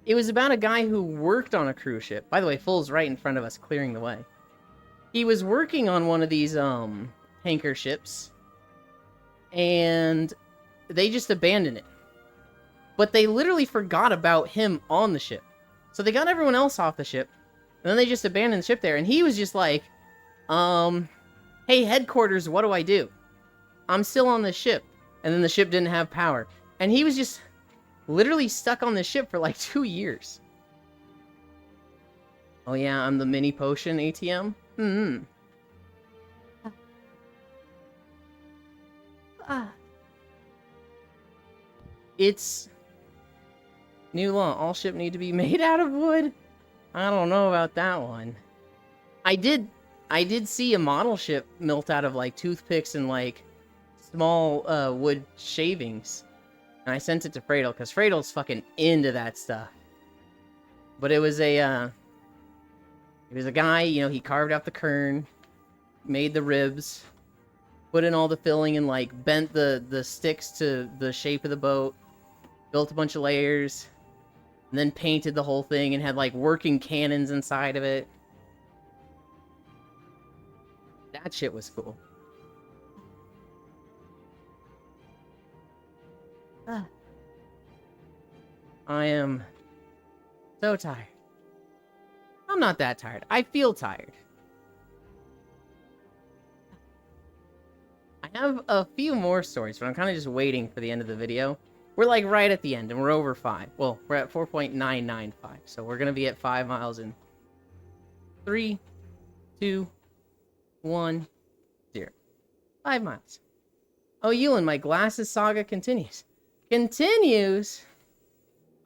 It was about a guy who worked on a cruise ship. By the way, Full's right in front of us, clearing the way. He was working on one of these tanker ships, and they just abandoned it. But they literally forgot about him on the ship. So they got everyone else off the ship, and then they just abandoned the ship there. And he was just like, hey, headquarters, what do I do? I'm still on the ship. And then the ship didn't have power. And he was just literally stuck on the ship for like 2 years. Oh yeah, I'm the mini potion ATM? It's new law. All ship need to be made out of wood. I don't know about that one. I did see a model ship built out of, like, toothpicks and, like, small wood shavings. And I sent it to Fradel, because Fradel's fucking into that stuff. But it was a guy, you know, he carved out the kern, made the ribs, put in all the filling, and, like, bent the sticks to the shape of the boat, built a bunch of layers, and then painted the whole thing and had, like, working cannons inside of it. That shit was cool. I am so tired. I'm not that tired. I feel tired. I have a few more stories, but I'm kind of just waiting for the end of the video. We're, like, right at the end, and we're over 5. Well, we're at 4.995, so we're going to be at 5 miles in 3, 2, 1, 0. 5 miles. Oh, Yulin, my glasses saga continues. Continues?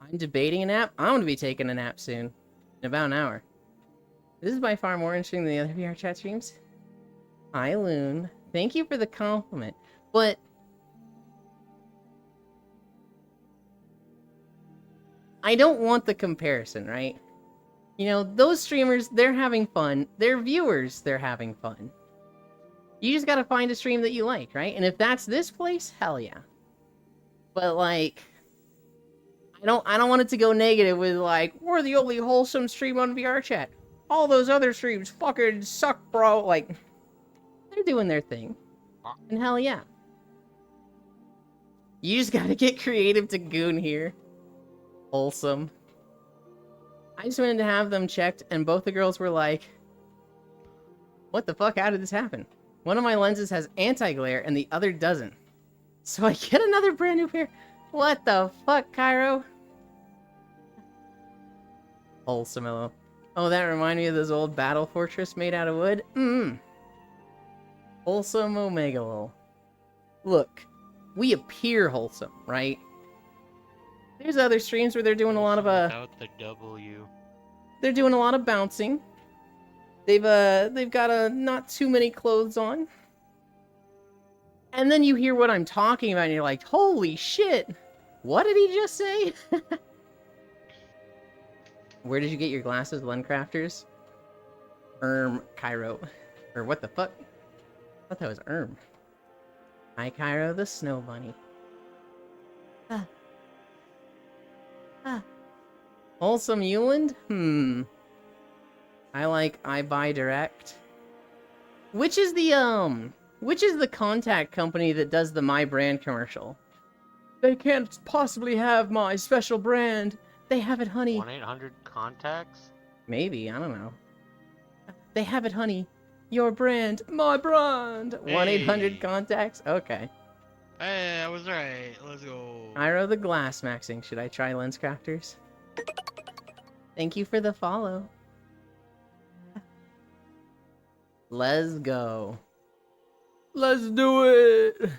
I'm debating a nap. I'm going to be taking a nap soon. In about an hour. This is by far more interesting than the other VR chat streams. Hi, Loon. Thank you for the compliment. But I don't want the comparison, right? You know, those streamers, they're having fun. Their viewers, they're having fun. You just gotta find a stream that you like, right? And if that's this place, hell yeah. But, like, I don't want it to go negative with, like, we're the only wholesome stream on VR chat. All those other streams fucking suck, bro. Like, they're doing their thing. And hell yeah. You just gotta get creative to goon here. Wholesome. I just wanted to have them checked, and both the girls were like, what the fuck? How did this happen? One of my lenses has anti-glare, and the other doesn't. So I get another brand new pair. What the fuck, Cairo? Wholesome, hello. Oh, that reminded me of this old battle fortress made out of wood? Wholesome Omega lol. Look, we appear wholesome, right? There's other streams where they're doing a lot of Without the W. they're doing a lot of bouncing. They've got not too many clothes on. And then you hear what I'm talking about and you're like, holy shit! What did he just say? Where did you get your glasses, Lencrafters? Cairo. Or what the fuck? I thought that was Hi, Cairo the Snow Bunny. Wholesome Euland? I buy direct. Which is the contact company that does the My Brand commercial? They can't possibly have my special brand. They have it, honey. 1-800-CONTACTS? Maybe, I don't know. They have it, honey. Your brand, my brand. Hey. 1-800-CONTACTS? Okay. Hey, I was right. Let's go. Iro the Glass Maxing. Should I try Lenscrafters? Thank you for the follow. Let's go. Let's do it!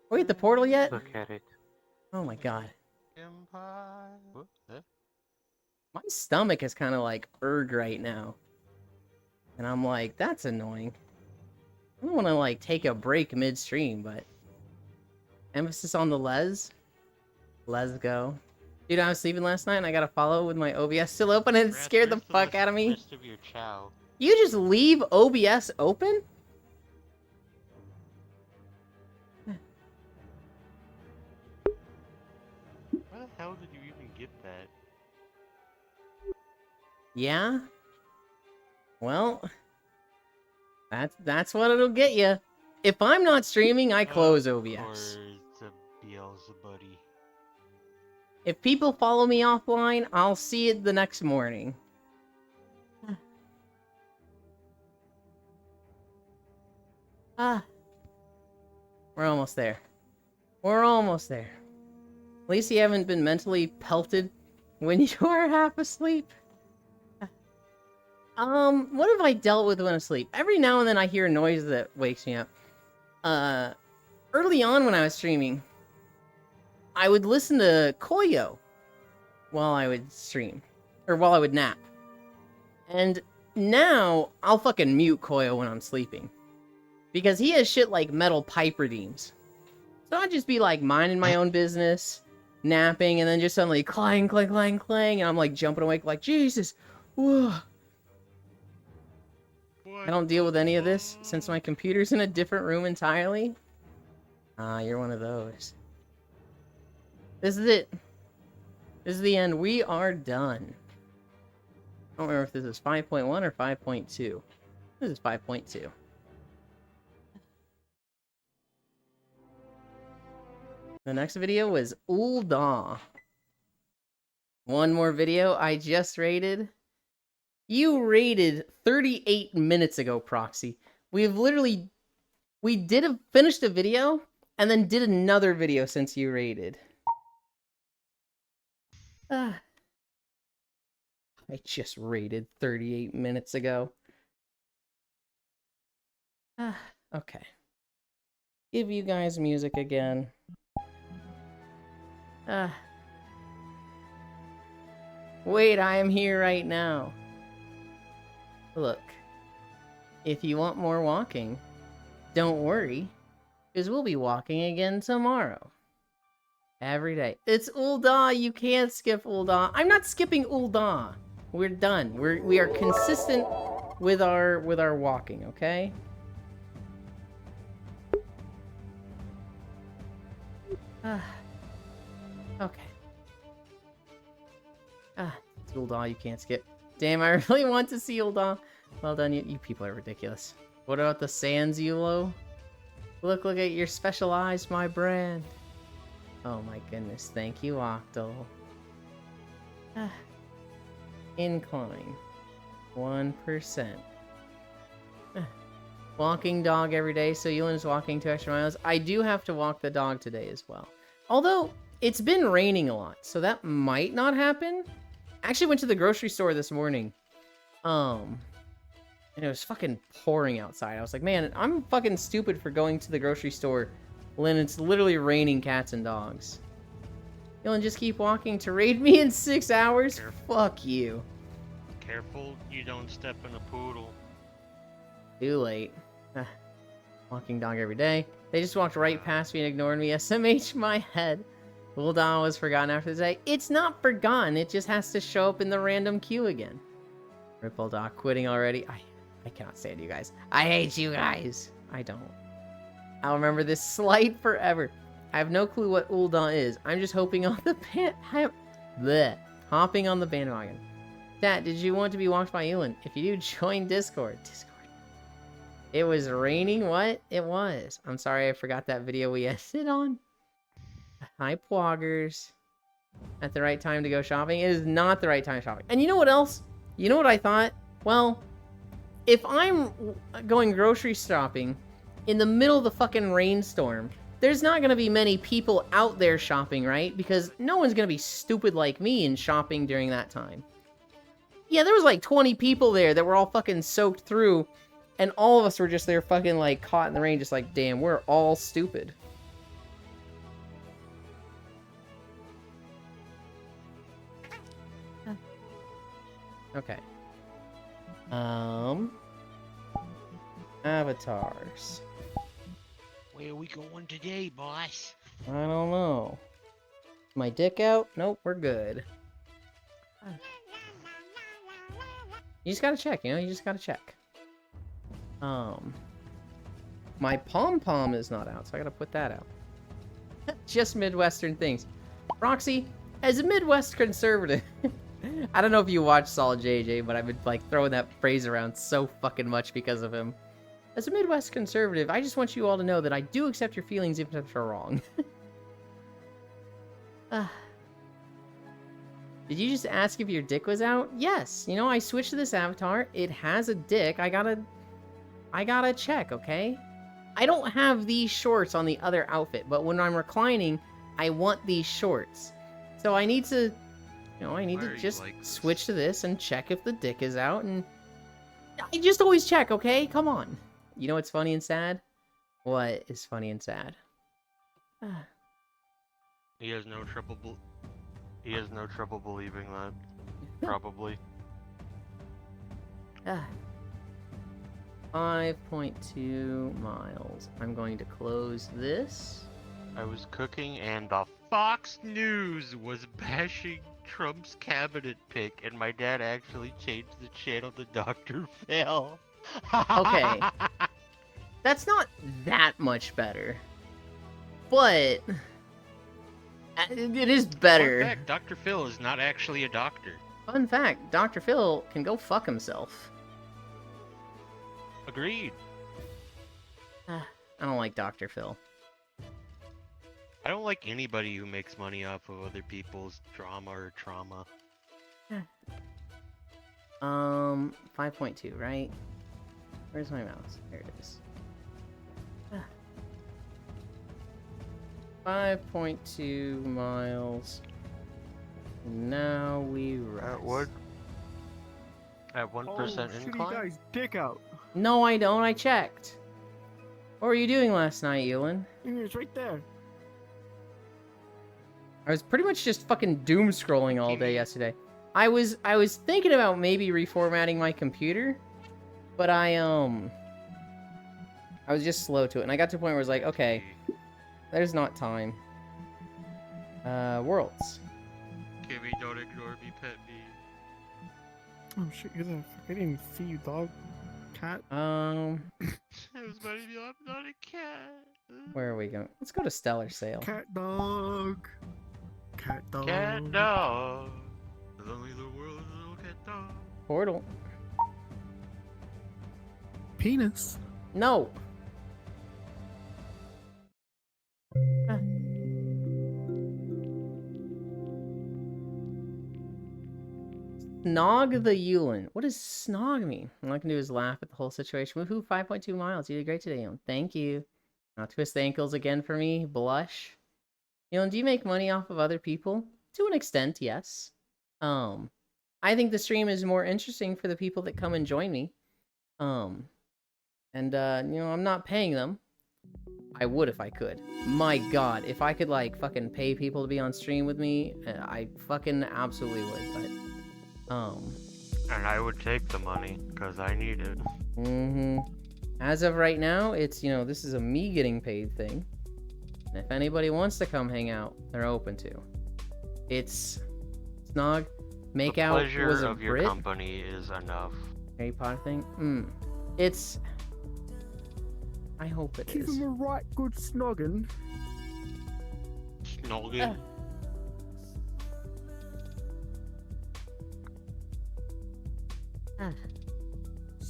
Are we at the portal yet? Look at it. Oh my god. Empire. What? Huh? My stomach is kind of like erg right now. And I'm like, that's annoying. I don't want to like take a break midstream, but emphasis on the let's go. Dude, I was sleeping last night and I got a follow with my OBS still open and it scared the fuck out of me. Rest of your chow. You just leave OBS open? Where the hell did you even get that? Yeah? Well, that's what it'll get you. If I'm not streaming, I close OBS. Or it's a Beelzebuddy. If people follow me offline, I'll see it the next morning. We're almost there. We're almost there. At least you haven't been mentally pelted when you are half asleep. What have I dealt with when asleep? Every now and then I hear a noise that wakes me up. Early on when I was streaming, I would listen to Koyo while I would stream. Or while I would nap. And now, I'll fucking mute Koyo when I'm sleeping. Because he has shit like metal pipe redeems. So I'd just be like minding my own business, napping, and then just suddenly clang, clang, clang, clang, and I'm like jumping awake like, Jesus, whoa. I don't deal with any of this since my computer's in a different room entirely. Ah, you're one of those. This is it. This is the end. We are done. I don't remember if this is 5.1 or 5.2. This is 5.2. The next video was Ul'dah. One more video I just rated. You rated 38 minutes ago, Proxy. We finished a video and then did another video since you rated. I just rated 38 minutes ago. Okay. Give you guys music again. Wait, I am here right now. Look, if you want more walking, don't worry, because we'll be walking again tomorrow. Every day. It's Ul'dah, you can't skip Ul'dah. I'm not skipping Ul'dah. We're done. We are consistent with our walking, okay? Okay. It's Ul'dah, you can't skip. Damn, I really want to see Ul'dah. Well done, you people are ridiculous. What about the Sans Yulo? Look at your specialized, my brand. Oh my goodness, thank you, Octal. Incline. 1%. Walking dog every day, so Yulin's walking 2 extra miles. I do have to walk the dog today as well. Although, it's been raining a lot, so that might not happen. I actually went to the grocery store this morning. And it was fucking pouring outside. I was like, man, I'm fucking stupid for going to the grocery store when it's literally raining cats and dogs. Yulin, just keep walking to raid me in 6 hours? Careful. Fuck you. Careful you don't step in a poodle. Too late. Walking dog every day. They just walked right past me and ignored me. SMH my head. Bulldog was forgotten after the day. It's not forgotten. It just has to show up in the random queue again. Ripple Dog quitting already. I cannot stand you guys. I hate you guys. I don't. I'll remember this slight forever. I have no clue what Ulda is. I'm just hoping on the hopping on the bandwagon. Dad, did you want to be walked by Elin? If you do, join Discord. It was raining? What? It was. I'm sorry I forgot that video we ended on. Hi, Pwoggers. At the right time to go shopping? It is not the right time shopping. And you know what else? You know what I thought? Well, if I'm going grocery shopping in the middle of the fucking rainstorm, there's not going to be many people out there shopping, right? Because no one's going to be stupid like me and shopping during that time. Yeah, there was like 20 people there that were all fucking soaked through, and all of us were just there fucking like caught in the rain, just like, damn, we're all stupid. Okay. Avatars. Where are we going today, boss? I don't know. My dick out? Nope, we're good. You just gotta check, you know? You just gotta check. My pom-pom is not out, so I gotta put that out. Just Midwestern things. Roxy, as a Midwest conservative... I don't know if you watch Solid JJ, but I've been, like, throwing that phrase around so fucking much because of him. As a Midwest conservative, I just want you all to know that I do accept your feelings even if they're wrong. Did you just ask if your dick was out? Yes. You know, I switched to this avatar. It has a dick. I gotta check, okay? I don't have these shorts on the other outfit, but when I'm reclining, I want these shorts. So I need to... You know, I need to just switch to this and check if the dick is out, and... I just always check, okay? Come on. You know what's funny and sad? What is funny and sad? He has no trouble believing that. Probably. 5.2 miles. I'm going to close this. I was cooking and the Fox News was bashing Trump's cabinet pick, and my dad actually changed the channel to Dr. Phil. Okay. That's not that much better. But... it is better. Fun fact, Dr. Phil is not actually a doctor. Fun fact, Dr. Phil can go fuck himself. Agreed. I don't like Dr. Phil. I don't like anybody who makes money off of other people's drama or trauma. 5.2, right? Where's my mouse? There it is. 5.2 miles. Now we rest. At what? At 1% incline? Guy's dick out. No, I don't. I checked. What were you doing last night, Ewan? It's right there. I was pretty much just fucking doom scrolling all day yesterday. I was thinking about maybe reformatting my computer, but I was just slow to it, and I got to a point where I was like, okay, there's not time. Worlds. Kimmy, don't ignore me, pet me. Oh shit, you're the I didn't even see you, dog. Cat. I was about to be I'm not a cat. Where are we going? Let's go to Stellar Sale. Cat dog. Cat dog. Cat dog. Only the world's little cat dog. Portal. Penis. No. Snog the Yulin. What does snog mean? All I can do is laugh at the whole situation. Woohoo, 5.2 miles. You did great today, Yulin. Thank you. Now twist the ankles again for me. Blush. Yulin, do you make money off of other people? To an extent, yes. I think the stream is more interesting for the people that come and join me. I'm not paying them. I would if I could. My god, if I could, like, fucking pay people to be on stream with me, I fucking absolutely would, but, And I would take the money, because I need it. As of right now, it's, this is a me getting paid thing. And if anybody wants to come hang out, they're open to. It's Snog. Make out was a The pleasure of your Brit? company is enough. Harry Potter thing? It's... I hope it Give is. him a right good snogging. Snogging.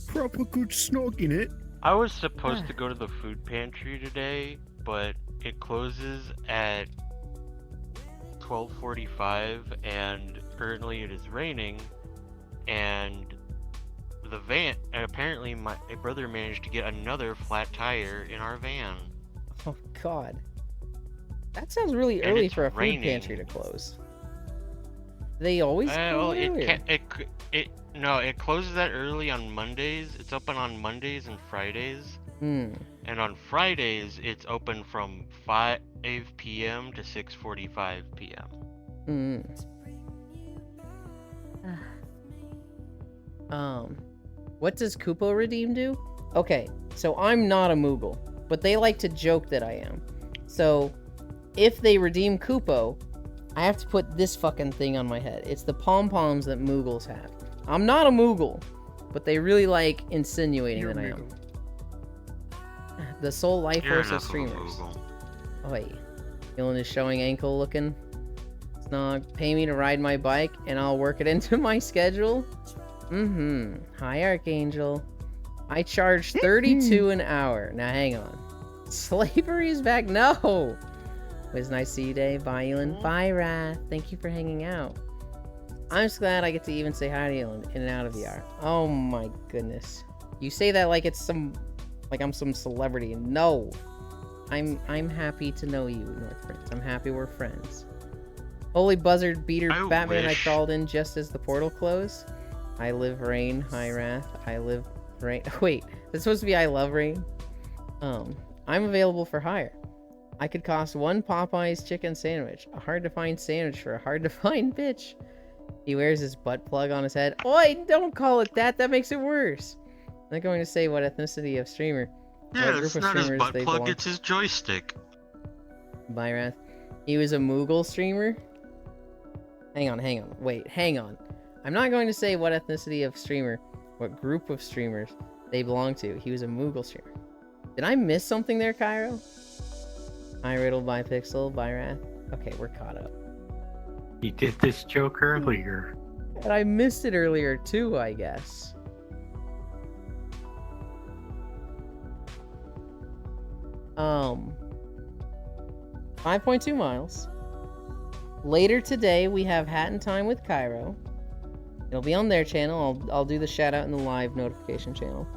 Proper good snogging it. I was supposed to go to the food pantry today, but it closes at 12:45, and currently it is raining, and the van, and apparently my brother managed to get another flat tire in our van. Oh god. That sounds really And early it's for a food raining. pantry to close. They always close Well, earlier. it closes that early on Mondays. It's open on Mondays and Fridays. And on Fridays, it's open from 5 p.m. to 6:45 p.m. What does Kupo Redeem do? Okay, so I'm not a Moogle, but they like to joke that I am. So, if they redeem Kupo, I have to put this fucking thing on my head. It's the pom-poms that Moogles have. I'm not a Moogle, but they really like insinuating You're that I am. Moogle. The sole life You're force of enough of a streamers. Moogle. Oi. Dylan is showing ankle looking. Snog, pay me to ride my bike and I'll work it into my schedule. Hi, Archangel. I charge 32 an hour. Now, hang on. Slavery is back? No! It was nice to see you today. Bye, Elin. Bye, Wrath. Thank you for hanging out. I'm just glad I get to even say hi to Elin in and out of VR. Oh my goodness. You say that like it's like I'm some celebrity. No. I'm happy to know you, North Prince. I'm happy we're friends. Holy buzzard beater I Batman, I wish. crawled in just as the portal closed. I live rain, hi Wrath. I live rain. Wait, that's supposed to be I love rain? I'm available for hire. I could cost one Popeye's chicken sandwich. A hard to find sandwich for a hard to find bitch. He wears his butt plug on his head. Oi, don't call it that. That makes it worse. I'm not going to say what ethnicity of streamer. Yeah, What it's group of not his streamers butt they plug, belong it's his joystick. Bye, Wrath. He was a Moogle streamer. Hang on. Wait, hang on. I'm not going to say what ethnicity of streamer, what group of streamers they belong to. He was a Moogle streamer. Did I miss something there, Cairo? Hi, Riddle, by Pixel, by Wrath. Okay, we're caught up. You did this joke earlier. And I missed it earlier too, I guess. Um, 5.2 miles. Later today, we have Hat in Time with Cairo. It'll be on their channel. I'll do the shout out in the live notification channel.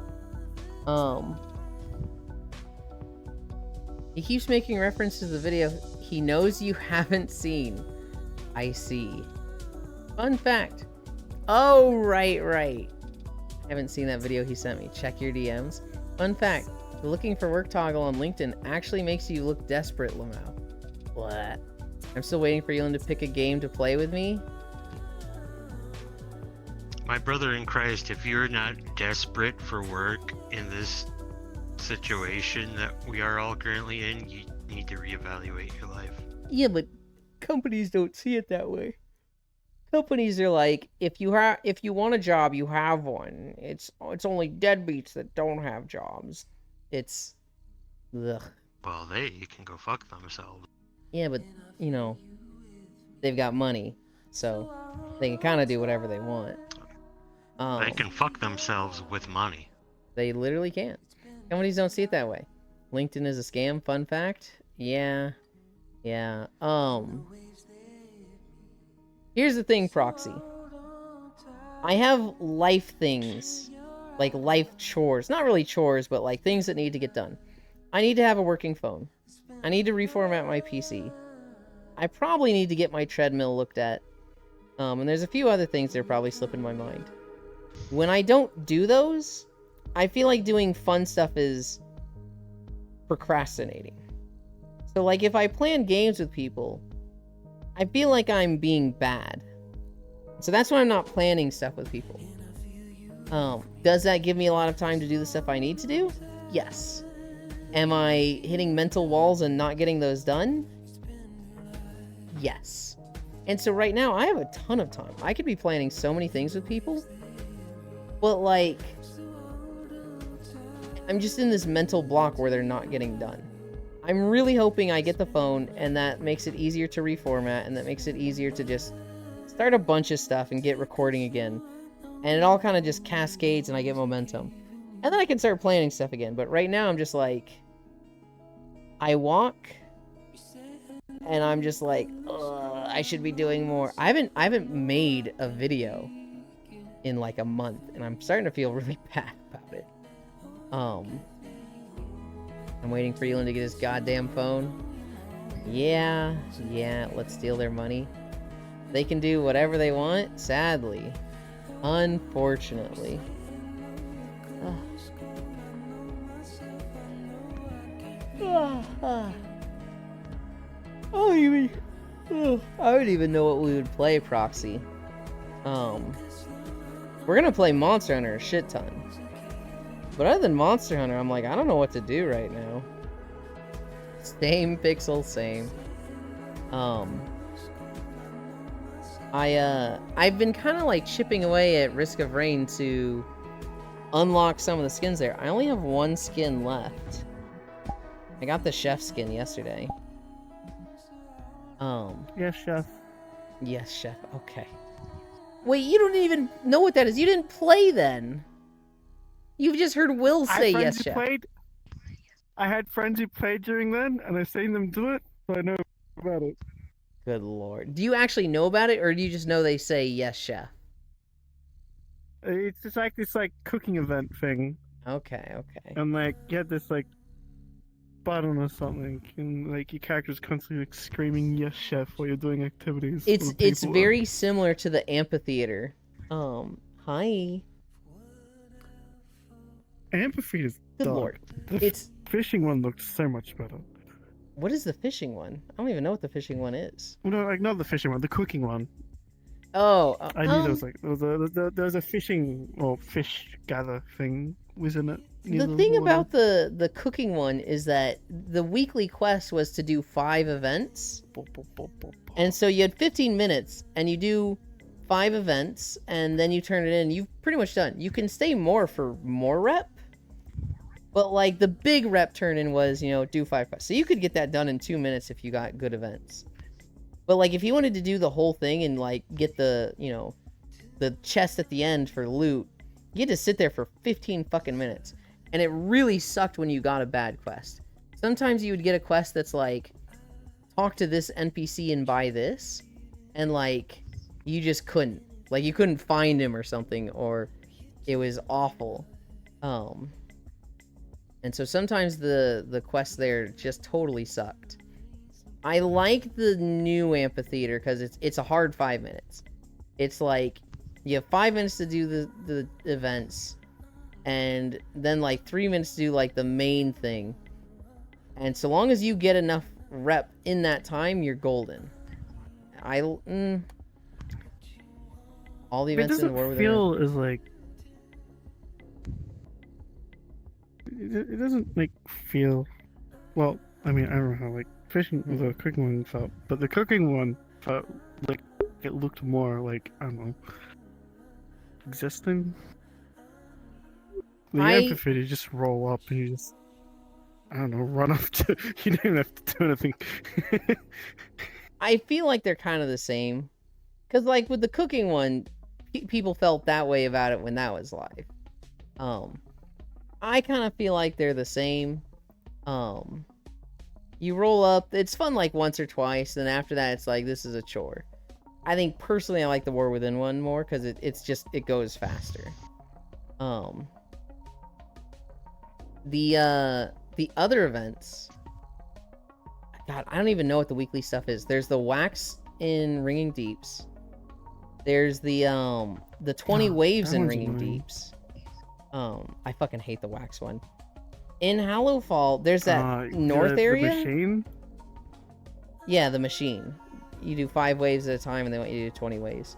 He keeps making reference to the video he knows you haven't seen. I see. Fun fact. Oh, right. I haven't seen that video he sent me. Check your DMs. Fun fact. The looking for work toggle on LinkedIn actually makes you look desperate, Lamau. What? I'm still waiting for Elin to pick a game to play with me. My brother in Christ, if you're not desperate for work in this situation that we are all currently in, you need to reevaluate your life. Yeah, but companies don't see it that way. Companies are like, if you want a job, you have one. It's only deadbeats that don't have jobs. It's ugh. Well, they can go fuck themselves. Yeah, but they've got money, so they can kind of do whatever they want. They can fuck themselves with money. They literally can. Companies don't see it that way. LinkedIn is a scam. Fun fact. Yeah. Here's the thing, Proxy. I have life things, like life chores. Not really chores, but like things that need to get done. I need to have a working phone. I need to reformat my PC. I probably need to get my treadmill looked at. And there's a few other things that are probably slipping my mind. When I don't do those, I feel like doing fun stuff is procrastinating. So like if I plan games with people, I feel like I'm being bad. So that's why I'm not planning stuff with people. Does that give me a lot of time to do the stuff I need to do? Yes. Am I hitting mental walls and not getting those done? Yes. And so right now I have a ton of time. I could be planning so many things with people, but like I'm just in this mental block where they're not getting done. I'm really hoping I get the phone and that makes it easier to reformat and that makes it easier to just start a bunch of stuff and get recording again. And it all kind of just cascades and I get momentum. And then I can start planning stuff again. But right now I'm just like, I walk and I'm just like, I should be doing more. I haven't made a video in like a month and I'm starting to feel really bad about it. I'm waiting for Elon to get his goddamn phone. Yeah, let's steal their money. They can do whatever they want, sadly. Unfortunately. I don't even know what we would play, Proxy. We're gonna play Monster Hunter a shit ton. But other than Monster Hunter, I'm like, I don't know what to do right now. Same Pixel, same. I've been kind of like chipping away at Risk of Rain to unlock some of the skins there. I only have one skin left. I got the chef skin yesterday. Yes, chef. Yes, chef. Okay. Wait, you don't even know what that is. You didn't play then. You've just heard Will say yes, chef. I had friends who played during then, and I seen them do it, so I know about it. Good lord. Do you actually know about it, or do you just know they say yes, chef? It's just like this cooking event thing, Okay. and you had this button or something, and your character's constantly screaming "Yes, chef" while you're doing activities. It's very similar to the amphitheater. Hi. Amphitheater's Good dog. lord. The fishing one looked so much better. What is the fishing one? I don't even know what the fishing one is. Well, no, not the fishing one, the cooking one. Oh, I knew there was a fishing or fish gather thing within it. The thing about the cooking one is that the weekly quest was to do 5 events. And so you had 15 minutes and you do 5 events and then you turn it in. You've pretty much done. You can stay more for more rep. But the big rep turn in was, do 5 quests. So you could get that done in 2 minutes if you got good events. But if you wanted to do the whole thing and get the, the chest at the end for loot, you had to sit there for 15 fucking minutes. And it really sucked when you got a bad quest. Sometimes you would get a quest that's talk to this NPC and buy this. And you just couldn't. You couldn't find him or something, or it was awful. And so sometimes the quests there just totally sucked. I like the new amphitheater because it's a hard 5 minutes. It's you have 5 minutes to do the events, and then 3 minutes to do the main thing. And so long as you get enough rep in that time, you're golden. All the events in the War Within. It doesn't feel as it doesn't feel. Well, I mean, I don't know how fishing the cooking one felt, but the cooking one felt it looked more I don't know, existing. The amphitheater, you just roll up and you just, I don't know, run up to. You don't even have to do anything. I feel like they're kind of the same, because with the cooking one, people felt that way about it when that was live. I kind of feel like they're the same. You roll up, it's fun once or twice, then after that it's this is a chore. I think personally I like the War Within one more because it goes faster. The other events, God, I don't even know what the weekly stuff is. There's the wax in Ringing Deeps. There's the 20 waves that in one's Ringing annoying. Deeps. I fucking hate the wax one. In Hallowfall, there's that north area. The machine? Yeah, the machine. You do 5 waves at a time, and they want you to do 20 waves.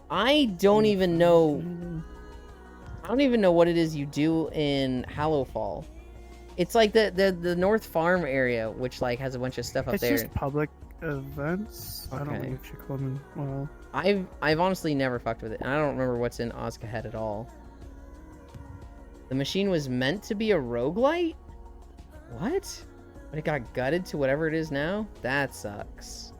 I don't even know. I don't even know what it is you do in Hallowfall. It's like the North Farm area, which like has a bunch of stuff up It's there. just public events. I don't Okay. know if you call them. Well, I've honestly never fucked with it, and I don't remember what's in Ozcahead at all. The machine was meant to be a roguelite? What? But it got gutted to whatever it is now? That sucks.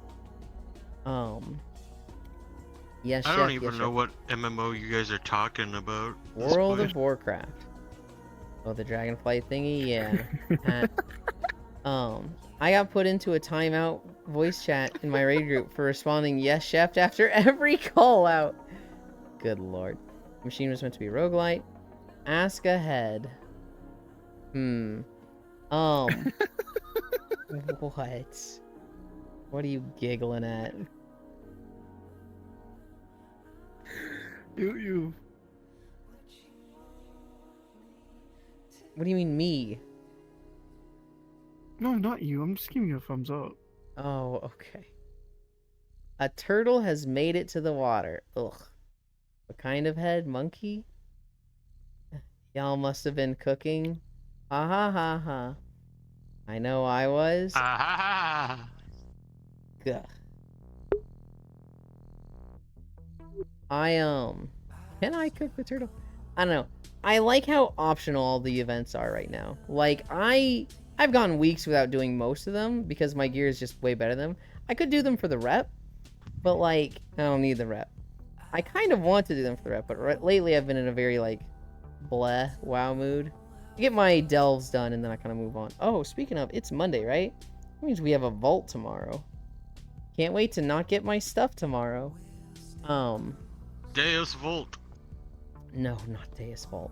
Yes, I chef, don't yes, even chef. know what MMO you guys are talking about. World But of Warcraft. Oh, the dragonfly thingy? Yeah. I got put into a timeout voice chat in my raid group for responding yes, chef after every call out. Good lord. Machine was meant to be roguelite. Ask ahead. What? What are you giggling at? you. What do you mean me? No, not you. I'm just giving you a thumbs up. Oh, okay. A turtle has made it to the water. Ugh. What kind of head? Monkey? Y'all must have been cooking. Ha ha ha ha. I know I was. Ah, Gah. Can I cook the turtle? I don't know. I like how optional all the events are right now. Like I've gone weeks without doing most of them because my gear is just way better than them. I could do them for the rep, but like I don't need the rep. I kind of want to do them for the rep, but lately I've been in a very like bleh wow mood. I get my delves done and then I kind of move on. Oh, speaking of, it's Monday, right? That means we have a vault tomorrow. Can't wait to not get my stuff tomorrow. Deus Volt. No, not Deus Vault.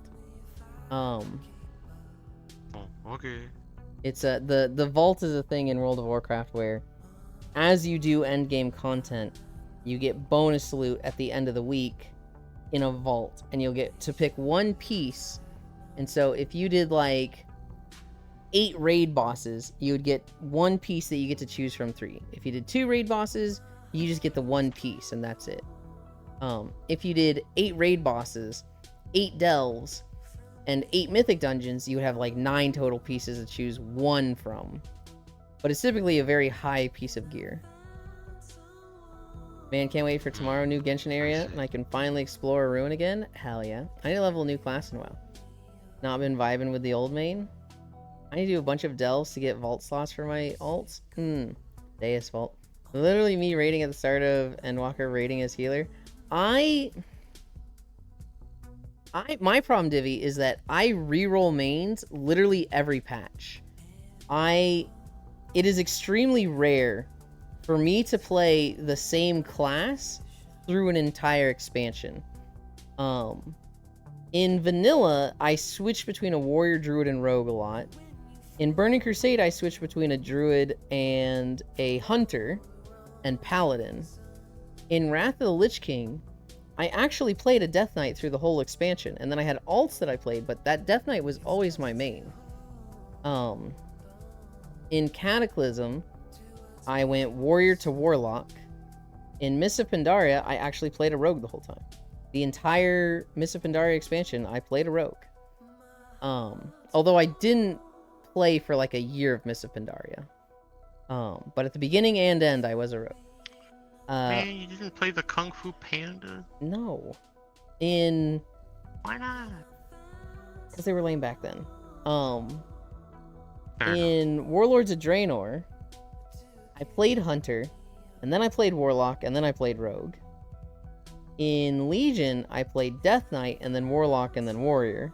Oh, okay. It's the vault is a thing in World of Warcraft where, as you do endgame content, you get bonus loot at the end of the week in a vault, and you'll get to pick one piece. And so if you did like 8 raid bosses, you would get one piece that you get to choose from 3. If you did 2 raid bosses, you just get the one piece, and that's it. If you did 8 raid bosses, 8 delves, and 8 mythic dungeons, you would have like 9 total pieces to choose one from. But it's typically a very high piece of gear. Man, can't wait for tomorrow, new Genshin area, and I can finally explore a ruin again. Hell yeah. I need to level a new class in a while. Not been vibing with the old main. I need to do a bunch of delves to get vault slots for my alts. Deus Vault. Literally me raiding at the start of Endwalker raiding as healer. My problem, Divi, is that I reroll mains literally every patch. It is extremely rare for me to play the same class through an entire expansion. In vanilla, I switch between a warrior, druid, and rogue a lot. In Burning Crusade, I switch between a druid and a hunter and paladin. In Wrath of the Lich King, I actually played a Death Knight through the whole expansion, and then I had alts that I played, but that Death Knight was always my main. In Cataclysm, I went warrior to warlock. In Mists of Pandaria, I actually played a rogue the whole time. The entire Mists of Pandaria expansion, I played a rogue. Although I didn't play for like a year of Mists of Pandaria. But at the beginning and end, I was a rogue. Man, you didn't play the Kung Fu Panda? No. Why not? Because they were lame back then. Fair enough. In Warlords of Draenor, I played Hunter, and then I played Warlock, and then I played Rogue. In Legion, I played Death Knight, and then Warlock, and then Warrior.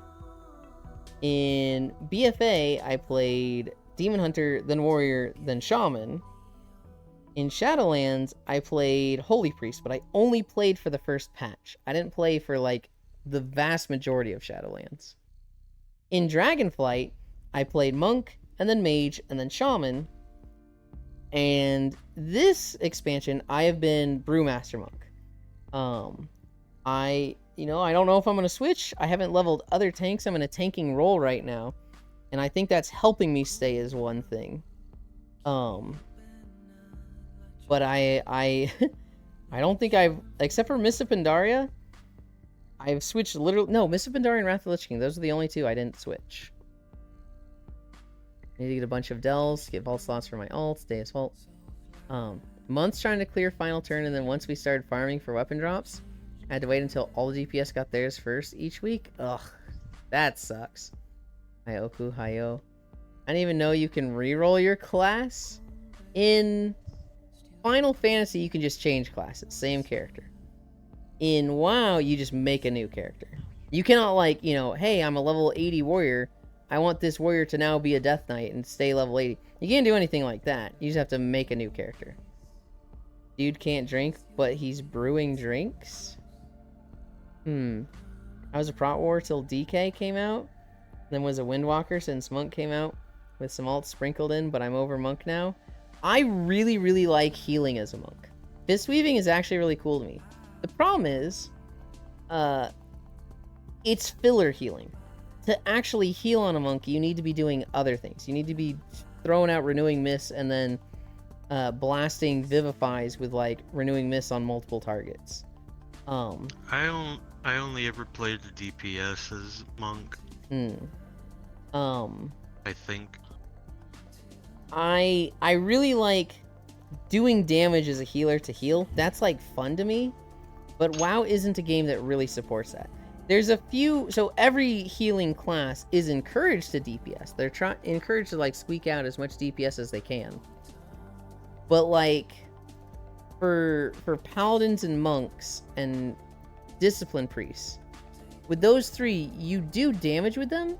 In BFA, I played Demon Hunter, then Warrior, then Shaman. In Shadowlands, I played Holy Priest, but I only played for the first patch. I didn't play for, like, the vast majority of Shadowlands. In Dragonflight, I played Monk, and then Mage, and then Shaman. And this expansion, I have been Brewmaster Monk. I don't know if I'm going to switch. I haven't leveled other tanks. I'm in a tanking role right now. And I think that's helping me stay as one thing. But I I don't think I've, except for Mists of Pandaria, I've switched literally, no, Mists of Pandaria and Wrath of the Lich King, those are the only two I didn't switch. I need to get a bunch of Dells, get vault slots for my ults, Deus Vault. Months trying to clear final turn, and then once we started farming for weapon drops, I had to wait until all the DPS got theirs first each week. Ugh, that sucks. Hyoku, Hyo. I didn't even know you can reroll your class. In Final Fantasy, you can just change classes, same character. In WoW, you just make a new character. You cannot, like, hey, I'm a level 80 warrior. I want this warrior to now be a Death Knight and stay level 80. You can't do anything like that. You just have to make a new character. Dude can't drink, but he's brewing drinks? I was a Prot War till DK came out. Then was a Windwalker since Monk came out with some alts sprinkled in, but I'm over Monk now. I really, really like healing as a Monk. Fist Weaving is actually really cool to me. The problem is, it's filler healing. To actually heal on a Monk, you need to be doing other things. You need to be throwing out Renewing Mists and then blasting Vivifies with, like, Renewing Mists on multiple targets. I only ever played the DPS as Monk. I think. I really like doing damage as a healer to heal. That's, like, fun to me. But WoW isn't a game that really supports that. There's a few, so every healing class is encouraged to DPS. They're encouraged to, like, squeak out as much DPS as they can. But, like, for paladins and monks and discipline priests, with those three, you do damage with them,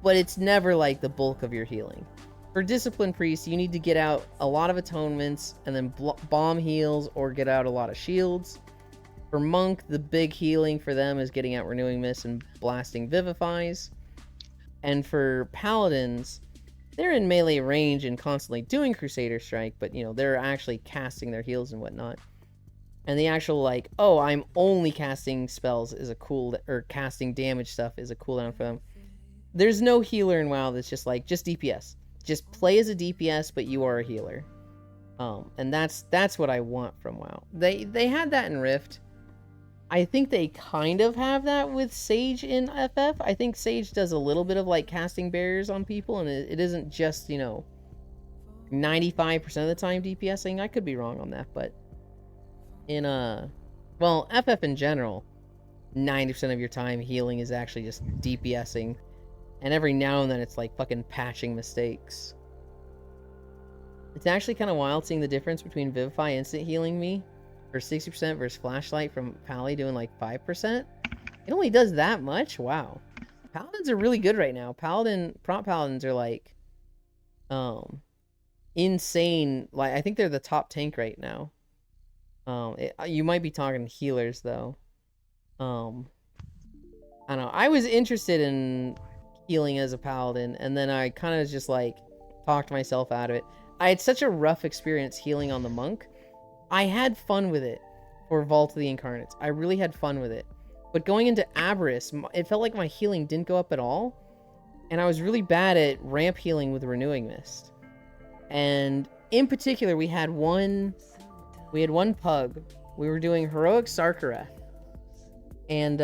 but it's never, like, the bulk of your healing. For discipline priests, you need to get out a lot of atonements and then bomb heals or get out a lot of shields. For Monk, the big healing for them is getting out Renewing Mists and blasting Vivifies. And for Paladins, they're in melee range and constantly doing Crusader Strike, but, they're actually casting their heals and whatnot. And the actual, like, oh, I'm only casting spells is a cool, or casting damage stuff is a cooldown for them. There's no healer in WoW that's just DPS. Just play as a DPS, but you are a healer. And that's what I want from WoW. They had that in Rift. I think they kind of have that with Sage in FF. I think Sage does a little bit of, like, casting barriers on people, and it isn't just, 95% of the time DPSing. I could be wrong on that, but in FF in general, 90% of your time healing is actually just DPSing, and every now and then it's like fucking patching mistakes. It's actually kind of wild seeing the difference between Vivify instant healing me for 60% versus Flashlight from Pally doing like 5%. It only does that much? Wow. Paladins are really good right now. Prompt Paladins are like insane. Like, I think they're the top tank right now. You might be talking healers though. I don't know. I was interested in healing as a Paladin, and then I kind of just like talked myself out of it. I had such a rough experience healing on the Monk. I had fun with it for Vault of the Incarnates. I really had fun with it. But going into Aberrus, it felt like my healing didn't go up at all. And I was really bad at ramp healing with Renewing Mist. And in particular, we had one pug. We were doing Heroic Sarkareth. And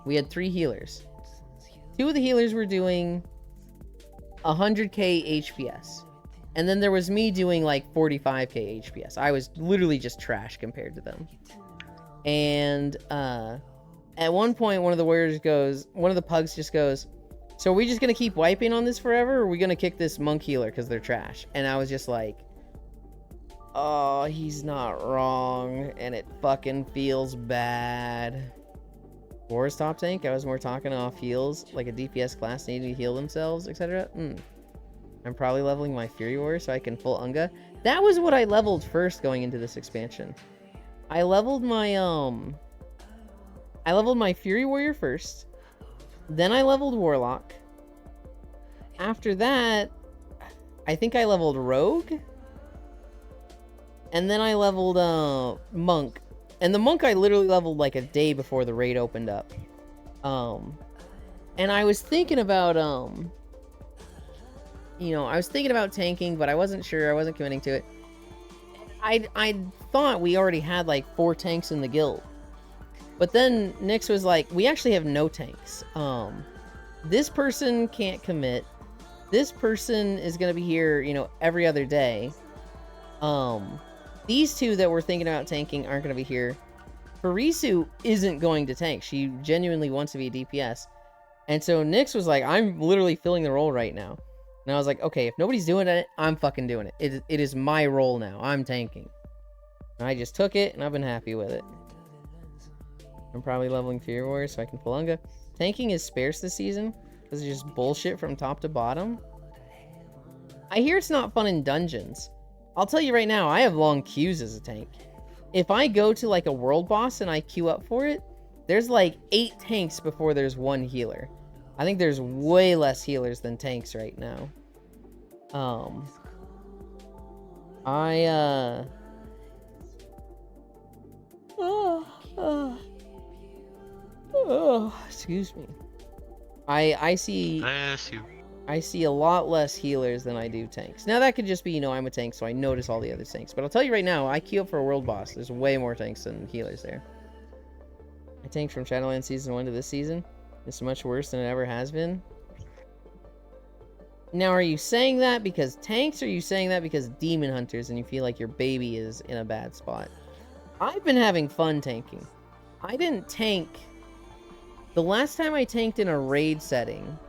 we had 3 healers. 2 of the healers were doing 100k HPS. And then there was me doing like 45k HPS. I was literally just trash compared to them. And at one point, one of the pugs just goes, so are we just going to keep wiping on this forever? Or are we going to kick this monk healer because they're trash? And I was just like, oh, he's not wrong. And it fucking feels bad. War's top tank, I was more talking off heals, like a DPS class needing to heal themselves, etc. I'm probably leveling my Fury Warrior so I can full Unga. That was what I leveled first going into this expansion. I leveled my Fury Warrior first. Then I leveled Warlock. After that, I think I leveled Rogue. And then I leveled Monk. And the Monk I literally leveled like a day before the raid opened up. And I was thinking about I was thinking about tanking, but I wasn't sure. I wasn't committing to it. I thought we already had like 4 tanks in the guild. But then Nyx was like, we actually have no tanks. This person can't commit. This person is going to be here, every other day. These 2 that we're thinking about tanking aren't going to be here. Farisu isn't going to tank. She genuinely wants to be a DPS. And so Nyx was like, I'm literally filling the role right now. And I was like, okay, if nobody's doing it, I'm fucking doing it. It is my role now. I'm tanking. And I just took it, and I've been happy with it. I'm probably leveling Fury Warrior so I can Falunga. Tanking is sparse this season, because it's just bullshit from top to bottom. I hear it's not fun in dungeons. I'll tell you right now, I have long queues as a tank. If I go to like a world boss and I queue up for it, there's like 8 tanks before there's 1 healer. I think there's way less healers than tanks right now. Excuse me. I see Bless you. I see a lot less healers than I do tanks. Now that could just be, I'm a tank, so I notice all the other tanks. But I'll tell you right now, I queue up for a world boss. There's way more tanks than healers there. I tanked from Shadowlands Season 1 to this season. It's much worse than it ever has been. Now, are you saying that because tanks, or are you saying that because demon hunters and you feel like your baby is in a bad spot? I've been having fun tanking. I didn't tank... The last time I tanked in a raid setting,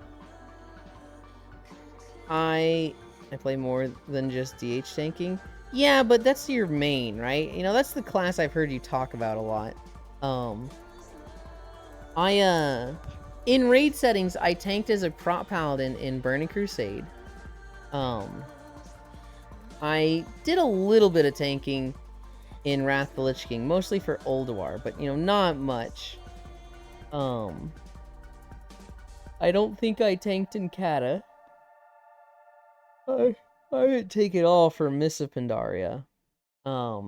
I play more than just DH tanking. Yeah, but that's your main, right? That's the class I've heard you talk about a lot. In raid settings, I tanked as a prop paladin in Burning Crusade. I did a little bit of tanking in Wrath of the Lich King, mostly for Ulduar, but, not much. I don't think I tanked in Kata. I didn't take it all for Miss of Pandaria. I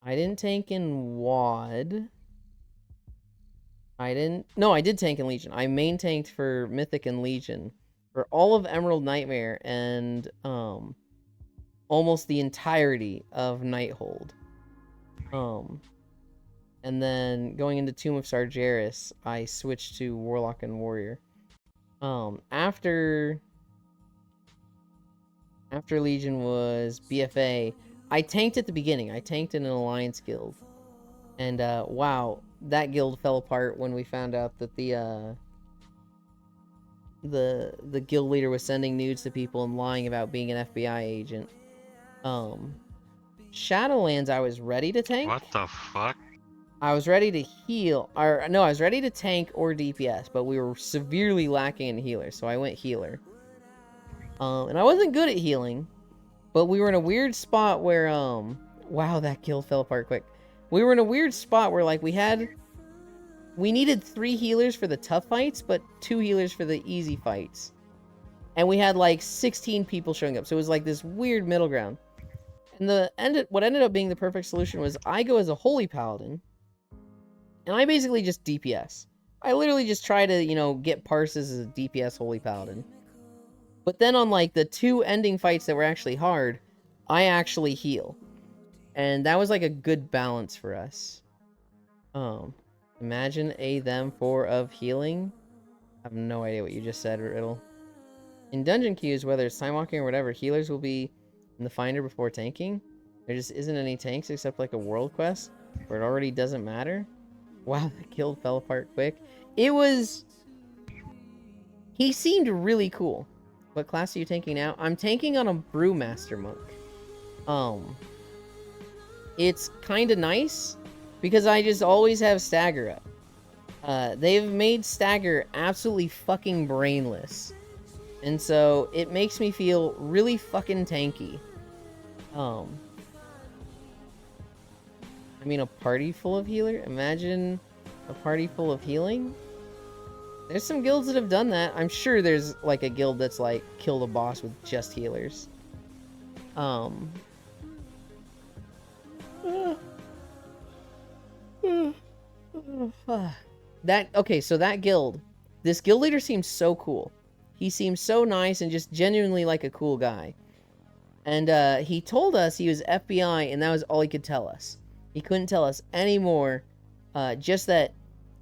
didn't tank in WoD. I did tank in Legion. I main tanked for Mythic and Legion for all of Emerald Nightmare and almost the entirety of Nighthold. And then going into Tomb of Sargeras, I switched to Warlock and Warrior. After Legion was BFA, I tanked at the beginning. I tanked in an Alliance guild. And wow, that guild fell apart when we found out that the guild leader was sending nudes to people and lying about being an FBI agent. Shadowlands, I was ready to tank. What the fuck? I was ready to heal, I was ready to tank or DPS, but we were severely lacking in healer, so I went healer. And I wasn't good at healing, but we were in a weird spot where, wow, that guild fell apart quick. We were in a weird spot where, like, we needed 3 healers for the tough fights, but 2 healers for the easy fights. And we had, like, 16 people showing up, so it was, like, this weird middle ground. And what ended up being the perfect solution was I go as a Holy Paladin, and I basically just DPS. I literally just try to, get parses as a DPS Holy Paladin. But then on, like, the 2 ending fights that were actually hard, I actually heal. And that was, like, a good balance for us. Imagine a them for of healing. I have no idea what you just said, Riddle. In dungeon queues, whether it's time walking or whatever, healers will be in the finder before tanking. There just isn't any tanks except, like, a world quest where it already doesn't matter. Wow, that guild fell apart quick. He seemed really cool. What class are you tanking now? I'm tanking on a Brewmaster monk. It's kind of nice because I just always have stagger up. They've made stagger absolutely fucking brainless. And so it makes me feel really fucking tanky. I mean, a party full of healer? Imagine a party full of healing? There's some guilds that have done that. I'm sure there's like a guild that's like kill the boss with just healers. Okay, so that guild, this guild leader seems so cool. He seems so nice and just genuinely like a cool guy. And he told us he was FBI, and that was all he could tell us. He couldn't tell us any more, just that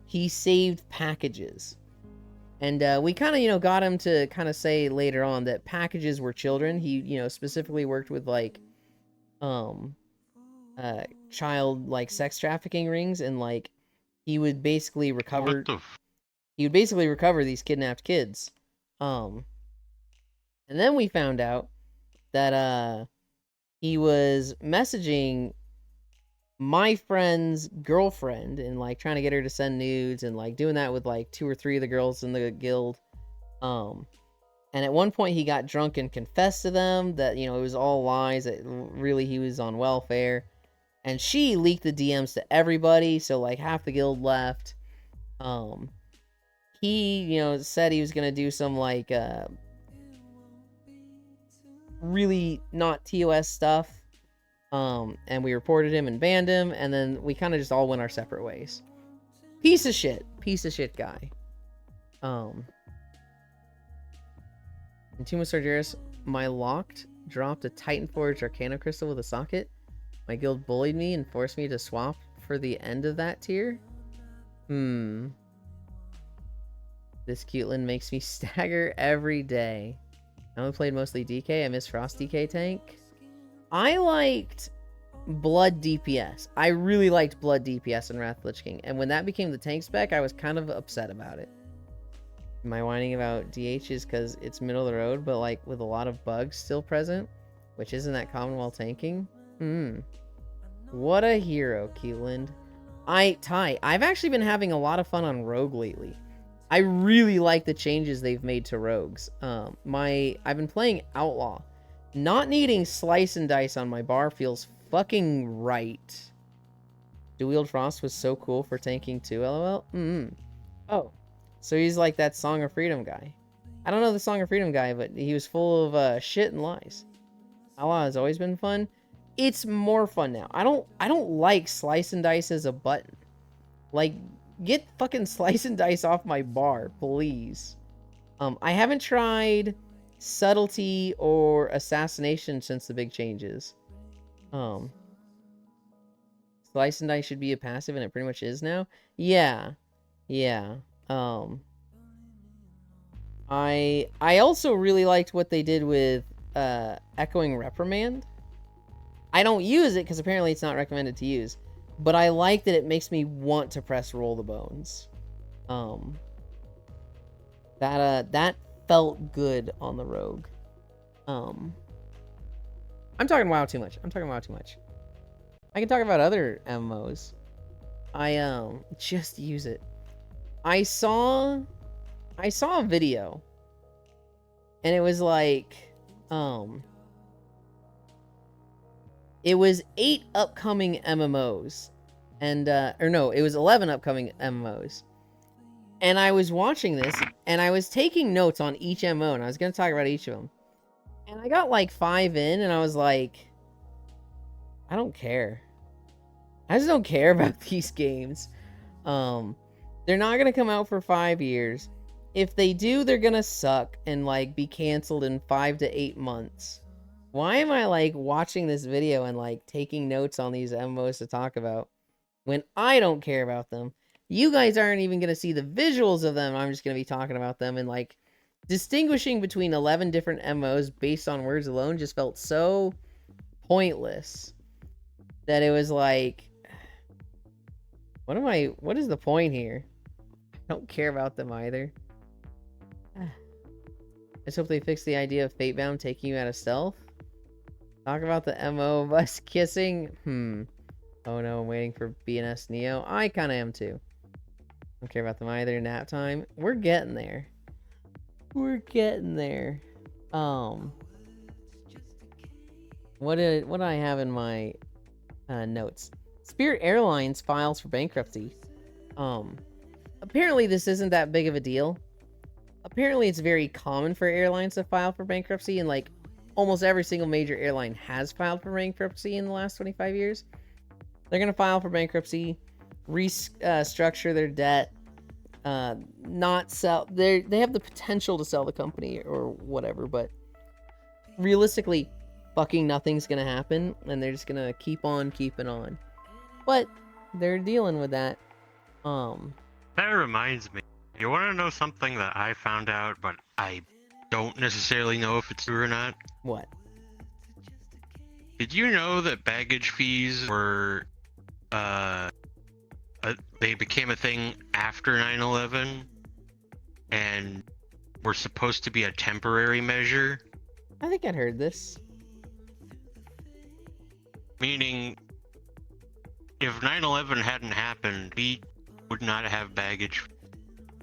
he saved packages. And we kind of, got him to kind of say later on that packages were children. He, specifically worked with, like, child, like, sex trafficking rings, and, like, he would basically recover... He would basically recover these kidnapped kids. And then we found out that, he was messaging my friend's girlfriend and, like, trying to get her to send nudes and, like, doing that with, like, 2 or 3 of the girls in the guild. And at one point he got drunk and confessed to them that, it was all lies, that really he was on welfare. And she leaked the DMs to everybody, so, like, half the guild left. He, said he was gonna do some, like, really not TOS stuff. And we reported him and banned him, and then we kind of just all went our separate ways. Piece of shit guy. And Tuma Sargeras, my locked dropped a Titan Forge Arcana Crystal with a socket. My guild bullied me and forced me to swap for the end of that tier. This Cuteland makes me stagger every day. I only played mostly DK. I miss Frost DK tank. I liked Blood DPS. I really liked Blood DPS in Wrath of Lich King. And when that became the tank spec, I was kind of upset about it. Am I whining about DHs because it's middle of the road, but like with a lot of bugs still present, which isn't that common while tanking? What a hero, Keeland. I've actually been having a lot of fun on Rogue lately. I really like the changes they've made to rogues. I've been playing Outlaw. Not needing slice and dice on my bar feels fucking right. Dual Frost was so cool for tanking too, lol. Oh, so he's like that Song of Freedom guy. I don't know the Song of Freedom guy, but he was full of shit and lies. Outlaw has always been fun. It's more fun now. I don't like slice and dice as a button. Like, get fucking slice and dice off my bar, please. I haven't tried subtlety or assassination since the big changes. Slice and dice should be a passive, and it pretty much is now. Yeah. I also really liked what they did with Echoing Reprimand. I don't use it because apparently it's not recommended to use, but I like that it makes me want to press Roll the Bones. That felt good on the rogue. I'm talking WoW too much. I can talk about other MMOs. I just use it. I saw a video, and it was like it was 8 upcoming MMOs, and or no, it was 11 upcoming MMOs. And I was watching this, and I was taking notes on each MMO, and I was going to talk about each of them. And I got like 5 in, and I was like, I don't care. I just don't care about these games. They're not going to come out for 5 years. If they do, they're going to suck and like be canceled in 5 to 8 months. Why am I like watching this video and like taking notes on these MMOs to talk about when I don't care about them? You guys aren't even going to see the visuals of them. I'm just going to be talking about them, and like distinguishing between 11 different MMOs based on words alone just felt so pointless that it was like, what is the point here? I don't care about them either. I just hope they fix the idea of Fatebound taking you out of stealth. Talk about the MO of us kissing. Oh no, I'm waiting for BNS Neo. I kind of am too. Don't care about them either. Nap time. We're getting there. We're getting there. What do I have in my notes? Spirit Airlines files for bankruptcy. Apparently this isn't that big of a deal. Apparently it's very common for airlines to file for bankruptcy, and like almost every single major airline has filed for bankruptcy in the last 25 years. They're gonna file for bankruptcy, restructure their debt, not sell. They have the potential to sell the company or whatever, but realistically, fucking nothing's gonna happen, and they're just gonna keep on keeping on. But they're dealing with that. That reminds me. You want to know something that I found out, but I don't necessarily know if it's true or not? What? Did you know that baggage fees were, they became a thing after 9/11 and were supposed to be a temporary measure? I think I'd heard this. Meaning, if 9/11 hadn't happened, we would not have baggage.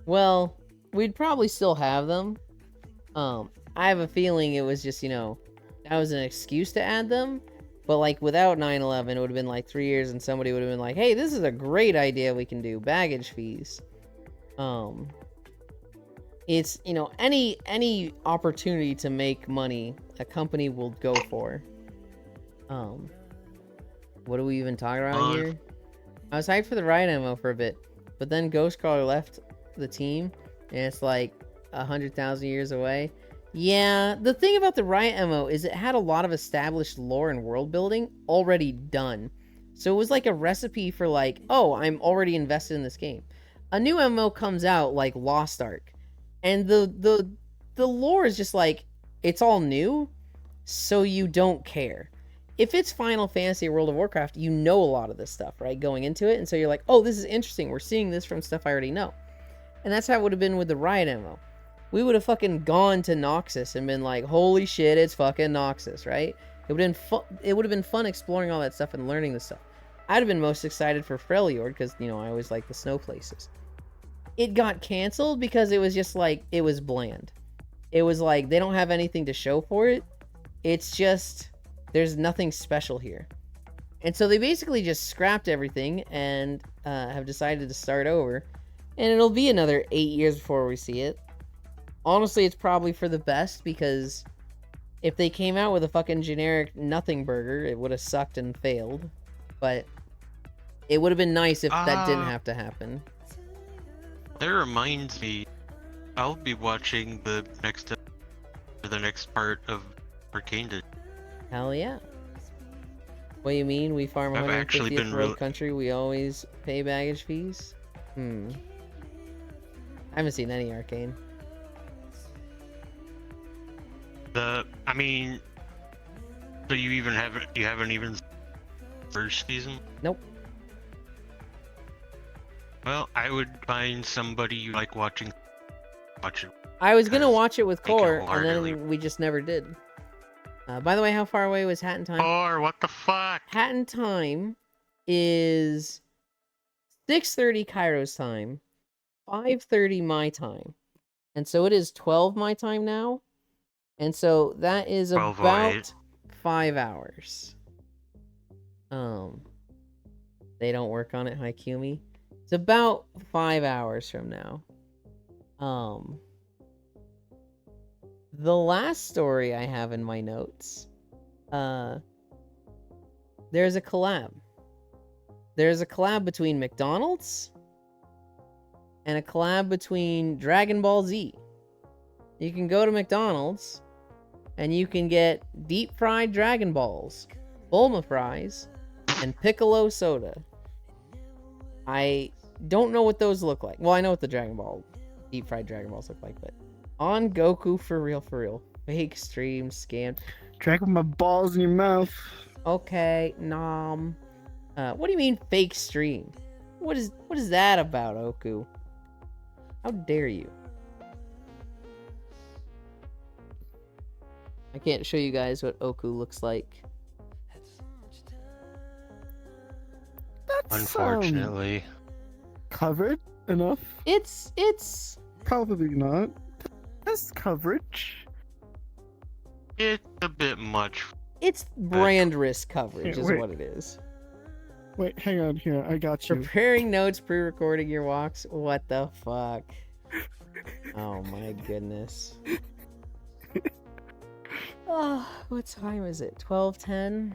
Well, we'd probably still have them. I have a feeling it was just, that was an excuse to add them. But like without 9/11, it would have been like 3 years and somebody would have been like, hey, this is a great idea we can do, baggage fees. It's, any opportunity to make money, a company will go for. What are we even talking about here? I was hyped for the riot ammo for a bit, but then Ghostcrawler left the team, and it's like 100,000 years away. Yeah, the thing about the riot ammo is it had a lot of established lore and world building already done. So it was like a recipe for like, oh, I'm already invested in this game. A new MMO comes out like Lost Ark, and the lore is just like, it's all new, so you don't care. If it's Final Fantasy or World of Warcraft, you know a lot of this stuff, right, going into it, and so you're like, oh, this is interesting, we're seeing this from stuff I already know. And that's how it would have been with the riot ammo. We would have fucking gone to Noxus and been like, holy shit, it's fucking Noxus, right? It would have been fun exploring all that stuff and learning this stuff. I'd have been most excited for Freljord because, I always like the snow places. It got canceled because it was just like, it was bland. It was like, they don't have anything to show for it. It's just, there's nothing special here. And so they basically just scrapped everything and have decided to start over. And it'll be another 8 years before we see it. Honestly, it's probably for the best, because if they came out with a fucking generic nothing burger, it would have sucked and failed. But it would have been nice if that didn't have to happen. That reminds me, I'll be watching the next part of Arcane. Hell yeah. What do you mean? We farm I've actually 150th been world country, we always pay baggage fees? I haven't seen any Arcane. So you haven't even first season? Nope. Well, I would find somebody you like watch it. I was gonna watch it with I can Core, and wholeheartedly- then we just never did. By the way, how far away was Hatton Time? Or what the fuck? Hatton Time is 6:30 Kairos time, 5:30 my time. And so it is 12 my time now. And so that is 12:08. about 5 hours. They don't work on it, Haikumi. It's about 5 hours from now. The last story I have in my notes, there's a collab. There's a collab between McDonald's and a collab between Dragon Ball Z. You can go to McDonald's and you can get deep fried Dragon Balls, Bulma fries, and Piccolo soda. I don't know what those look like. Well, I know what the deep fried Dragon Balls look like, but on Goku for real. Fake stream scam. Dragging my balls in your mouth. Okay, nom. What do you mean fake stream? What is that about, Oku? How dare you? I can't show you guys what Oku looks like. That's Unfortunately. covered enough. It's Probably not. has coverage. It's a bit much. It's brand risk coverage, Here, is wait. what it is. Wait, hang on here. I got you. Preparing notes, pre-recording your walks. What the fuck? Oh my goodness. Oh, what time is it? 12:10?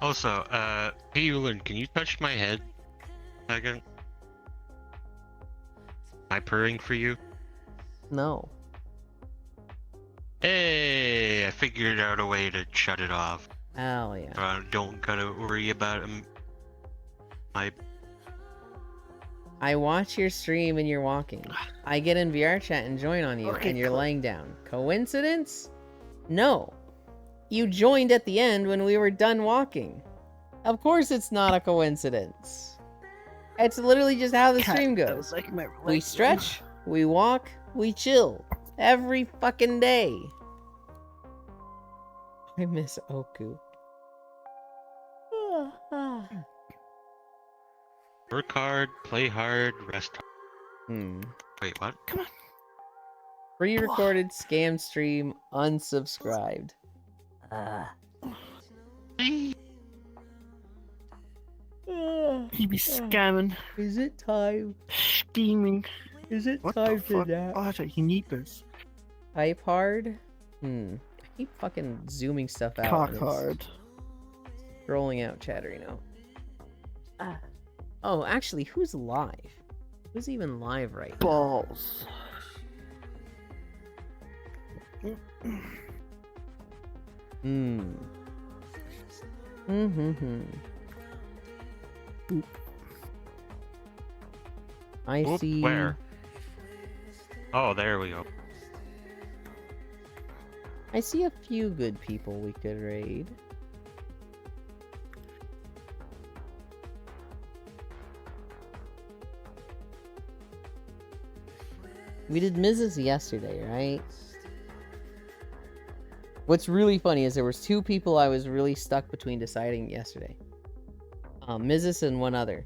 Also, hey Yulin, can you touch my head? Second. Am I purring for you? No. Hey, I figured out a way to shut it off. Hell yeah. Don't gotta worry about I watch your stream and you're walking. I get in VR chat and join on you, Okay, and you're cool. laying down. Coincidence? No. You joined at the end when we were done walking. Of course it's not a coincidence. It's literally just how the stream goes. We stretch, we walk, we chill. Every fucking day. I miss Oku. work hard, play hard, rest hard. Wait, what? Pre-recorded scam stream unsubscribed. He be scamming, Is it time? scheming. Is it What time the for fuck? that? Oh, you need this. Type hard? I keep fucking zooming stuff out. Cock and it's hard. Scrolling out Chatterino. Oh, actually, who's live? Who's even live right now? Balls. I Oop, see. where? Oh, there we go. I see a few good people we could raid. We did Mrs. yesterday, right? What's really funny is there was two people I was really stuck between deciding yesterday. Mrs. and one other.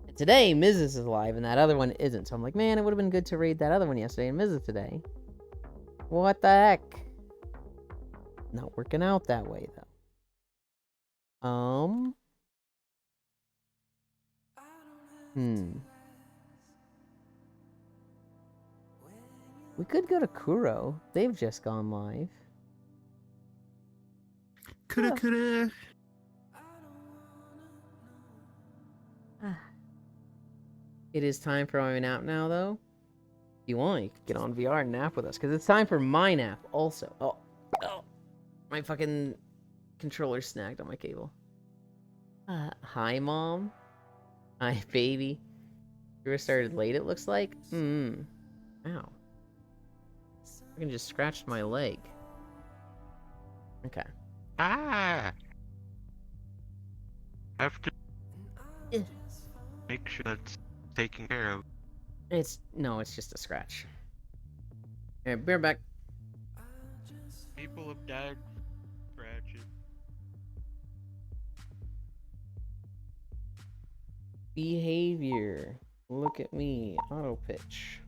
And today, Mrs. is live and that other one isn't. So I'm like, man, it would have been good to raid that other one yesterday and Mrs. today. What the heck? Not working out that way, though. We could go to Kuro. They've just gone live. Coulda. It is time for my nap now, though. If you want, you can get on VR and nap with us, because it's time for my nap also. Oh, my fucking controller snagged on my cable. Hi, Mom. Hi, baby. You were started late, it looks like. Ow. I can just scratch my leg. Okay. Ah! Have to Eh. make sure that's taken care of. It's just a scratch. Alright, bear back. People have died from scratches. Behavior. Look at me. Auto pitch.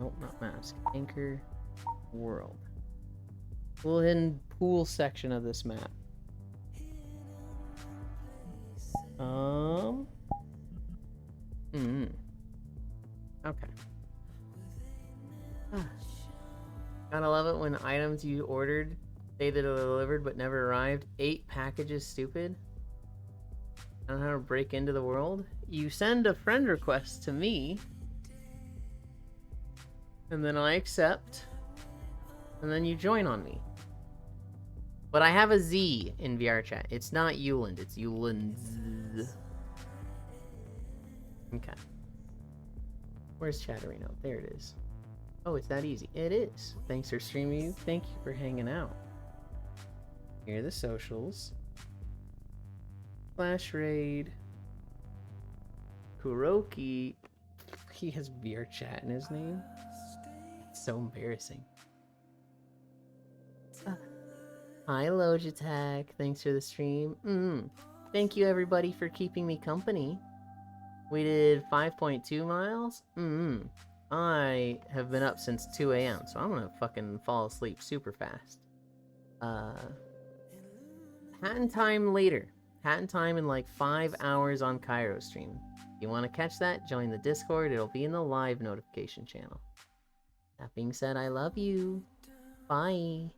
Nope, not mask. Anchor. World. Little hidden pool section of this map. Okay. Gotta love it when items you ordered say that it delivered but never arrived. 8 packages, stupid. I don't know how to break into the world. You send a friend request to me, and then I accept, and then you join on me. But I have a Z in VR chat. It's not Yuland, it's Yulandz. Okay. Where's Chatterino? There it is. Oh, it's that easy. It is. Thanks for streaming you. Thank you for hanging out. Here are the socials. Flash Raid. Kuroki. He has VR chat in his name. It's so embarrassing. Hi, Logitech. Thanks for the stream. Thank you, everybody, for keeping me company. We did 5.2 miles? I have been up since 2 a.m., so I'm gonna fucking fall asleep super fast. Hatton time later. Hatton time in like 5 hours on Cairo stream. If you want to catch that, join the Discord. It'll be in the live notification channel. That being said, I love you. Bye.